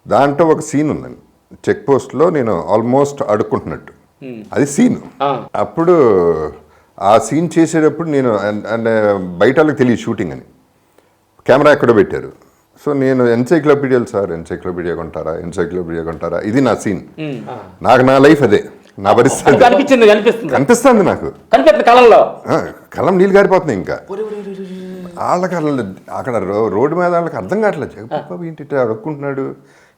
దాంట్లో ఒక సీన్ ఉందండి, చెక్ పోస్ట్లో నేను ఆల్మోస్ట్ అడుక్కుంటున్నట్టు, అది సీన్. అప్పుడు ఆ సీన్ చేసేటప్పుడు నేను అంటే బయట వాళ్ళకి తెలియదు షూటింగ్ అని, కెమెరా ఎక్కడో పెట్టారు. సో నేను ఎన్సైక్లోపీడియాలు సార్, ఎన్సైక్లోపీడియా కొంటారా, ఇది నా సీన్. నాకు నా లైఫ్ అదే. నా పరిస్థితి కనిపిస్తుంది కనిపిస్తుంది నాకు. కనిపిస్తుంది కళల్లో. కళ్ళం నీళ్ళు గారిపోతున్నాయి. ఇంకా వాళ్ళకి అక్కడ రోడ్డు మీద వాళ్ళకి అర్థం కావట్లేదు. జగబాబు ఏంటి ఇట్లా అడుక్కుంటున్నాడు,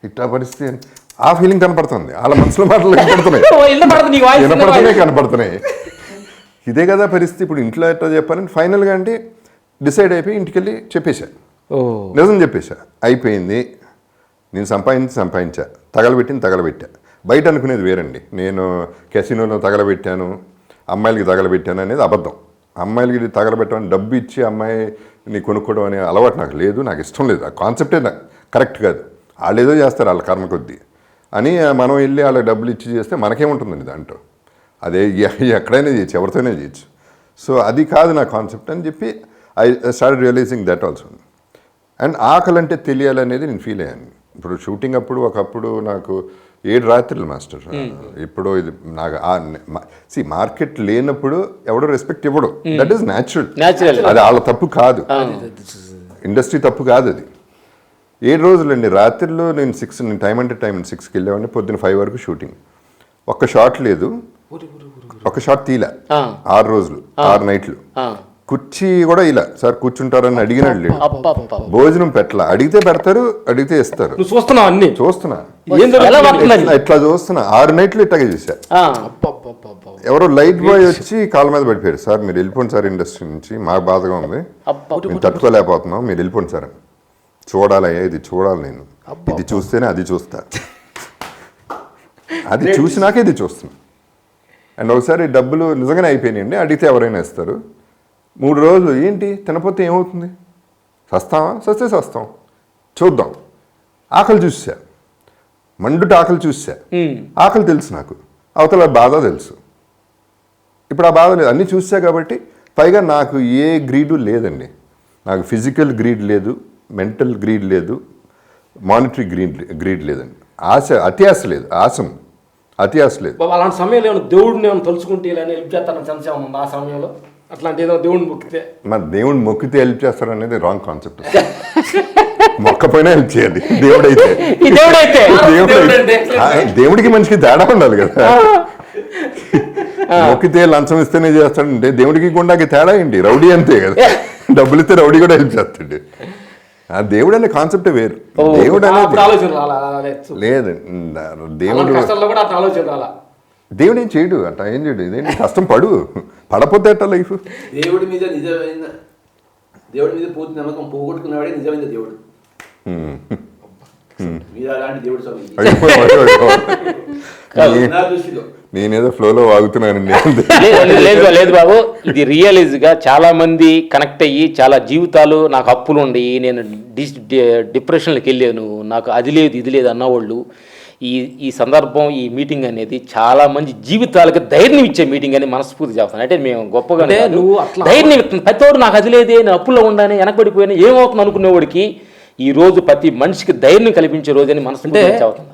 ఇట్లా పరిస్థితి అని ఆ ఫీలింగ్ కనపడుతుంది. వాళ్ళ మనసులో మాటలు కనపడుతున్నాయి. ఇదే కదా పరిస్థితి. ఇప్పుడు ఇంట్లో ఎట్లా చెప్పాలని ఫైనల్గా అంటే డిసైడ్ అయిపోయి ఇంటికి వెళ్ళి చెప్పేశా. నిజం చెప్పేశా. అయిపోయింది. నేను సంపాదించా, తగలబెట్టా. బయట అనుకునేది వేరండి. నేను కెసినోలో తగలబెట్టాను, అమ్మాయిలకి తగలబెట్టాను అనేది అబద్ధం. అమ్మాయిలకి తగలబెట్టమని డబ్బు ఇచ్చి అమ్మాయిని కొనుక్కోవడం అనే అలవాటు నాకు లేదు, నాకు ఇష్టం లేదు. ఆ కాన్సెప్టే నాకు కరెక్ట్ కాదు. వాళ్ళు ఏదో చేస్తారు వాళ్ళ కర్మ కొద్దీ అని మనం వెళ్ళి వాళ్ళకి డబ్బులు ఇచ్చి చేస్తే మనకేముంటుందండి దాంట్లో. అదే ఎక్కడైనా చేయొచ్చు, ఎవరితోనే చేయొచ్చు. సో అది కాదు నా కాన్సెప్ట్ అని చెప్పి I start realising that also. And ఆకలి అంటే తెలియాలనేది నేను ఫీల్ అయ్యాను. ఇప్పుడు షూటింగ్ అప్పుడు ఒకప్పుడు నాకు 7 రాత్రులు మాస్టర్. ఇప్పుడు ఇది నాకు మార్కెట్ లేనప్పుడు ఎవడో రెస్పెక్ట్ ఇవ్వడు. That is natural. అది వాళ్ళ తప్పు కాదు, ఇండస్ట్రీ తప్పు కాదు. అది 7 రోజులండి. రాత్రిలో నేను టైం అంటే టైం 6కి వెళ్ళేవాడిని. పొద్దున్న 5 వరకు షూటింగ్. ఒక్క షాట్ లేదు, ఒక షాట్ తీలా. 6 రోజులు 6 నైట్లు. కుర్చీ కూడా ఇలా సార్ కూర్చుంటారని అడిగినాడు లేడు. భోజనం పెట్టలా. అడిగితే పెడతారు, అడిగితే ఇస్తారు. చూస్తున్నా ఇట్లా చూస్తున్నా. 6 నైట్లు ఇట్లాగే చూసా. ఎవరో లైట్ బాయ్ వచ్చి కాళ్ళ మీద పడిపోయారు. సార్ మీరు వెళ్ళిపోండి సార్ ఇండస్ట్రీ నుంచి, మాకు బాధగా ఉంది, మేము తట్టుకోలేకపోతున్నాం, మీరు వెళ్ళిపోండి సార్ అని. చూడాలయ్యా, ఇది చూడాలి, నేను ఇది చూస్తేనే అది చూస్తా, అది చూసినాకే ఇది చూస్తున్నా. అండ్ ఒకసారి డబ్బులు నిజంగానే అయిపోయినాయండి. అడిగితే ఎవరైనా ఇస్తారు. 3 రోజులు ఏంటి తినపోతే ఏమవుతుంది, సస్తామా, సస్తే సస్తాం, చూద్దాం. ఆకలి చూసా, మండుట ఆకలి చూసా. ఆకలి తెలుసు నాకు, అవతల బాధ తెలుసు. ఇప్పుడు ఆ బాధ లేదు, అన్నీ చూసా కాబట్టి. పైగా నాకు ఏ గ్రీడు లేదండి. నాకు ఫిజికల్ గ్రీడ్ లేదు, మెంటల్ గ్రీడ్ లేదు, మానిటరీ గ్రీడ్ లేదండి. అత్యాశ లేదు, అతి ఆశ లేదు. అలాంటి సమయంలో ఏమైనా దేవుడిని ఏమైనా తలుచుకుంటే ఇలా హెల్ప్ చేస్తానని సంశయం ఉందా ఆ సమయంలో? అట్లాంటి ఏదో దేవుడిని మొక్కితే, మరి దేవుడిని మొక్కితే హెల్ప్ చేస్తారు అనేది రాంగ్ కాన్సెప్ట్. మొక్కపోయినా హెల్ప్ చేయాలి. దేవుడికి మనిషికి తేడా ఉండాలి కదా. మొక్కితే లంచం ఇస్తేనే చేస్తాడంటే దేవుడికి గుండాకి తేడా ఏంటి? రౌడీ అంతే కదా. డబ్బులు ఇస్తే రౌడీ కూడా హెల్ప్ చేస్తాడు. ఆ దేవుడు అనే కాన్సెప్టే వేరు. దేవుడు అనేది లేదు. దేవుడు ఏం చేయడు, అట్లా ఏం చేయడు. ఇదేంటి కష్టం, పడపోతే అట్ట లైఫ్. దేవుడి మీద పూర్తి నమ్మకం పోగొట్టుకున్నవాడే నిజమైన దేవుడు. నేనేదో ఫ్లోలో వాగుతున్నానండి. లేదు బాబు, ఇది రియలైజ్గా చాలా మంది కనెక్ట్ అయ్యి చాలా జీవితాలు, నాకు అప్పులు ఉండి నేను డిప్రెషన్లోకి వెళ్ళాను, నాకు అది లేదు ఇది లేదు అన్నవాళ్ళు, ఈ సందర్భం, ఈ మీటింగ్ అనేది చాలా మంది జీవితాలకు ధైర్యం ఇచ్చే మీటింగ్ అని మనస్ఫూర్తి చేస్తాను. అంటే మేము గొప్పగా ధైర్యం ఇస్తాను. ప్రతివాడు నాకు అది లేదే, నేను అప్పుల్లో ఉండానే, వెనకబడిపోయాను, ఏమవుతుంది అనుకునేవాడికి ఈ రోజు ప్రతి మనిషికి ధైర్యం కల్పించే రోజు అని మనసు. అంటే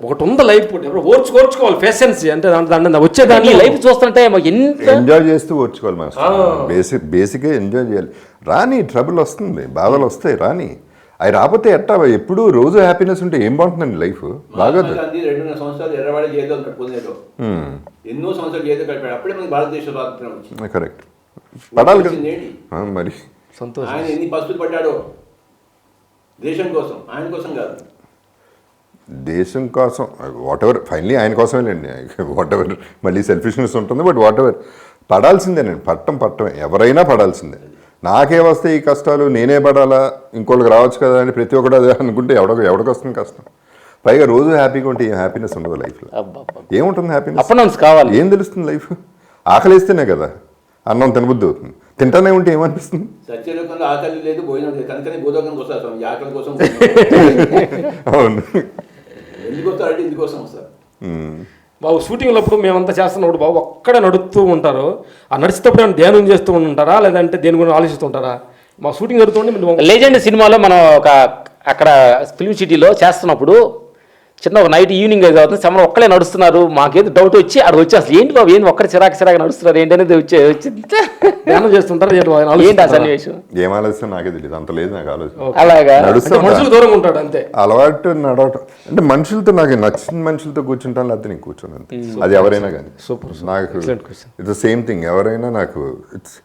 ఒకటి ఉంది లైఫ్, ఓర్చుకోవాలి, పేషెన్సీ అంటే వచ్చేదాన్ని లైఫ్ చూస్తుంటే ఎంజాయ్ చేస్తూ ఓర్చుకోవాలి. మనం బేసిక్గా ఎంజాయ్ చేయాలి. రాని ట్రబుల్ వస్తుంది, బాధలు వస్తాయి, రాని. అవి రాకపోతే ఎట్టా ఎప్పుడు రోజు హ్యాపీనెస్ ఉంటే ఏం బాగుంటుందండి లైఫ్? బాగా 2.5 సంవత్సరాలు ఎర్రవాడ జైల్లో కట్టుకునేదో, ఎన్నో సంవత్సరాలు జైల్లో కలిపాడు. అప్పుడే మనకి భారతదేశం స్వాతంత్రం వచ్చింది. కరెక్ట్, పడాలి కదా మరి. సంతోషం. ఆయన ఎన్ని పస్తులు పడ్డాడో దేశం కోసం, ఆయన కోసం కాదు. దేశం కోసం వాట్ ఎవర్, ఫైనలీ ఆయన కోసమేనండి. వాట్ ఎవర్, మళ్ళీ సెల్ఫిష్నెస్ ఉంటుంది, బట్ వాట్ ఎవర్ పడాల్సిందేనండి. పట్టమే, ఎవరైనా పడాల్సిందే. నాకే వస్తే ఈ కష్టాలు, నేనే పడాలా, ఇంకోళ్ళకి రావచ్చు కదా అని ప్రతి ఒక్కటి అదే అనుకుంటే ఎవడికి వస్తుంది కష్టం. పైగా రోజు హ్యాపీగా ఉంటే ఏం హ్యాపీనెస్ ఉండదు లైఫ్లో. ఏముంటుంది హ్యాపీనెస్? కావాలి. ఏం తెలుస్తుంది లైఫ్? ఆకలిస్తేనే కదా అన్నం తినబుద్ధి అవుతుంది. తింటానే ఉంటే ఏమనిపిస్తుంది? సత్యలోకంలో ఆకలి లేదు, భోజనం లేదు, కనుకనే భూలోకానికి వస్తారు స్వామి. ఆకలి కోసం అవును, ఎందుకు వస్తారంటే ఇందుకోసం వస్తారు. బాబు షూటింగ్లో అప్పుడు మేమంతా చేస్తున్నప్పుడు బాబు ఒక్కడే నడుస్తూ ఉంటారు. ఆ నడిచేటప్పుడు ఏమైనా ధ్యానం చేస్తూ ఉంటారా, లేదంటే దేని గురించి ఆలోచిస్తుంటారా? మా షూటింగ్ జరుగుతుంటే లెజెండ్ సినిమాలో మనం అక్కడ ఫిల్మ్ సిటీలో చేస్తున్నప్పుడు చిన్న ఒక నైట్ ఈవినింగ్ అయితే అవుతుంది సమయం ఒక్కలే నడుస్తున్నారు, మాకేదో డౌట్ వచ్చి అక్కడ వచ్చి అసలు ఏంటి బాబు ఏంటి ఒక్కడే చిరాకు నడుస్తున్నారు ఏంటి అనేది వచ్చింది ధ్యానం చేస్తుంటారు ఏంటి ఆ సన్నివేశం? ఏం ఆలోచన నాకే తెలియదు, అంత లేదు నాకు ఆలోచన. అలాగా నడుస్తా మనుషులు దూరంగా ఉంటాడు అంతే. అలవాటు నడవటం అంటే మనుషులతో నాకు నచ్చిన మనుషులతో కూర్చుంటాను, లేకపోతే నేను కూర్చోను అంతే. అది ఎవరైనా కానీ నాకు ఇట్స్ సేమ్ థింగ్. ఎవరైనా నాకు ఇట్స్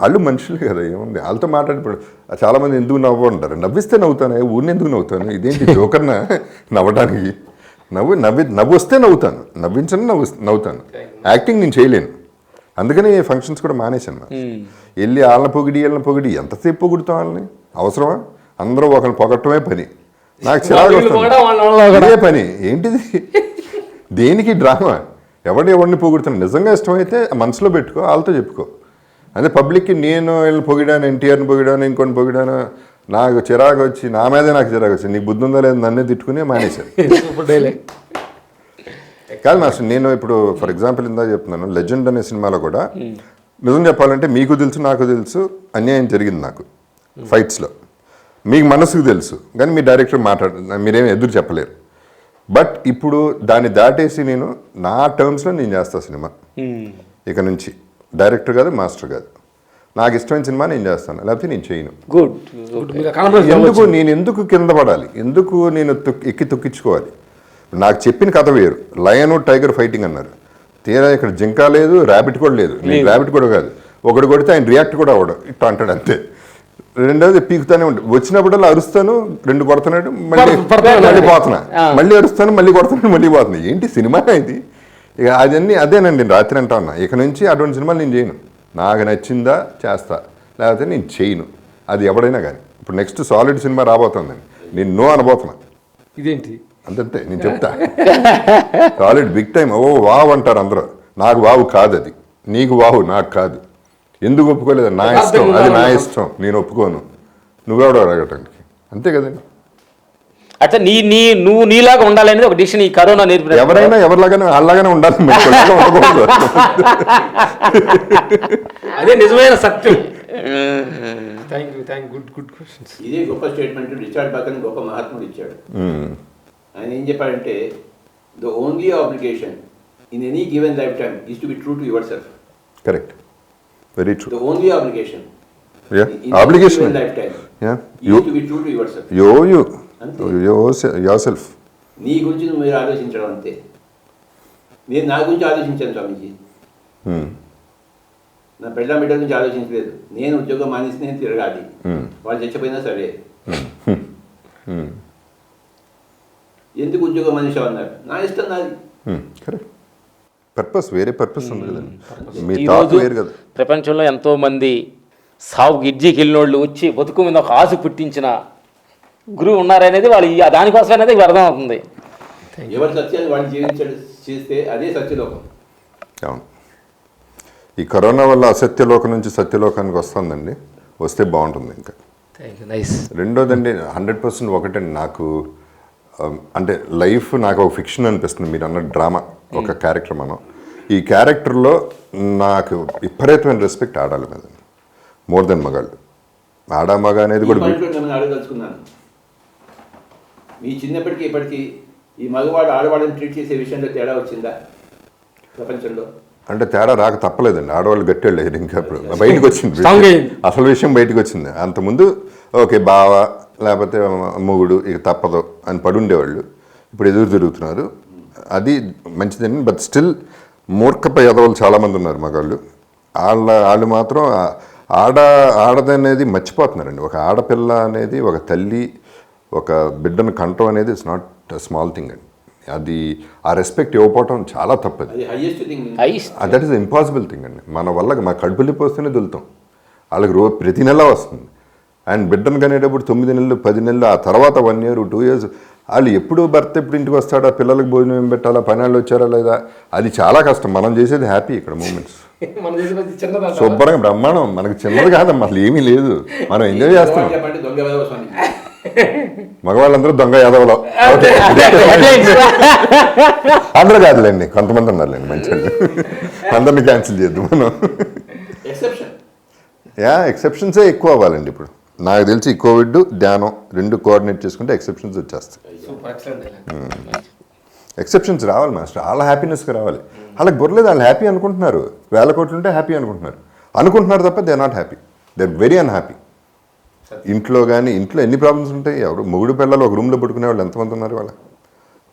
వాళ్ళు మనుషులు కదా, ఏముంది వాళ్ళతో మాట్లాడిపోయి. చాలా మంది ఎందుకు నవ్వు అంటారు, నవ్విస్తే నవ్వుతాను, ఊరిని ఎందుకు నవ్వుతాను, ఇదేంటి జోకర్న నవ్వడానికి. నవ్వు వస్తే నవ్వుతాను, నవ్వించని నవ్వుతాను. యాక్టింగ్ నేను చేయలేను, అందుకని ఫంక్షన్స్ కూడా మానేశాను. వెళ్ళి వాళ్ళని పొగిడి ఎంతసేపు పొగుడుతాం వాళ్ళని, అవసరమా? అందరూ ఒకరిని పొగట్టమే పని, నాకు చిరాకు వస్తుంది. అదే పని ఏంటిది, దేనికి డ్రామా? ఎవరిని పొగుడుతాను? నిజంగా ఇష్టమైతే మనసులో పెట్టుకో, వాళ్ళతో చెప్పుకో. అదే పబ్లిక్కి నేను వీళ్ళని పొగిడాను, ఎన్టీఆర్ని పొగిడాను, ఇంకొని పొగిడాను, నాకు చిరాకు వచ్చి నా మీదే నాకు చిరాకు వచ్చి నీకు బుద్ధి ఉందా లేదు నన్నే తిట్టుకుని మానేశాను. కాదు మాస్టర్, నేను ఇప్పుడు ఫర్ ఎగ్జాంపుల్ ఇందా చెప్తున్నాను, లెజెండ్ అనే సినిమాలో కూడా నిజం చెప్పాలంటే మీకు తెలుసు నాకు తెలుసు అన్యాయం జరిగింది నాకు ఫైట్స్లో, మీకు మనసుకు తెలుసు, కానీ మీ డైరెక్టర్ మీరేమి ఎదురు చెప్పలేరు. బట్ ఇప్పుడు దాన్ని దాటేసి నేను నా టర్మ్స్లో నేను చేస్తాను సినిమా. ఇక నుంచి డైరెక్టర్ కాదు, మాస్టర్ కాదు, నాకు ఇష్టమైన సినిమా నేను చేస్తాను, లేకపోతే నేను చేయను. నేను ఎందుకు కింద పడాలి, ఎందుకు నేను ఎక్కి తొక్కించుకోవాలి? నాకు చెప్పిన కథ వేరు, లయన్ టైగర్ ఫైటింగ్ అన్నారు, తీరా ఇక్కడ జింకా లేదు, ర్యాబిట్ కూడా లేదు. నేను ర్యాబిట్ కూడా కాదు, ఒకటి కొడితే ఆయన రియాక్ట్ కూడా అవ్వడం, ఇట్లా అంటాడు అంతే. రెండోది పీకుతానే ఉంటుంది, వచ్చినప్పుడల్లా అరుస్తాను, రెండు కొడుతున్నాడు, మళ్ళీ పోతున్నా, మళ్ళీ అరుస్తాను, మళ్ళీ కొడుతున్నాడు, మళ్ళీ పోతున్నా. ఏంటి సినిమా ఇది? ఇక అదన్నీ అదేనండి రాత్రి అంటా ఉన్నా. ఇక నుంచి అటువంటి సినిమాలు నేను చేయను, నాకు నచ్చిందా చేస్తా, లేకపోతే నేను చేయను. అది ఎవడైనా కానీ. ఇప్పుడు నెక్స్ట్ సాలిడ్ సినిమా రాబోతుందండి, నేను నో అనబోతున్నా. ఇదేంటి అంతే నేను చెప్తా, సాలిడ్ బిగ్ టైం. ఓ వావ్ అంటారు అందరూ, నాకు వావు కాదు అది, నీకు వావు నాకు కాదు. ఎందుకు ఒప్పుకోలేదు? నా ఇష్టం, అది నా ఇష్టం, నేను ఒప్పుకోను, నువ్వెవడో అడగటానికి, అంతే కదండి. అట్లా నువ్వు నీలాగా ఉండాలనేది ఒక డిసిషన్ ఈ కరోనా నేర్పిన. ఎవరైనా ఎవరిలాగానే అలాగానే ఉండాలి, అదే నిజమైన సత్యం. ఇదే గొప్ప స్టేట్మెంట్ రిచర్డ్ బకన్ గొప్ప మహాత్ముడు ఇచ్చాడు. ఆయన ఏం చెప్పాడంటే, the only obligation in any given life time is to be true to your self. Correct, very true. The only obligation obligation life time is to be true to your self. Your self. నీ గురించి నువ్వు మీరు ఆలోచించడం అంతే. నేను నా గురించి ఆలోచించాను స్వామీజీ, నా పెళ్ళ బిడ్డ గురించి ఆలోచించలేదు. నేను ఉద్యోగం మానేసి నేను తిరగాలి, వాళ్ళు చచ్చిపోయినా సరే. ఎందుకు ఉద్యోగం మానేసావు అన్నారు, నా ఇష్టం నాది. పర్పస్, వేరే పర్పస్ ఉంది కదండి, మీ థాట్ వేరు కదా. ప్రపంచంలో ఎంతో మంది సాగు గిడ్జీకి వెళ్ళినోళ్ళు వచ్చి బతుకు మీద ఒక ఆశ పుట్టించిన గురువు ఉన్నారనేది వాళ్ళు దానికోసం అనేది అర్థం అవుతుంది. ఎవరి సత్యాన్ని వాళ్ళు జీవించడం చేస్తే అదే సత్యలోకం. అవును, ఈ కరోనా వల్ల అసత్యలోకం నుంచి సత్యలోకానికి వస్తుందండి, వస్తే బాగుంటుంది. ఇంకా రెండోదండి 100% ఒకటండి, నాకు అంటే లైఫ్ నాకు ఒక ఫిక్షన్ అనిపిస్తుంది. మీరు అన్న డ్రామా ఒక క్యారెక్టర్, మనం ఈ క్యారెక్టర్లో నాకు విపరీతమైన రెస్పెక్ట్ ఆడాలి మీద, మోర్ దెన్ మగాళ్ళు. ఆడ మగ అనేది కూడా అడగదలుచుకున్నాను. మీ చిన్నప్పటికీ ఇప్పటికీ ఈ మగవాడు ఆడవాళ్ళని ట్రీట్ చేసే విషయంలో తేడా వచ్చిందా ప్రపంచంలో? అంటే తేడా రాక తప్పలేదండి, ఆడవాళ్ళు గట్టేళ్ళు ఇంకా ఇప్పుడు బయటకు వచ్చింది, అసలు విషయం బయటకు వచ్చింది. అంతకుముందు ఓకే బావ లేకపోతే మొగుడు ఇక తప్పదు అని పడుండేవాళ్ళు, ఇప్పుడు ఎదురు తిరుగుతున్నారు. అది మంచిదండి. బట్ స్టిల్ మూర్ఖప యదవులు చాలామంది ఉన్నారు మగాళ్ళు. వాళ్ళు మాత్రం ఆడదనేది మర్చిపోతున్నారండి. ఒక ఆడపిల్ల అనేది, ఒక తల్లి ఒక బిడ్డను కంటం అనేది ఇట్స్ నాట్ స్మాల్ థింగ్ అండి. అది ఆ రెస్పెక్ట్ ఇవ్వకపోవటం చాలా తప్పది. దట్ ఈస్ ఇంపాసిబుల్ థింగ్ అండి. మన వల్ల మా కడుపులి పోస్తేనే దొలుతాం, వాళ్ళకి ప్రతి నెల వస్తుంది. అండ్ బిడ్డను కనేటప్పుడు 9 నెలలు 10 నెలలు, ఆ తర్వాత 1 year 2 years, వాళ్ళు ఎప్పుడు భర్త ఎప్పుడు ఇంటికి వస్తాడా, పిల్లలకు భోజనం ఏం పెట్టాలా, పనాళ్ళు వచ్చారా లేదా, అది చాలా కష్టం. మనం చేసేది హ్యాపీ ఇక్కడ మూమెంట్స్, శుభ్రంగా బ్రహ్మాండం. మనకు చిన్నది కాదమ్మా, అసలు ఏమీ లేదు, మనం ఎంజాయ్ చేస్తాం. మగవాళ్ళందరూ దొంగ యాదవలో, అందరూ కాదులేండి, కొంతమంది ఉన్నారులేండి మంచి, అందరినీ క్యాన్సిల్ చేద్దాం మనం. ఎక్సెప్షన్సే ఎక్కువ అవ్వాలండి ఇప్పుడు. నాకు తెలిసి కోవిడ్ ధ్యానం 2 కోఆర్డినేట్ చేసుకుంటే ఎక్సెప్షన్స్ వచ్చేస్తాయి. ఎక్సెప్షన్స్ రావాలి మాస్టర్, వాళ్ళ హ్యాపీనెస్గా రావాలి. వాళ్ళకి బుర్రలేదు, వాళ్ళు హ్యాపీ అనుకుంటున్నారు, 1000 కోట్లు ఉంటే హ్యాపీ అనుకుంటున్నారు తప్ప they are not happy, they are very unhappy. ఇంట్లో కానీ ఇంట్లో ఎన్ని ప్రాబ్లమ్స్ ఉంటాయి, ఎవరు మొగుడు పిల్లలు ఒక రూమ్లో పట్టుకునే వాళ్ళు ఎంతమంది ఉన్నారు వాళ్ళ.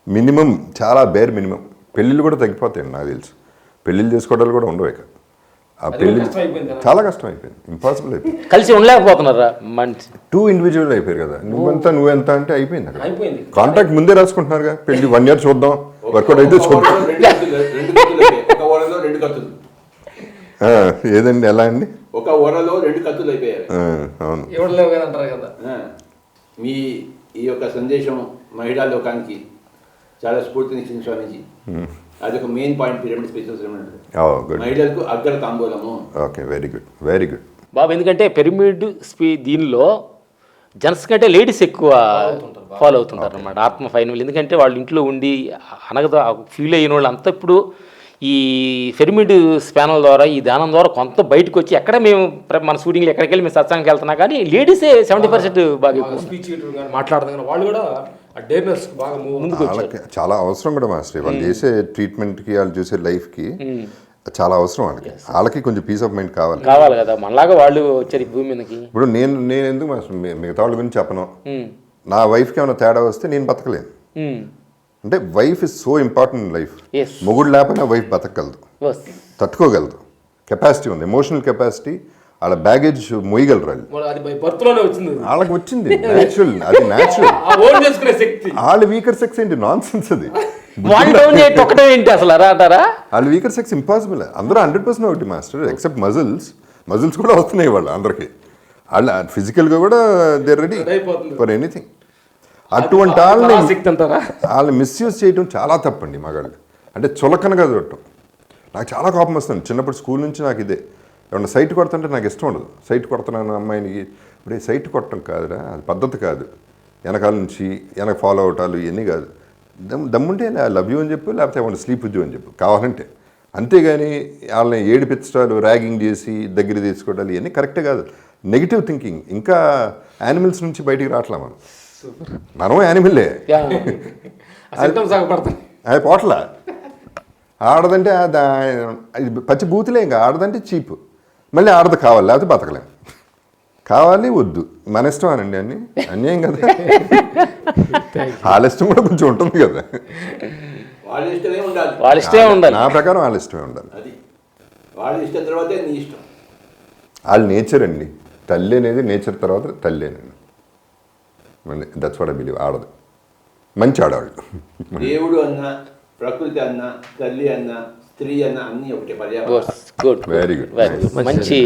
మినిమం చాలా బేర్ మినిమం. పెళ్ళిళ్ళు కూడా తగ్గిపోతాయండి నాకు తెలుసు, పెళ్ళిళ్ళు చేసుకోవడాలు కూడా ఉండవు ఇక. ఆ పెళ్ళి చాలా కష్టం అయిపోయింది, ఇంపాసిబుల్ అయిపోయింది. కలిసి ఉండలేకపోతున్నారా మంచి 2 ఇండివిజువల్ అయిపోయారు కదా, నువ్వెంత అంటే అయిపోయింది అక్కడ. కాంట్రాక్ట్ ముందే రాసుకుంటున్నారుగా, పెళ్ళి 1 year చూద్దాం, వర్కౌట్ అయితే చూద్దాం. ఏదండి ఎలా అండి, ఒక ఓరలో 2 కత్తులు అయిపోయారు. అవును. మీ ఈ యొక్క సందేశం మహిళా లోకానికి చాలా స్ఫూర్తినిచ్చింది స్వామీజీ. అదొక మెయిన్ పాయింట్ పిరమిడ్ స్పీచెస్. మహిళలకు అగ్ర తాంబూలము. Okay, very good, very good బాబు. ఎందుకంటే పిరమిడ్ దీనిలో జెంట్స్ కంటే లేడీస్ ఎక్కువ ఫాలో అవుతుంటారు అన్నమాట, ఆత్మ ఫైనల్. ఎందుకంటే వాళ్ళు ఇంట్లో ఉండి అనగదా ఫీల్ అయిన వాళ్ళు అంతా ఇప్పుడు ఈ పిరమిడ్ స్పానల్ ద్వారా, ఈ ధ్యానం ద్వారా కొంత బయటకు వచ్చి, ఎక్కడ మేము మన షూటింగ్లు ఎక్కడికి వెళ్ళి మేము సత్సంగానికి వెళ్తున్నా కానీ లేడీసే 70% బాగా స్పీచ్ మాట్లాడదాం, వాళ్ళు కూడా డేర్నెస్ బాగా ముందుకు వాళ్ళకి చాలా అవసరం కూడా మాస్టర్. వాళ్ళు చేసే ట్రీట్మెంట్కి, వాళ్ళు చూసే లైఫ్కి చాలా అవసరం వాళ్ళకి. వాళ్ళకి కొంచెం పీస్ ఆఫ్ మైండ్ కావాలి కదా, మనలాగా వాళ్ళు వచ్చారు భూమి మీదకి. ఇప్పుడు నేను ఎందుకు మాస్టర్ మిగతా వాళ్ళ గురించి చెప్పను, నా వైఫ్కి ఏమైనా తేడా వస్తే నేను బతకలేను. అంటే wife is so important in life. మొగుడు లేకపోయినా వైఫ్ బతకగలదు, తట్టుకోగలదు, కెపాసిటీ ఉంది, ఎమోషనల్ కెపాసిటీ, వాళ్ళ బ్యాగేజ్ మొయ్యగలరు వాళ్ళకి వచ్చింది. న్యాచురల్, అది న్యాచురల్. వాళ్ళ వీకర్ సెక్స్ ఏంటి, నాన్ సెన్స్ అది. వాళ్ళ వీకర్ సెక్స్ ఇంపాసిబుల్. అందరూ 100% ఒకటి మాస్టర్, ఎక్సెప్ట్ మజిల్స్ కూడా వస్తున్నాయి వాళ్ళు అందరికి. వాళ్ళ ఫిజికల్గా కూడా దే రెడీ ఫర్ ఎనీథింగ్. అటువంటి వాళ్ళని మిస్యూజ్ చేయడం చాలా తప్పండి మగాళ్ళు. అంటే చులకనగా చూడటం నాకు చాలా కోపం వస్తుంది. చిన్నప్పుడు స్కూల్ నుంచి నాకు ఇదే, ఏమన్నా సైట్ కొడుతుంటే నాకు ఇష్టం ఉండదు. సైట్ కొడుతున్నాను అమ్మాయిని, ఇప్పుడు సైట్ కొట్టడం కాదురా, అది పద్ధతి కాదు. వెనకాల నుంచి ఫాలో అవటాలు ఇవన్నీ కాదు. దమ్ముంటే లవ్ యూ అని చెప్పు, లేకపోతే ఏమన్నా స్లీప్ ఉద్యూ అని చెప్పు కావాలంటే. అంతేగాని వాళ్ళని ఏడిపించడాలు, ర్యాగింగ్ చేసి దగ్గర తీసుకోవడాలు ఇవన్నీ కరెక్టే కాదు. Negative thinking. ఇంకా యానిమల్స్ నుంచి బయటికి రావట్లే మనం యానిమల్లే. అది పోట్ల ఆడదంటే పచ్చి బూతులే. ఇంకా ఆడదంటే చీప్, మళ్ళీ ఆడదు కావాలి, లేకపోతే బతకలేం. కావాలి వద్దు మన ఇష్టం అనండి, అన్ని అన్యాయం కదా. వాళ్ళ ఇష్టం కూడా కొంచెం ఉంటుంది కదా, వాళ్ళ ఇష్టమే ఉండాలి. వాళ్ళ ఇష్టమే ఉండాలి, నా ప్రకారం వాళ్ళ ఇష్టమే ఉండాలి. అది వాళ్ళ ఇష్టం తర్వాతే నీ ఇష్టం. వాళ్ళ నేచర్ అండి, తల్లి అనేది నేచర్ తర్వాత తల్లేనండి. మళ్ళీ దట్స్ వాట్ ఐ బిలీవ్. ఆడదు మంచి ఆడవాళ్ళు. దేవుడు అన్న, ప్రకృతి అన్న, తల్లి అన్న, స్త్రీ అన్న అన్ని ఒకటే పర్యావరణం. వెరీ గుడ్, మంచి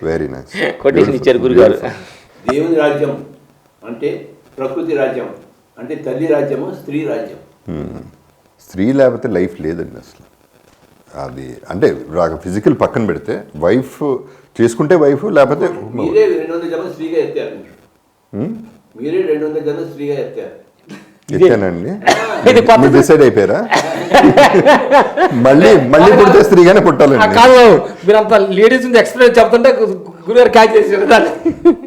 వెరీ నైస్ కొటేషన్ ఇచ్చారు గురుగారు. దేవుని రాజ్యం అంటే ప్రకృతి రాజ్యం, అంటే తల్లి రాజ్యము, స్త్రీ రాజ్యం. స్త్రీ లేకపోతే లైఫ్ లేదండి అసలు. అది అంటే ఫిజికల్ పక్కన పెడితే వైఫ్ చేసుకుంటే వైఫ్, లేకపోతే మీరే 200 జన్మలు స్త్రీగా ఎత్తారు. మీరే 200 జన్మలు స్త్రీగా ఎత్తారు. ఎత్తానండి. మీరు డిసైడ్ అయిపోయారా? మళ్ళీ పుడితే స్త్రీగానే పుట్టాలండి. కాదు, మీరంతా లేడీస్ నుంచి ఎక్స్పీరియన్స్ చెప్తుంటే గురుగారు క్యాచ్ చేసారు.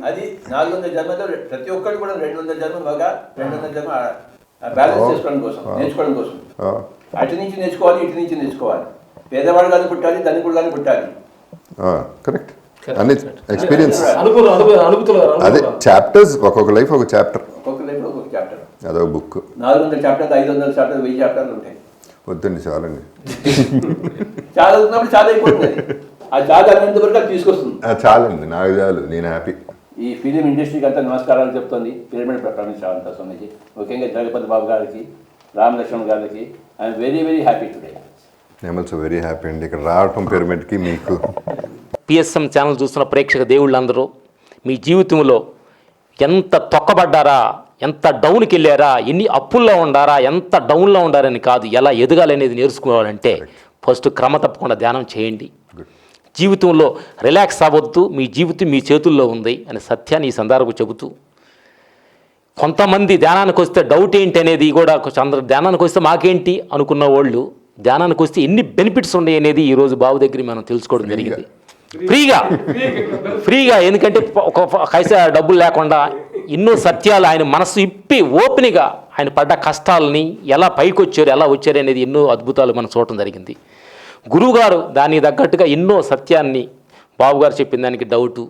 అది 400 జన్మలో ప్రతి ఒక్కరు కూడా 200 జన్మలు బాగా 200 జన్మ బ్యాలెన్స్ చేసుకోవడం కోసం, నేర్చుకోవడం కోసం. అటు నుంచి నేర్చుకోవాలి, ఇటు నుంచి నేర్చుకోవాలి. పేదవాడు కానీ పుట్టాలి, ధనికుడు కానీ పుట్టాలి. కరెక్ట్. అన్ని ఎక్స్పీరియన్స్. అదే చాప్టర్స్, ఒక్కొక్క లైఫ్ ఒక చాప్టర్, ఒక్కొక్క లైఫ్ ఒక్కొక్క చాప్టర్. అదొక బుక్. 400 చాప్టర్లు, 500 చాప్టర్లు, 1000 చాప్టర్లు ఉంటాయి. వద్దండి చాలండి. చాలా ఉన్నప్పుడు చాలా అయిపోతుంది. ఆ చాలా అనేంత వరకు అది తీసుకొస్తుంది. చాలండి, నాకు చాలు, నేను హ్యాపీ. ఈ ఫిలిం ఇండస్ట్రీకి అంతా నమస్కారాలు చెప్తుంది పిరమిడ్ ప్రపంచం స్వామిజీ. ముఖ్యంగా జగపతి బాబు గారికి, రామలక్ష్మణ్ గారికి I'm very very happy today. I'm also very happy అండి ఇక్కడ రావటం పిరమిడ్కి. మీకు పిఎస్ఎం ఛానల్ చూస్తున్న ప్రేక్షక దేవుళ్ళందరూ మీ జీవితంలో ఎంత తొక్కబడ్డారా, ఎంత డౌన్కి వెళ్ళారా, ఎన్ని అప్పుల్లో ఉండారా, ఎంత డౌన్లో ఉండారని కాదు, ఎలా ఎదగాలనేది నేర్చుకోవాలంటే ఫస్ట్ క్రమ తప్పకుండా ధ్యానం చేయండి. జీవితంలో రిలాక్స్ అవ్వద్దు, మీ జీవితం మీ చేతుల్లో ఉంది అనే సత్యాన్ని ఈ సందర్భంగా చెబుతూ, కొంతమంది ధ్యానానికి వస్తే డౌట్ ఏంటి అనేది కూడా అందరూ ధ్యానానికి వస్తే మాకేంటి అనుకున్న వాళ్ళు ధ్యానానికి వస్తే ఎన్ని బెనిఫిట్స్ ఉన్నాయి అనేది ఈరోజు బాబు దగ్గర మనం తెలుసుకోవడం జరిగింది. ఫ్రీగా. ఎందుకంటే ఒక కైసా డబ్బులు లేకుండా ఎన్నో సత్యాలు ఆయన మనసు ఇప్పి ఓపెన్గా ఆయన పడ్డ కష్టాలని ఎలా పైకి వచ్చారు ఎలా వచ్చారు అనేది ఎన్నో అద్భుతాలు మనం చూడటం జరిగింది. గురువుగారు దానికి తగ్గట్టుగా ఎన్నో సత్యాన్ని బాబుగారు చెప్పిన దానికి డౌటు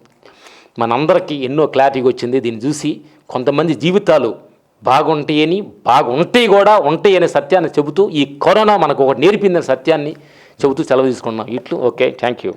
మనందరికీ ఎన్నో క్లారిటీగా వచ్చింది. దీన్ని చూసి కొంతమంది జీవితాలు బాగుంటాయి కూడా ఉంటాయి అనే సత్యాన్ని చెబుతూ ఈ కరోనా మనకు ఒకటి నేర్పిందనే సత్యాన్ని చెబుతూ సెలవు తీసుకున్నాం. ఇట్లు ఓకే, థ్యాంక్ యూ.